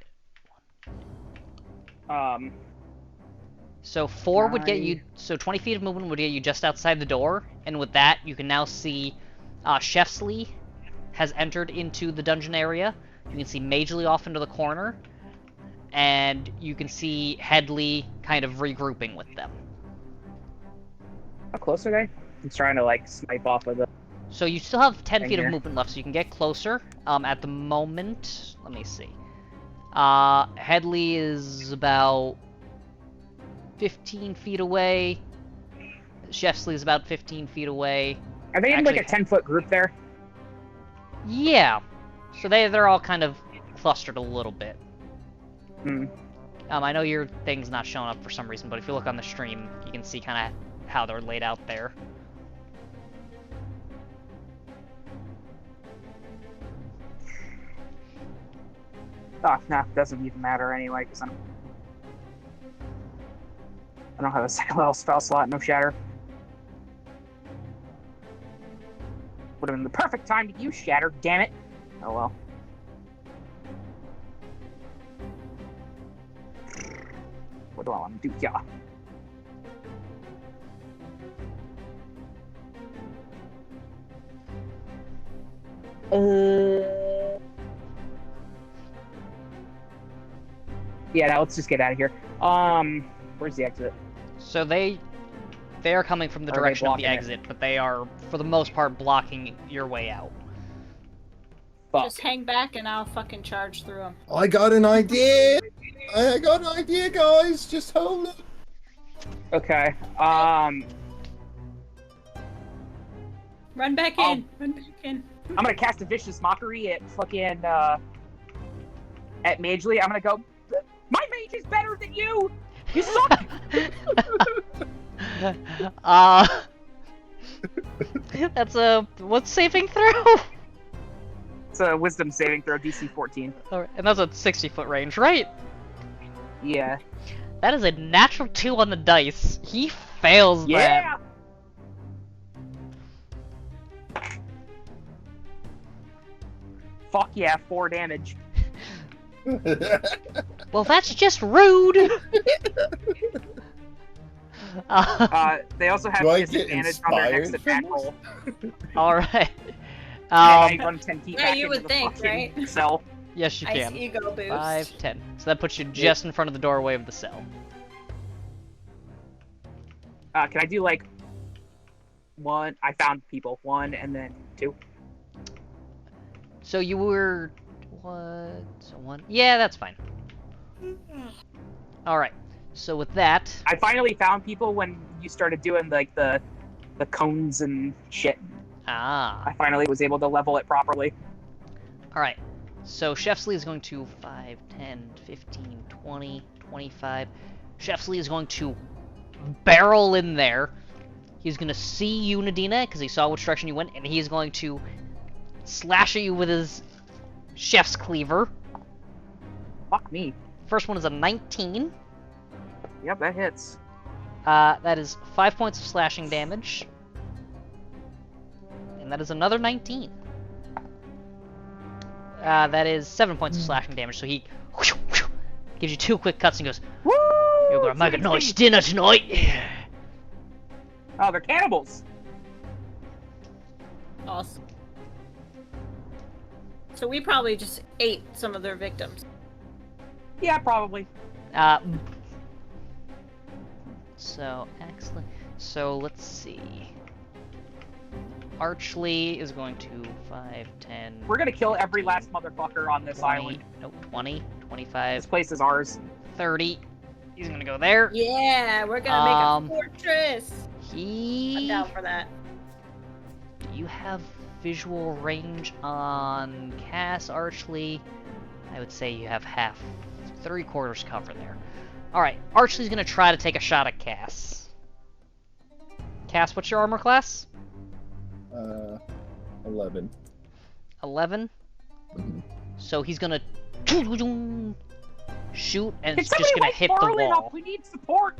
so 4 would get you, so 20 feet of movement would get you just outside the door, and with that, you can now see Chefsley has entered into the dungeon area. You can see Magely off into the corner, and you can see Headley kind of regrouping with them. How close are they? I'm trying to like snipe off of the. So you still have 10 Right feet here. of movement left, so you can get closer. At the moment, let me see. Headley is about 15 feet away. Chefsley is about 15 feet away. Are they in like a Actually- 10-foot group there? Yeah. So they're all kind of clustered a little bit. Hmm. I know your thing's not showing up for some reason, but if you look on the stream, you can see kind of how they're laid out there. Oh, nah, doesn't even matter anyway, because I don't have a second level spell slot, no shatter. Would have been the perfect time to use shatter, damn it. Oh well. What do I want to do? Yeah. Yeah, now let's just get out of here. Where's the exit? So they are coming from the Are they direction of the blocking it? exit, but they are, for the most part, blocking your way out. Fuck. Just hang back and I'll fucking charge through them. I got an idea. I got an idea, guys. Just hold it. Okay. Run back I'll- in. Run back in. I'm gonna cast a vicious mockery at fucking at Magely. I'm gonna go. My mage is better than you. You suck. That's a what's saving throw? It's a Wisdom saving throw, DC 14. Alright, and that's a 60-foot range, right? Yeah. That is a natural 2 on the dice. He fails that. Yeah. Fuck yeah, 4 damage. Well, that's just rude. They also have Do I get disadvantage on their next inspired attack from roll. All right. And I run 10 feet Yeah, back you into would the think, fucking right? cell. Yes, you Ice can. ego boost. 5, 10. So that puts you just in front of the doorway of the cell. Can I do like 1? I found people. 1 and then 2. So you were what? So 1. Yeah, that's fine. All right. So with that, I finally found people when you started doing like the cones and shit. I finally was able to level it properly. All right. So Chefsley is going to 5, 10, 15, 20, 25. Chefsley is going to barrel in there. He's going to see you, Nadina, because he saw which direction you went, and he's going to slash at you with his chef's cleaver. Fuck me. First one is a 19. Yep, that hits. That is 5 points of slashing damage. And that is another 19. That is 7 points of slashing damage, so he gives you 2 quick cuts and goes, Woo! "You're gonna make a 17. nice dinner tonight." Oh, they're cannibals. Awesome. So we probably just ate some of their victims. Yeah, probably. So, excellent. So, let's see. Archley is going to 5, 10, We're gonna kill every last motherfucker on this 20, island. nope, 20, This 25, place is ours. 30. He's gonna go there. Yeah, we're gonna make a fortress. I'm He... down for that. You have visual range on Cass, Archley. I would say you have half, 3/4 cover there. Alright, Archley's gonna try to take a shot at Cass. Cass, what's your armor class? 11. 11? So he's gonna shoot, and Can it's somebody just gonna wake hit the Marlin wall. up? We need support.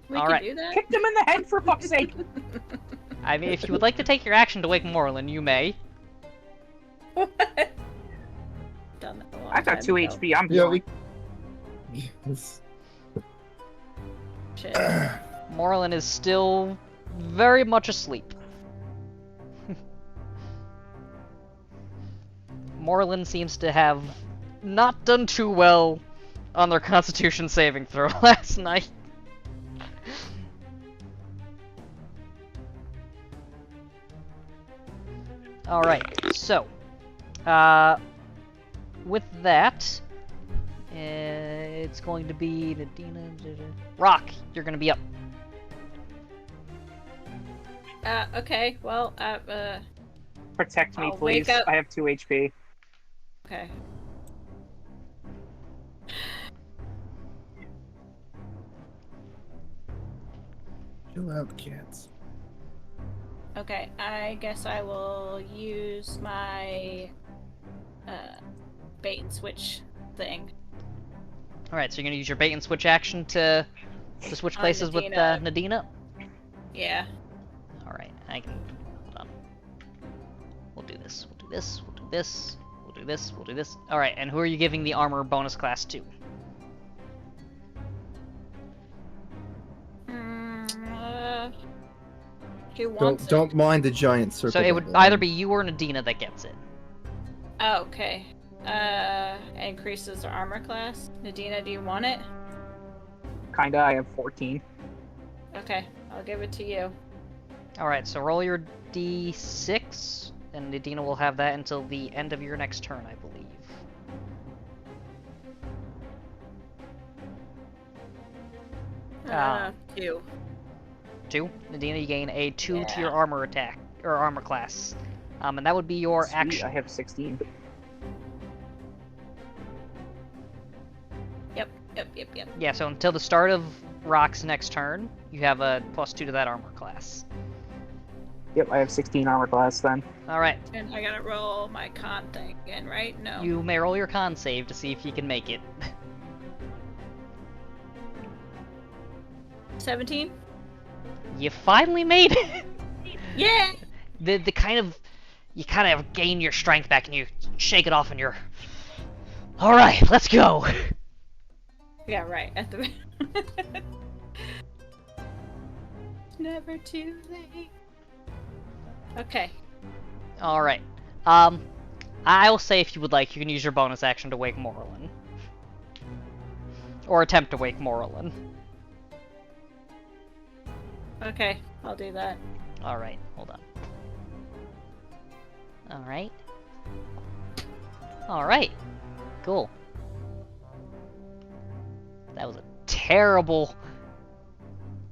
We All can right. do that. Kick them in the head for fuck's sake. I mean, if you would like to take your action to wake Morlin, you may. Done that a long I've got time 2 ago. HP. I'm Yeah, healing. Yes. Shit. Morlin is still very much asleep. Morlin seems to have not done too well on their Constitution saving throw last night. Alright, so, with that, it's going to be Nadina. Rock, you're going to be up. Okay, well, Protect me, I'll wake please. up. I have 2 HP. Okay. Chill out, cats. Okay, I guess I will use my bait and switch thing. Alright, so you're gonna use your bait and switch action to switch On places with Nadina. Nadina? Yeah. Alright, I can... hold on. We'll do this, we'll do this, we'll do this, we'll do this, we'll do this. Alright, and who are you giving the armor bonus class to? Who wants Don't mind the giant circle. So it would bubble. either be you or Nadina that gets it. Oh, okay. Increases their armor class. Nadina, do you want it? Kinda, I have 14. Okay, I'll give it to you. Alright, so roll your d6, and Nadina will have that until the end of your next turn, I believe. Ah. 2. 2. Nadina, you gain a 2 to your Yeah. armor attack, or armor class. And that would be your Sweet, action. I have 16. Yep. Yeah, so until the start of Rock's next turn, you have a +2 to that armor class. Yep, I have 16 armor class then. Alright, And I gotta roll my con thing again, right? No. you may roll your con save to see if you can make it. 17? You finally made it! Yeah! The kind of... You kind of gain your strength back and you shake it off and you're... Alright, let's go! Yeah, right. At the Never too late. Okay. Alright. I'll say if you would like, you can use your bonus action to wake Morlin. Or attempt to wake Morlin. Okay, I'll do that. Alright, hold on. Alright. Alright. Cool. That was a terrible,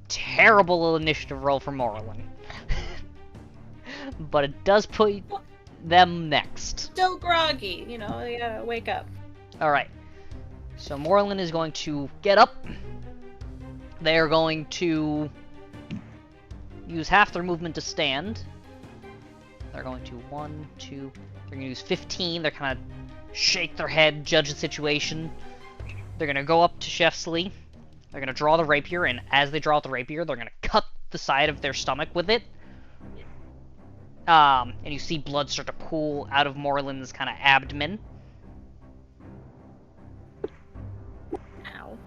terrible initiative roll for Morlin. But it does put them next. Still groggy, you know, you gotta wake up. Alright. So Morlin is going to get up. They are going to use half their movement to stand. They're going to 1, 2, they're going to use 15. They're kind of shake their head, judge the situation. They're going to go up to Chefsley. They're going to draw the rapier, and as they draw the rapier, they're going to cut the side of their stomach with it. And you see blood start to pool out of Morlin's kind of abdomen. Ow.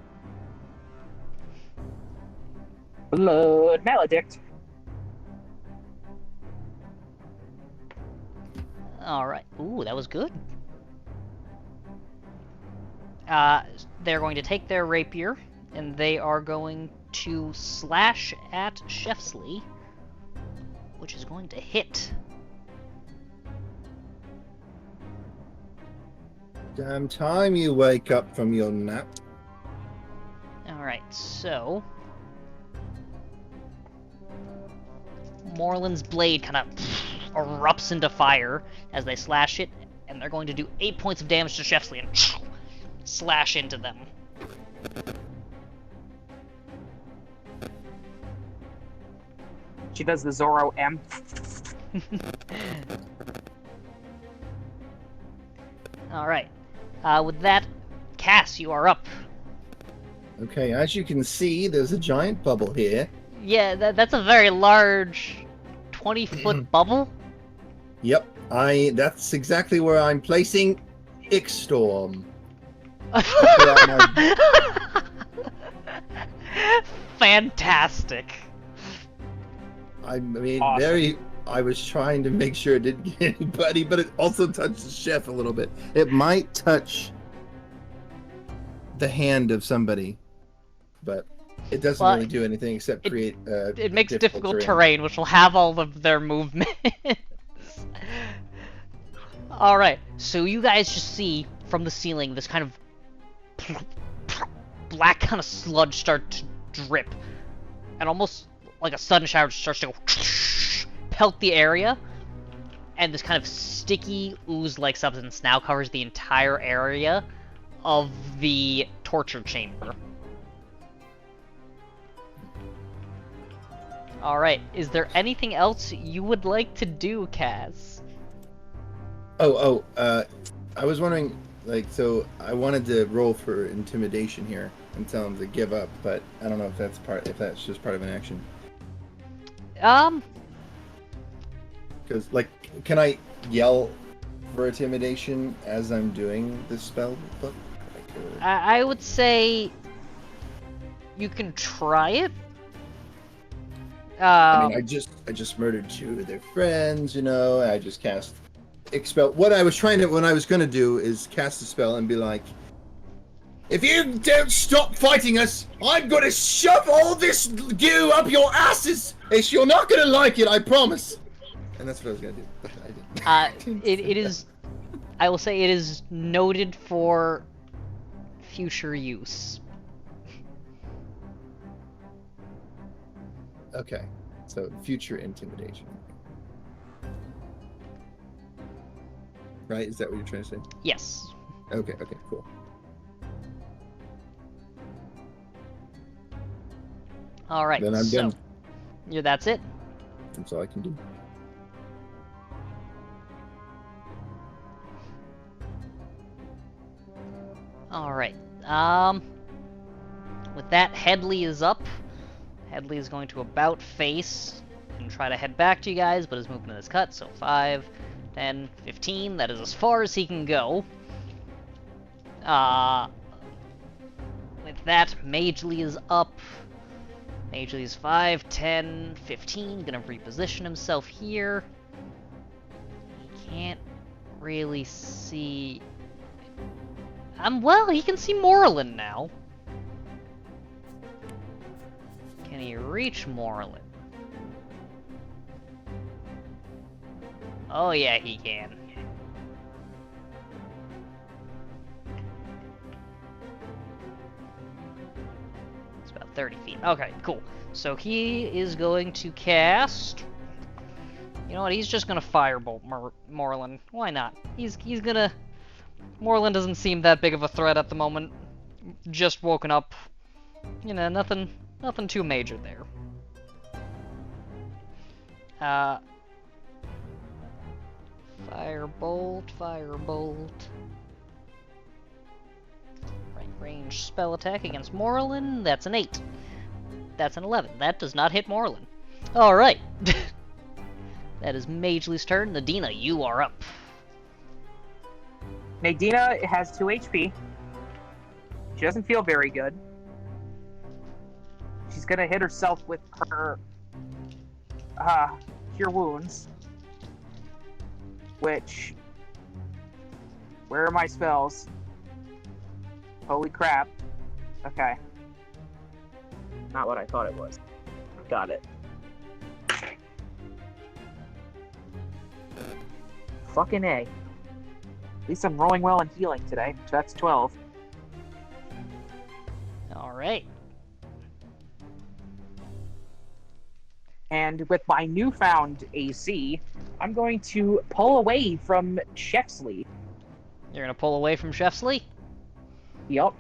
Blood maledict. Alright. Ooh, that was good. They're going to take their rapier, and they are going to slash at Chefsley, which is going to hit. Damn time you wake up from your nap. Alright, so... Morlin's blade kind of erupts into fire as they slash it, and they're going to do 8 points of damage to Chefsley and slash into them. She does the Zorro M. Alright. With that, Cass, you are up. Okay, as you can see, there's a giant bubble here. Yeah, that's a very large 20-foot bubble. Yep, that's exactly where I'm placing Ixstorm. Fantastic. I mean, Awesome. I was trying to make sure it didn't get anybody, but it also touched the chef a little bit. It might touch the hand of somebody, but it doesn't Well, really do anything except create It makes difficult terrain, which will have all of their movement. Alright, so you guys just see from the ceiling this kind of black kind of sludge start to drip, and almost like a sudden shower just starts to go pelt the area, and this kind of sticky ooze-like substance now covers the entire area of the torture chamber. Alright, is there anything else you would like to do, Kaz? I was wondering, like, so I wanted to roll for intimidation here and tell him to give up, but I don't know if that's just part of an action. Because, like, can I yell for intimidation as I'm doing this spell book? I would say you can try it. I mean, I just murdered 2 of their friends, you know. I just cast expel. What I was gonna do is cast a spell and be like, if you don't stop fighting us, I'm gonna shove all this goo up your asses. You're not gonna like it, I promise. And that's what I was gonna do, but I didn't. It is. I will say it is noted for future use. Okay, so future intimidation. Right? Is that what you're trying to say? Yes. Okay, cool. Alright, Then I'm done. Yeah, that's it? That's all I can do. Alright, with that, Headley is up. Headley is going to about face and try to head back to you guys, but his movement is cut, so 5, 10, 15, that is as far as he can go. With that, Magely is up. Magely is 5, 10, 15, gonna reposition himself here. He can't really see... well, he can see Moreland now. Can he reach Moreland? Oh yeah, he can. It's about 30 feet. Okay, cool. So he is going to cast... You know what, he's just gonna firebolt Moreland. Why not? He's gonna... Moreland doesn't seem that big of a threat at the moment. Just woken up. You know, nothing too major there. Firebolt. Right range spell attack against Moreland. That's an 8. That's an 11. That does not hit Moreland. Alright. That is Magely's turn. Nadina, you are up. Nadina has 2 HP. She doesn't feel very good. She's gonna hit herself with her Cure Wounds. Which... Where are my spells? Holy crap. Okay. Not what I thought it was. Got it. Fucking A. At least I'm rolling well and healing today. So that's 12. Alright. And with my newfound AC, I'm going to pull away from Chefsley. You're gonna pull away from Chefsley? Yup.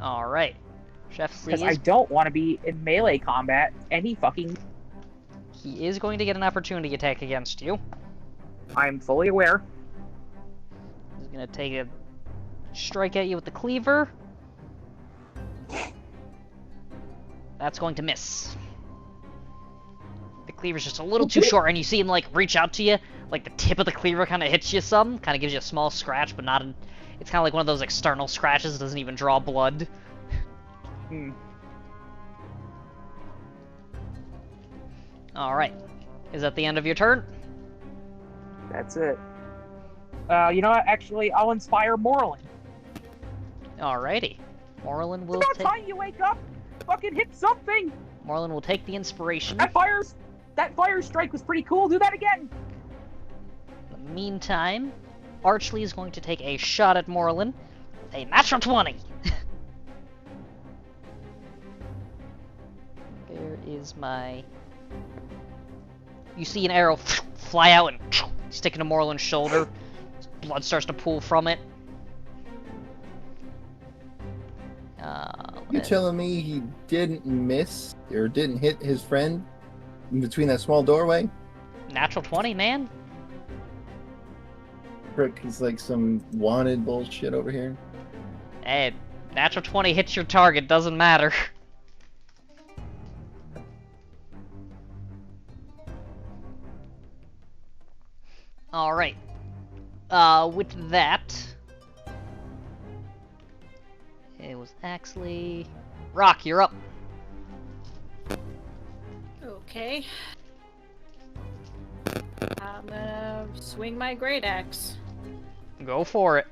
Alright. Chefsley Because is... I don't want to be in melee combat any fucking... He is going to get an opportunity attack against you. I'm fully aware. He's gonna take a strike at you with the cleaver. That's going to miss. The cleaver's just a little too short, and you see him, like, reach out to you. Like, the tip of the cleaver kind of hits you some. Kind of gives you a small scratch, but not an... It's kind of like one of those external scratches. It doesn't even draw blood. Alright. Is that the end of your turn? That's it. You know what? Actually, I'll inspire Moreland. Alrighty. Moreland will About take... time you wake up! Fucking hit something! Moreland will take the inspiration. That fire strike was pretty cool. Do that again! In the meantime, Archley is going to take a shot at Moreland with a natural 20. There is my You see an arrow fly out and stick into Morland's shoulder. Blood starts to pool from it. You telling me he didn't miss or didn't hit his friend in between that small doorway? Natural 20, man. Frick, he's like some wanted bullshit over here. Hey, natural 20 hits your target, doesn't matter. Alright. With that... It was Axley... Rock, you're up. Okay. I'm gonna swing my great axe. Go for it.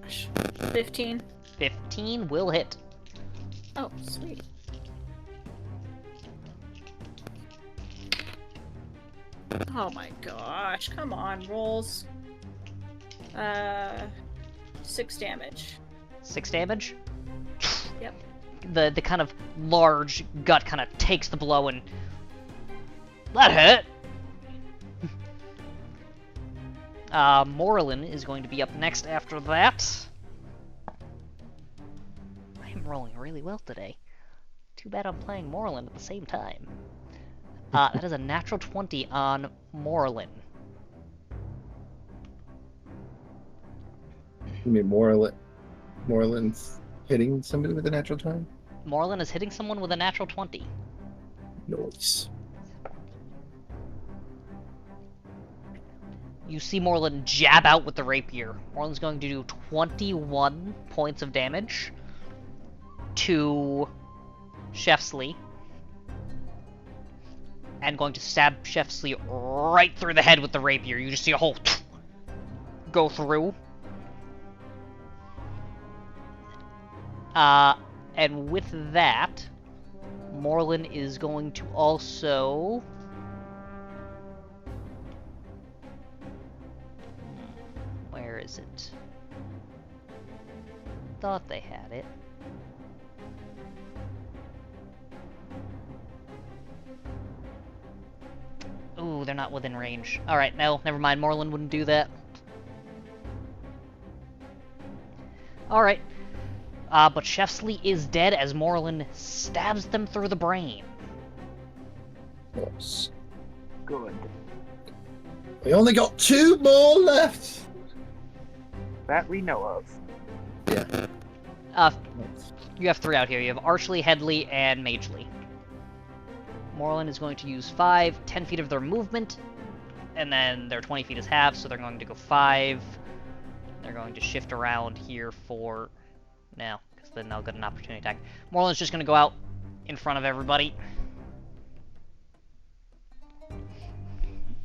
Gosh. 15. 15 will hit. Oh, sweet. Oh my gosh, come on, rolls. 6 damage. 6 damage? Yep. The kind of large gut kind of takes the blow and... That hit! Morlin is going to be up next after that. I am rolling really well today. Too bad I'm playing Morlin at the same time. That is a natural 20 on Morlin. You mean Moreland's hitting somebody with a natural time? Morlin is hitting someone with a natural 20. Nice. You see Morlin jab out with the rapier. Morlin's going to do 21 points of damage to Chefsley. And going to stab Chefsley right through the head with the rapier. You just see a hole go through. And with that, Morlin is going to also... Where is it? Thought they had it. Ooh, they're not within range. Alright, no, never mind. Morlin wouldn't do that. Alright. But Chefsley is dead as Morlin stabs them through the brain. Yes. Good. We only got 2 more left. That we know of. Yeah. You have 3 out here. You have Archley, Headley, and Magely. Morlin is going to use 10 feet of their movement, and then their 20 feet is half, so they're going to go 5. They're going to shift around here for... No, because then they'll get an opportunity attack. Morlin's just going to go out in front of everybody.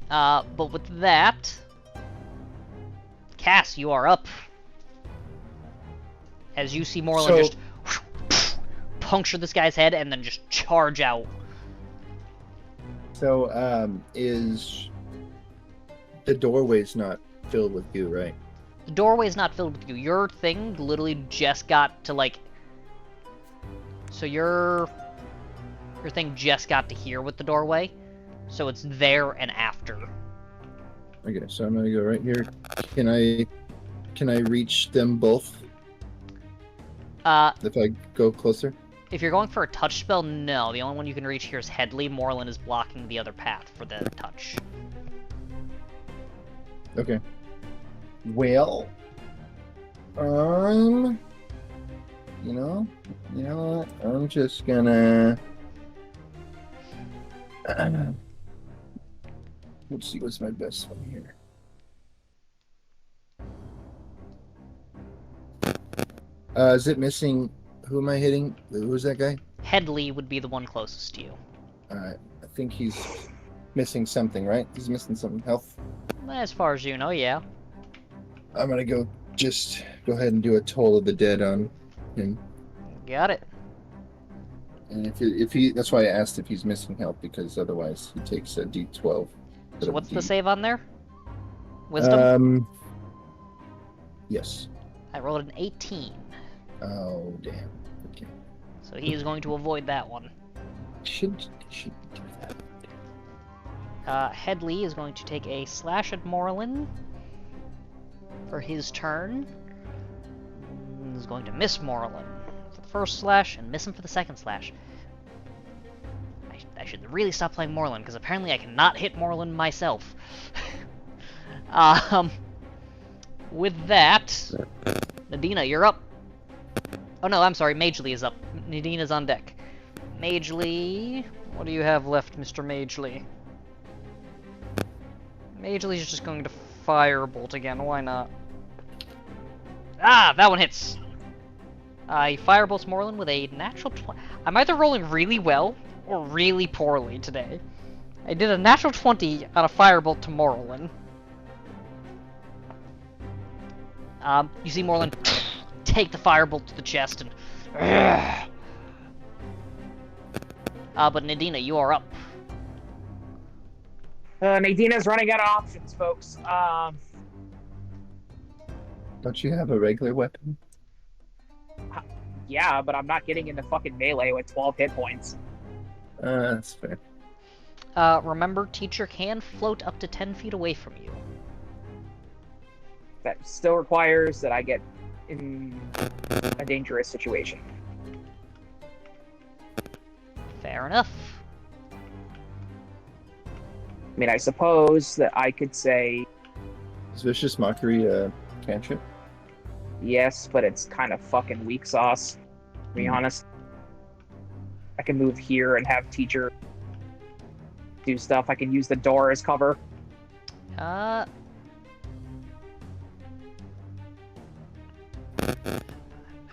But with that... Cass, you are up. As you see Morlin just puncture this guy's head and then just charge out. So, is the doorway's not filled with goo, right? The doorway is not filled with goo. Your thing literally just got to, like... So your thing just got to here with the doorway. So it's there and after. Okay, so I'm gonna go right here. Can I reach them both? If I go closer? If you're going for a touch spell, no. The only one you can reach here is Headley. Morlin is blocking the other path for the touch. Okay. Well, you know what? I'm just gonna. Let's see what's my best one here. Is it missing? Who am I hitting? Who's that guy? Headley would be the one closest to you. Alright, I think he's missing something, right? He's missing something. Health. As far as you know, yeah. I'm gonna go ahead and do a toll of the dead on him. Got it. And if he, that's why I asked if he's missing health, because otherwise he takes a D12. So what's the save on there? Wisdom? Yes. I rolled an 18. Oh, damn. Okay. So he is going to avoid that one. Should do that. Headley is going to take a slash at Morlin for his turn. He's going to miss Morlin for the first slash and miss him for the second slash. I should really stop playing Morlin, because apparently I cannot hit Morlin myself. With that, Nadina, you're up. Oh no, I'm sorry, Magely is up. Nadina's on deck. Magely, what do you have left, Mr. Magely? Magely's just going to Firebolt again, why not? Ah, that one hits! He Firebolts Morlin with a natural 20. I'm either rolling really well or really poorly today. I did a natural 20 on a Firebolt to Morlin. You see Morlin take the Firebolt to the chest and... but Nadina, you are up. Nadina's running out of options, folks. Don't you have a regular weapon? Yeah, but I'm not getting into fucking melee with 12 hit points. That's fair. Remember, teacher can float up to 10 feet away from you. That still requires that I get in a dangerous situation. Fair enough. I mean, I suppose that I could say Is Vicious Mockery a cantrip? yes, but it's kind of fucking weak sauce, to be honest. I can move here and have teacher do stuff. I can use the door as cover. I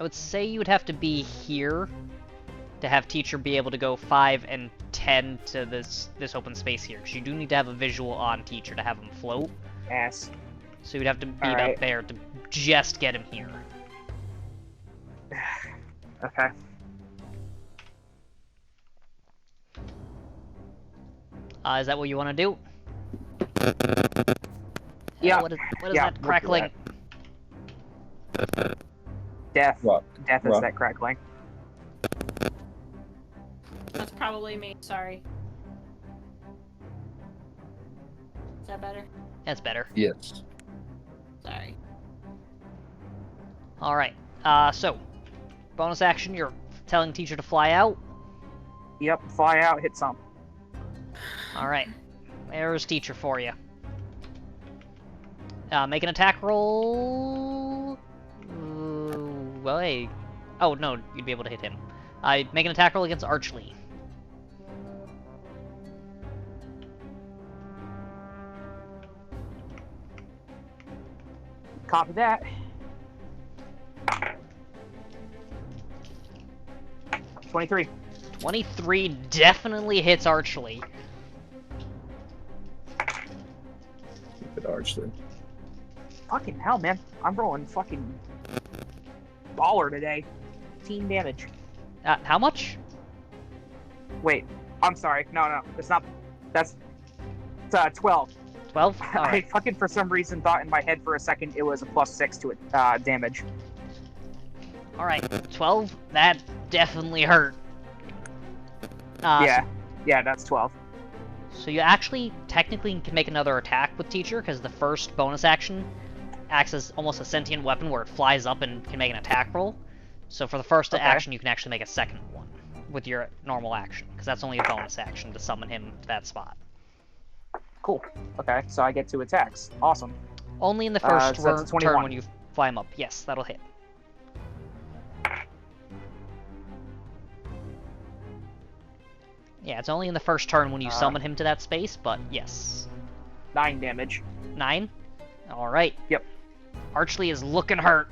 would say you would have to be here to have teacher be able to go 5 and 10 to this open space here, because you do need to have a visual on teacher to have him float. Ass. So you'd have to beat Alright. up there to just get him here. Okay. Is that what you want to do? Yeah. What is Yeah, that we'll do crackling? Death. What? Death is What? that crackling. That's probably me. Sorry. Is that better? That's better. Yes. Sorry. Alright. So, bonus action, you're telling teacher to fly out. Yep, fly out, hit some. Alright. There's teacher for you. Make an attack roll. Well, hey. Oh, no, you'd be able to hit him. Make an attack roll against Archley. Copy that. 23. 23 definitely hits Archley. Keep it archly. Fucking hell, man. I'm rolling fucking baller today. 15 damage. How much? Wait, I'm sorry. No, it's not. That's 12. 12? I Alright. fucking, for some reason, thought in my head for a second it was a +6 to it, damage. Alright, 12? That definitely hurt. Yeah, that's 12. So you actually technically can make another attack with teacher, because the first bonus action acts as almost a sentient weapon where it flies up and can make an attack roll. So for the first Okay. action, you can actually make a second one with your normal action, because that's only a bonus action to summon him to that spot. Cool. Okay, so I get 2 attacks. Awesome. Only in the first so that's a turn 21. when you fly him up. Yes, that'll hit. Yeah, it's only in the first turn when you summon him to that space, but yes. 9 damage. 9? Alright. Yep. Archley is looking hurt.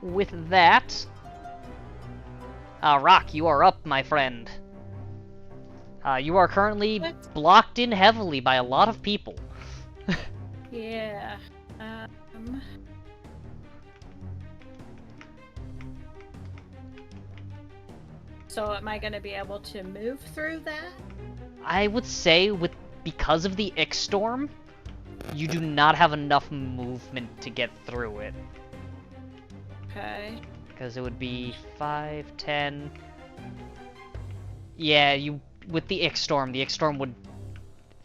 With that... Rock, you are up, my friend. You are currently What? blocked in heavily by a lot of people. Yeah. So am I gonna be able to move through that? I would say because of the Ick Storm, You do not have enough movement to get through it. Okay. Because it would be 5, 10... Yeah, with the X-Storm would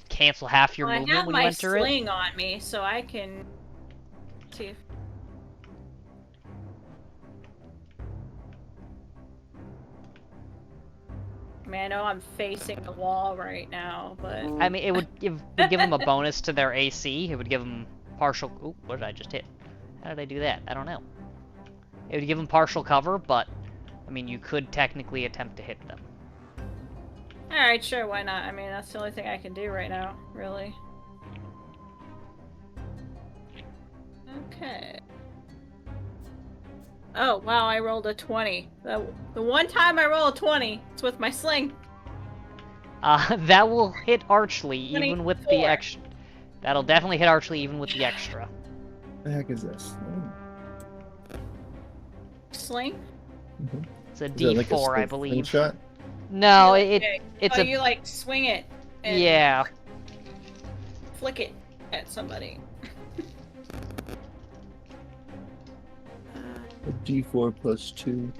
cancel half your Well, movement when you enter I have it. my sling on me, so I can see if... I mean, I know I'm facing the wall right now, but... I mean, it would give them a bonus to their AC. It would give them partial... Ooh, what did I just hit? How did I do that? I don't know. It would give them partial cover, but, I mean, you could technically attempt to hit them. Alright, sure, why not? I mean, that's the only thing I can do right now, really. Okay. Oh, wow, I rolled a 20. The one time I roll a 20, it's with my sling. That will hit Archley, even with the 24. extra. That'll definitely hit Archley, even with the extra. What the heck is this? Sling? It's a Is that like a D4, I believe. slingshot? No, Okay. it's Oh, a... you like swing it and Yeah. flick it at somebody. A D4 plus 2.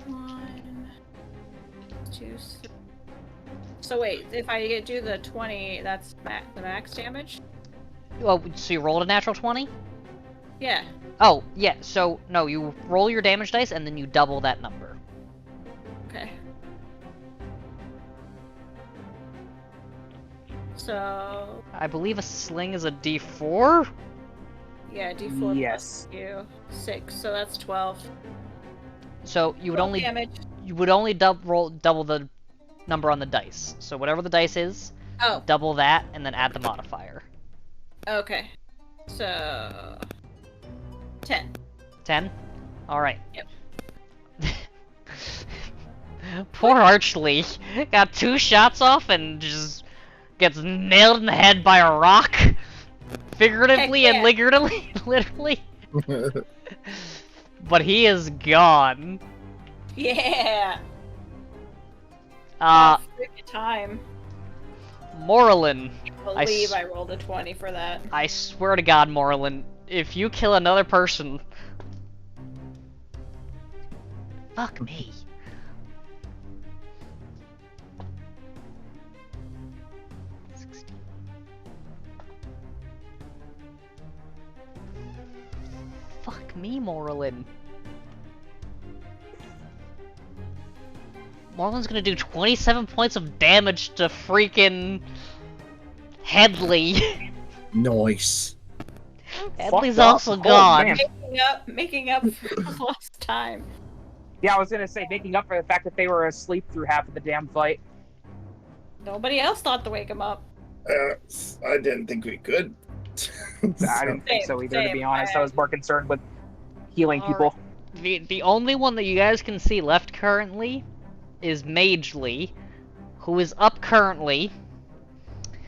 1, 2, 3. So wait, if I do the 20, that's the max damage? Oh, so you rolled a natural 20? Yeah. Oh, yeah, so, no, you roll your damage dice, and then you double that number. Okay. So I believe a sling is a D4? yeah, D4 Yes. plus you 6, so that's 12. So you would 12 only damage. double the number on the dice. So whatever the dice is, Oh, double that, and then add the modifier. okay. So 10. 10? Alright. Yep. Poor Archley got 2 shots off and just gets nailed in the head by a rock. Figuratively Heck and yeah. literally. But he is gone. Yeah. Freaking time. Morlin. I believe I rolled a 20 for that. I swear to God, Morlin, if you kill another person... Fuck me. Fuck me, Morlin. Morlin's gonna do 27 points of damage to freaking Headley. Nice. Headley's Fucked up. also Oh, gone. man. Making up for lost time. Yeah, I was gonna say, making up for the fact that they were asleep through half of the damn fight. Nobody else thought to wake him up. I didn't think we could. I didn't think so either, to be honest. I was more concerned with healing people. The only one that you guys can see left currently is Magely, who is up currently.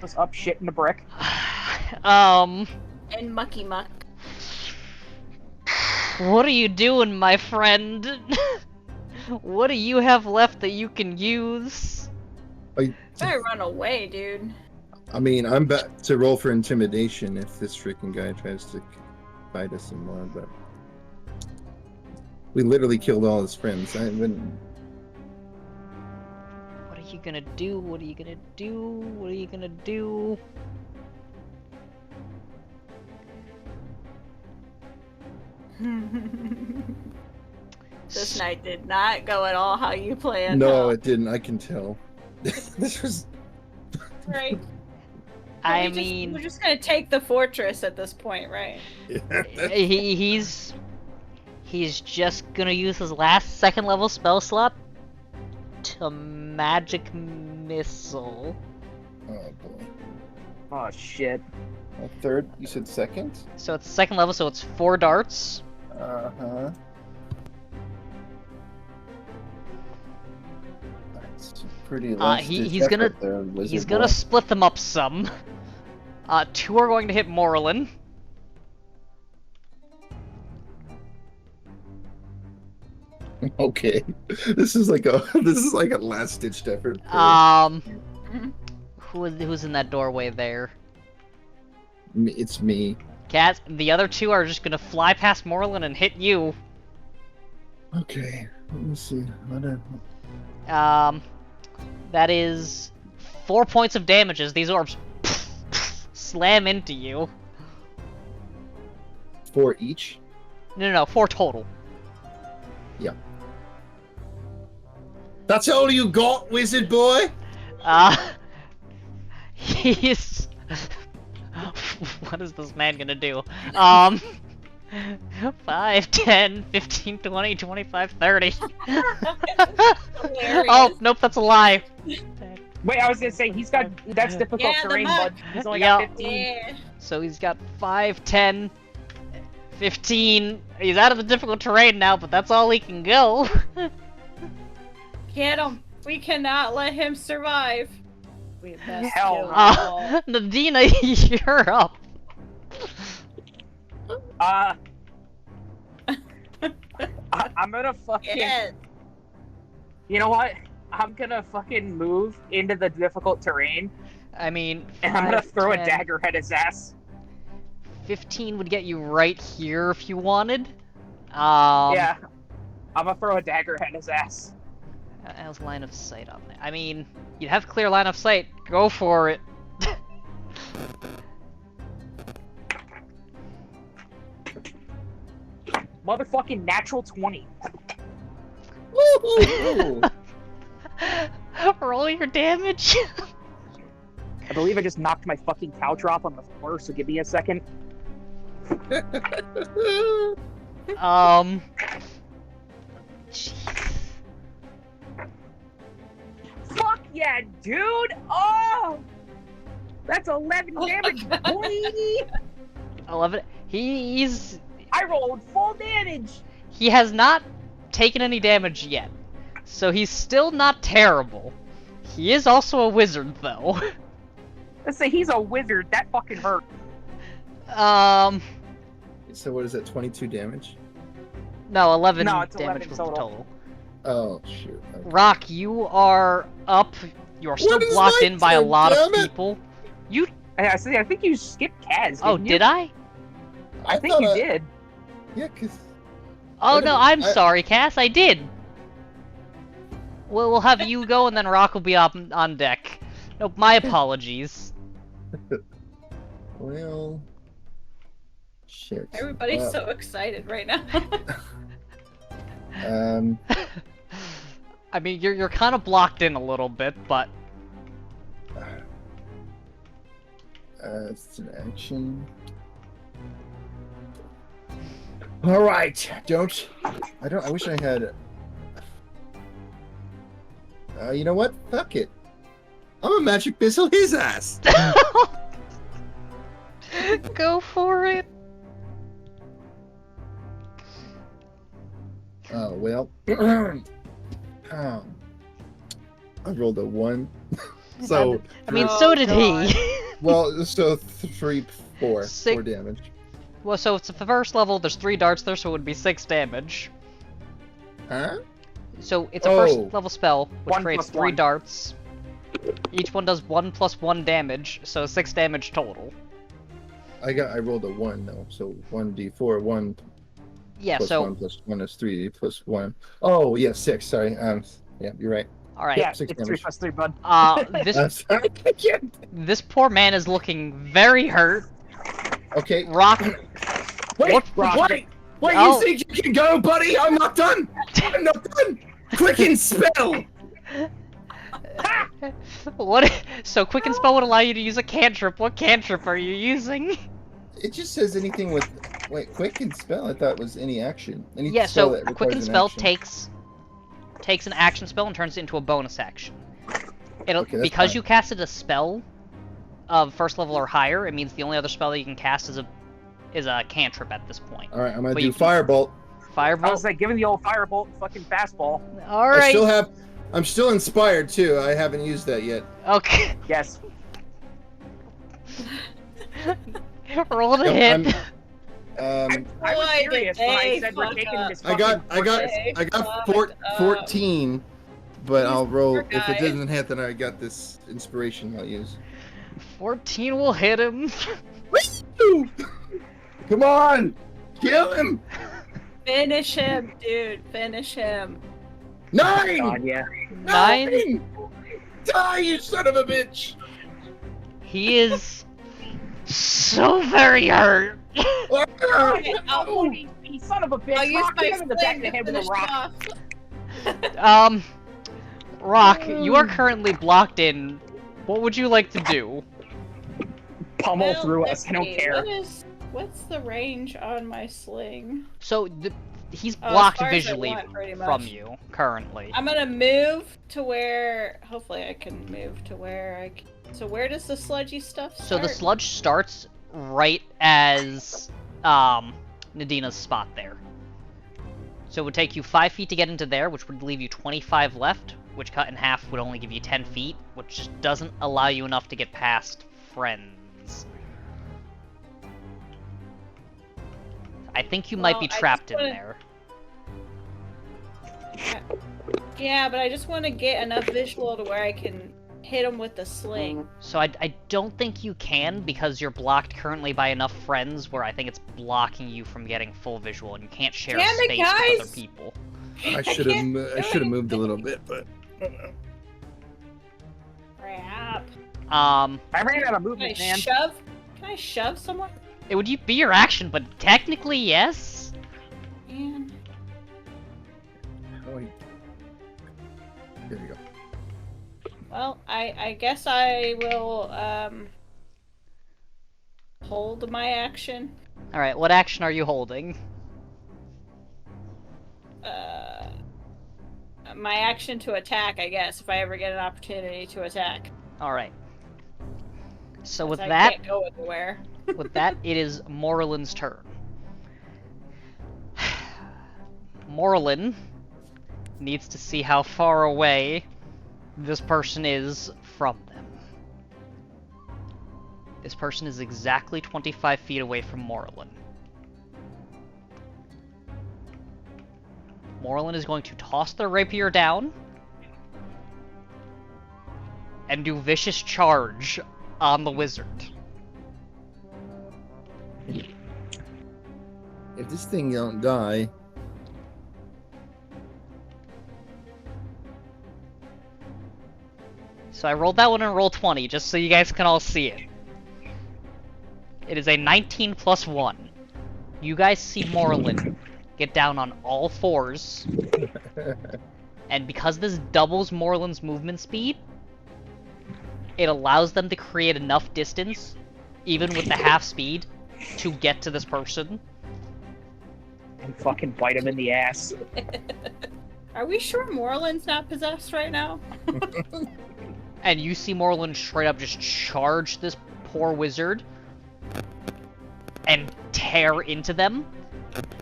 Was up shit in the brick. And Mucky Muck. What are you doing, my friend? What do you have left that you can use? Better run away, dude. I mean, I'm about to roll for intimidation if this freaking guy tries to fight us some more, but we literally killed all his friends. I wouldn't. What are you gonna do? What are you gonna do? What are you gonna do? This night did not go at all how you planned. No, huh? it didn't. I can tell. This was. Right. We're just gonna take the fortress at this point, right? he's just gonna use his last second level spell slot to magic missile. Oh boy. Oh shit. A third? You said second? So it's second level, so it's 4 darts. Uh-huh. That's pretty he's gonna split them up some. 2 are going to hit Morlin. Okay. This is like a last ditched effort. Who's in that doorway there? It's me. Cat, the other two are just gonna fly past Moreland and hit you. Okay, let me see. That is 4 points of damage as these orbs slam into you. 4 each? No, 4 total. Yeah. That's all you got, wizard boy? He's... What is this man gonna do? 5, 10, 15, 20, 25, 30. Oh, nope, that's a lie. Wait, I was gonna say, that's difficult terrain, but he's only Yeah. got 15. Yeah. So he's got 5, 10, 15. He's out of the difficult terrain now, but that's all he can go. Get him. We cannot let him survive. We must Hell kill no. them all. Nadina, you're up. I'm gonna fucking... Yes. You know what? I'm gonna fucking move into the difficult terrain, I mean, and I'm gonna 5, throw 10, a dagger at his ass. 15 would get you right here if you wanted. Yeah. I'm gonna throw a dagger at his ass. How's line of sight on there? I mean, you'd have clear line of sight. Go for it. Motherfucking natural 20. Woo! Roll your damage. I believe I just knocked my fucking cow drop on the floor, so give me a second. Jeez. Fuck yeah, dude! Oh! That's 11 damage, boy! 11. He's I rolled full damage! he has not taken any damage yet, so he's still not terrible. He is also a wizard, though. Let's say he's a wizard. That fucking hurt. So what is that, 22 damage? No, 11 No, it's damage 11 was total. the total. Oh, shoot. Okay. Rock, you are up. You are still What is blocked my in by a turn, lot of damn it? people. You. I think you skipped Kaz. Oh, didn't you? did I? I think thought you did. Yeah, because... Oh Wait a no, minute, I'm sorry, Cass. I did. We'll have you go, and then Rock will be up on deck. Nope, my apologies. Well... Shit. Everybody's so excited right now. I mean, you're kind of blocked in a little bit, but It's an action. All right, I wish I had. You know what? Fuck it. I'm a magic missile his ass. go for it. Oh well. I rolled a 1. So I mean, Oh, so did God. he. well, so 3, 4 Six- damage. Well, so it's the first level. There's 3 darts there, so it would be 6 damage. Huh? So it's a Oh. first level spell, which 1 creates plus 3 1. darts. Each one does 1 plus 1 damage, so 6 damage total. I rolled a 1 though, so 1d4, 1 Yeah, plus so 1 plus 1 is 3 plus 1. Oh yeah, 6. Sorry. Yeah, you're right. all right. Yeah, 6 it's 3 damage. plus 3, bud. This I'm sorry. I can't. this poor man is looking very hurt. Okay. Rock. Wait, What- wait. Wait, Oh. you think you can go, buddy? I'm not done. I'm not done. Quicken spell. What? So quicken spell would allow you to use a cantrip. What cantrip are you using? It just says anything with. Wait, quicken spell. I thought was any action. Any Yeah, spell so that requires quicken an spell action. takes an action spell and turns it into a bonus action. It'll Okay, that's because fine. you casted a spell of first level or higher. It means the only other spell that you can cast is a cantrip at this point. All right, I'm gonna But do you- firebolt. I Firebolt. was like, giving the old firebolt fucking fastball. All I right. still have. I'm still inspired too. I haven't used that yet. Okay. Yes. Roll to Yep, hit. I was Why did serious when I they said we're fuck taking up? this I got fucking They fucked up. 14. but He's I'll roll. poor If it guy. doesn't hit, then I got this inspiration I'll use. 14 will hit him. Come on! Kill him! Finish him, dude. Finish him. 9! God, yeah. 9. Die, you son of a bitch! He is so very hurt. Okay, Oh, you son of a bitch! I'll use Rock my him in the back of sling the to head with a finish rock. off. Rock, you are currently blocked in. What would you like to do? Pummel Well, through let's us. I don't see, care. What's the range on my sling? So, he's Oh, as blocked far as I visually want, pretty from much. you, currently. I'm gonna move to where. Hopefully, I can move to where I can. So, where does the sludgy stuff start? So the sludge starts right as, Nadina's spot there. So it would take you 5 feet to get into there, which would leave you 25 left, which cut in half would only give you 10 feet, which just doesn't allow you enough to get past friends. I think you might be Well, I trapped just in wanna- there. Yeah, but I just want to get enough visual to where I can hit him with the sling. So I don't think you can, because you're blocked currently by enough friends where I think it's blocking you from getting full visual, and you can't share Damn it, space with other guys! people. I should have moved a little bit, but Crap. Um, I ran out of Can I movement, man. shove? Can I shove someone? it would be your action, but technically yes. Man. oh, wait. Here we go. Well, I guess I will hold my action. Alright, what action are you holding? My action to attack, I guess, if I ever get an opportunity to attack. Alright. So with I that, can't go anywhere. with that, it is Morlin's turn. Morlin needs to see how far away this person is from them. This person is exactly 25 feet away from Morlin. Morlin is going to toss their rapier down and do vicious charge on the wizard. If this thing don't die, So I rolled that one in roll 20, just so you guys can all see it. It is a 19 plus 1. You guys see Morlin get down on all fours, and because this doubles Morlin's movement speed, it allows them to create enough distance, even with the half speed, to get to this person. And fucking bite him in the ass. Are we sure Morlin's not possessed right now? And you see Morlin straight up just charge this poor wizard and tear into them.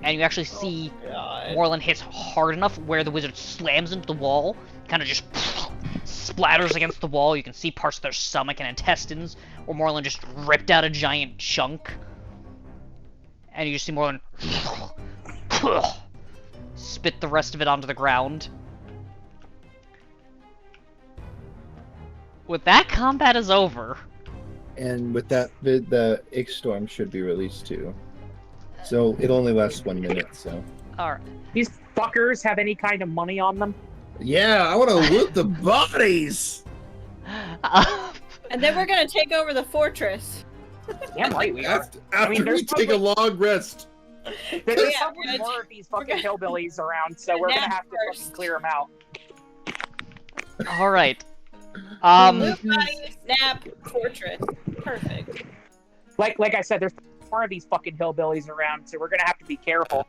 And you actually see God. Morlin hits hard enough where the wizard slams into the wall, kind of just splatters against the wall. You can see parts of their stomach and intestines, where Morlin just ripped out a giant chunk. And you just see Morlin spit the rest of it onto the ground. With that, combat is over. and with that, the Ix Storm should be released too. So it only lasts 1 minute. So Alright. These fuckers have any kind of money on them? yeah, I want to loot the bodies. And then we're gonna take over the fortress. Damn right we are. After mean, we there's take a long rest. There's Yeah, probably we're gonna more of these fucking hillbillies around, so we're gonna have to fucking first. clear them out. Alright. Loot body, snap, fortress. Perfect. Like I said, there's more of these fucking hillbillies around, so we're gonna have to be careful.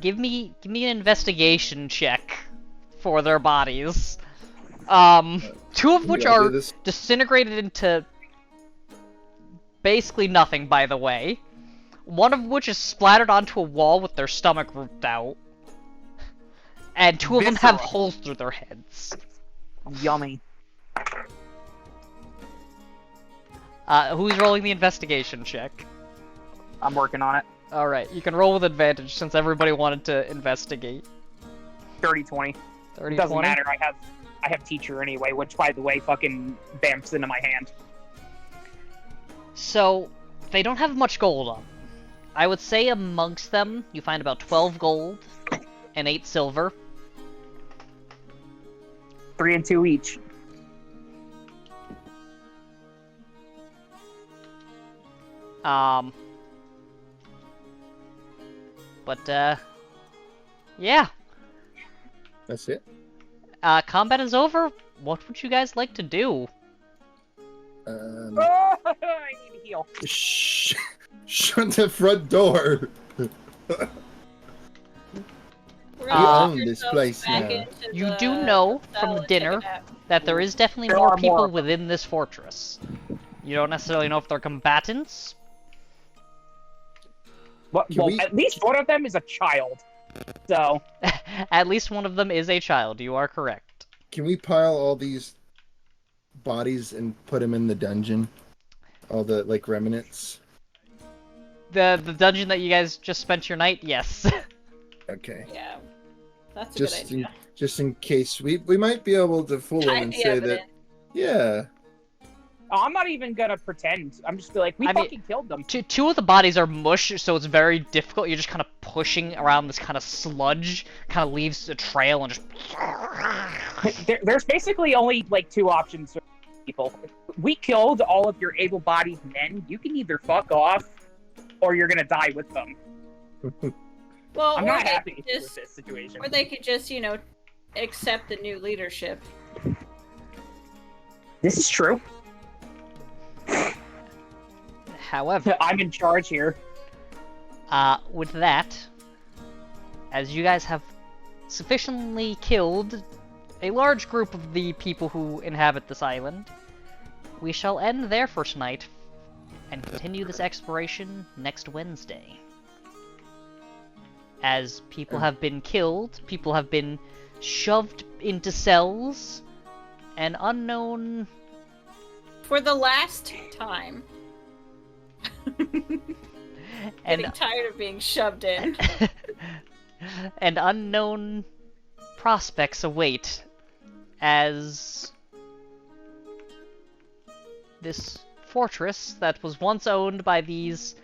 Give me an investigation check for their bodies. Two of which I'll do are this. disintegrated into basically nothing, by the way. One of which is splattered onto a wall with their stomach ripped out. And two of them have Viscera. holes through their heads. Yummy. Who's rolling the investigation check? I'm working on it. Alright, you can roll with advantage since everybody wanted to investigate. 30-20. 30, Doesn't 20? matter. I have I have teacher anyway, which, by the way, fucking bamps into my hand. So, they don't have much gold on them. I would say amongst them, you find about 12 gold and 8 silver. 3 and 2 each. Yeah. That's it. Combat is over. What would you guys like to do? I need to heal. Shut the front door. We're We gonna own put this ourselves place back now. into You the do know cell from the and take a dinner nap. that there is definitely There more are people more. within this fortress. You don't necessarily know if they're combatants. Well, Can we- at least one of them is a child. So, At least one of them is a child. You are correct. Can we pile all these bodies and put them in the dungeon? All the like remnants. The dungeon that you guys just spent your night, yes. Okay. Yeah, that's a Just good idea. just in case we might be able to fool them and Tiny say evidence. that. Yeah. I'm not even gonna pretend. I'm just be like, we I mean, fucking killed them. Two of the bodies are mush, so it's very difficult. You're just kind of pushing around this kind of sludge, kind of leaves a trail and just... There's basically only like 2 options for people. We killed all of your able-bodied men. You can either fuck off, or you're gonna die with them. Well, I'm or not they happy could with just, this situation. or they could just, accept the new leadership. This is true. However, I'm in charge here. with that, as you guys have sufficiently killed a large group of the people who inhabit this island, we shall end there for tonight and continue this exploration next Wednesday. As people have been killed, people have been shoved into cells, and unknown... For the last time. Getting tired of being shoved in. and unknown prospects await as this fortress that was once owned by these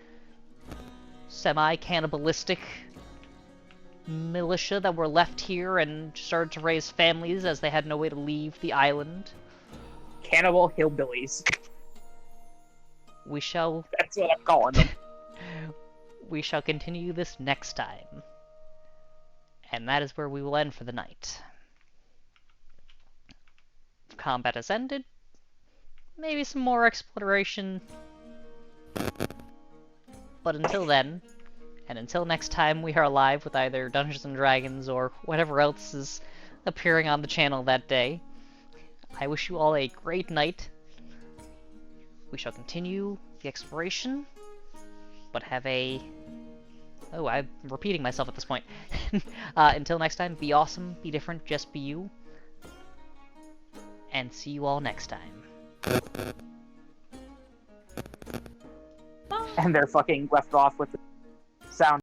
semi-cannibalistic militia that were left here and started to raise families as they had no way to leave the island. Cannibal hillbillies. We shall That's what I'm calling them. we shall continue this next time. And that is where we will end for the night. Combat has ended. Maybe some more exploration. But until then, and until next time we are alive with either Dungeons & Dragons or whatever else is appearing on the channel that day, I wish you all a great night. We shall continue the exploration, but have a... Oh, I'm repeating myself at this point. Until next time, be awesome, be different, just be you. And see you all next time. And they're fucking left off with the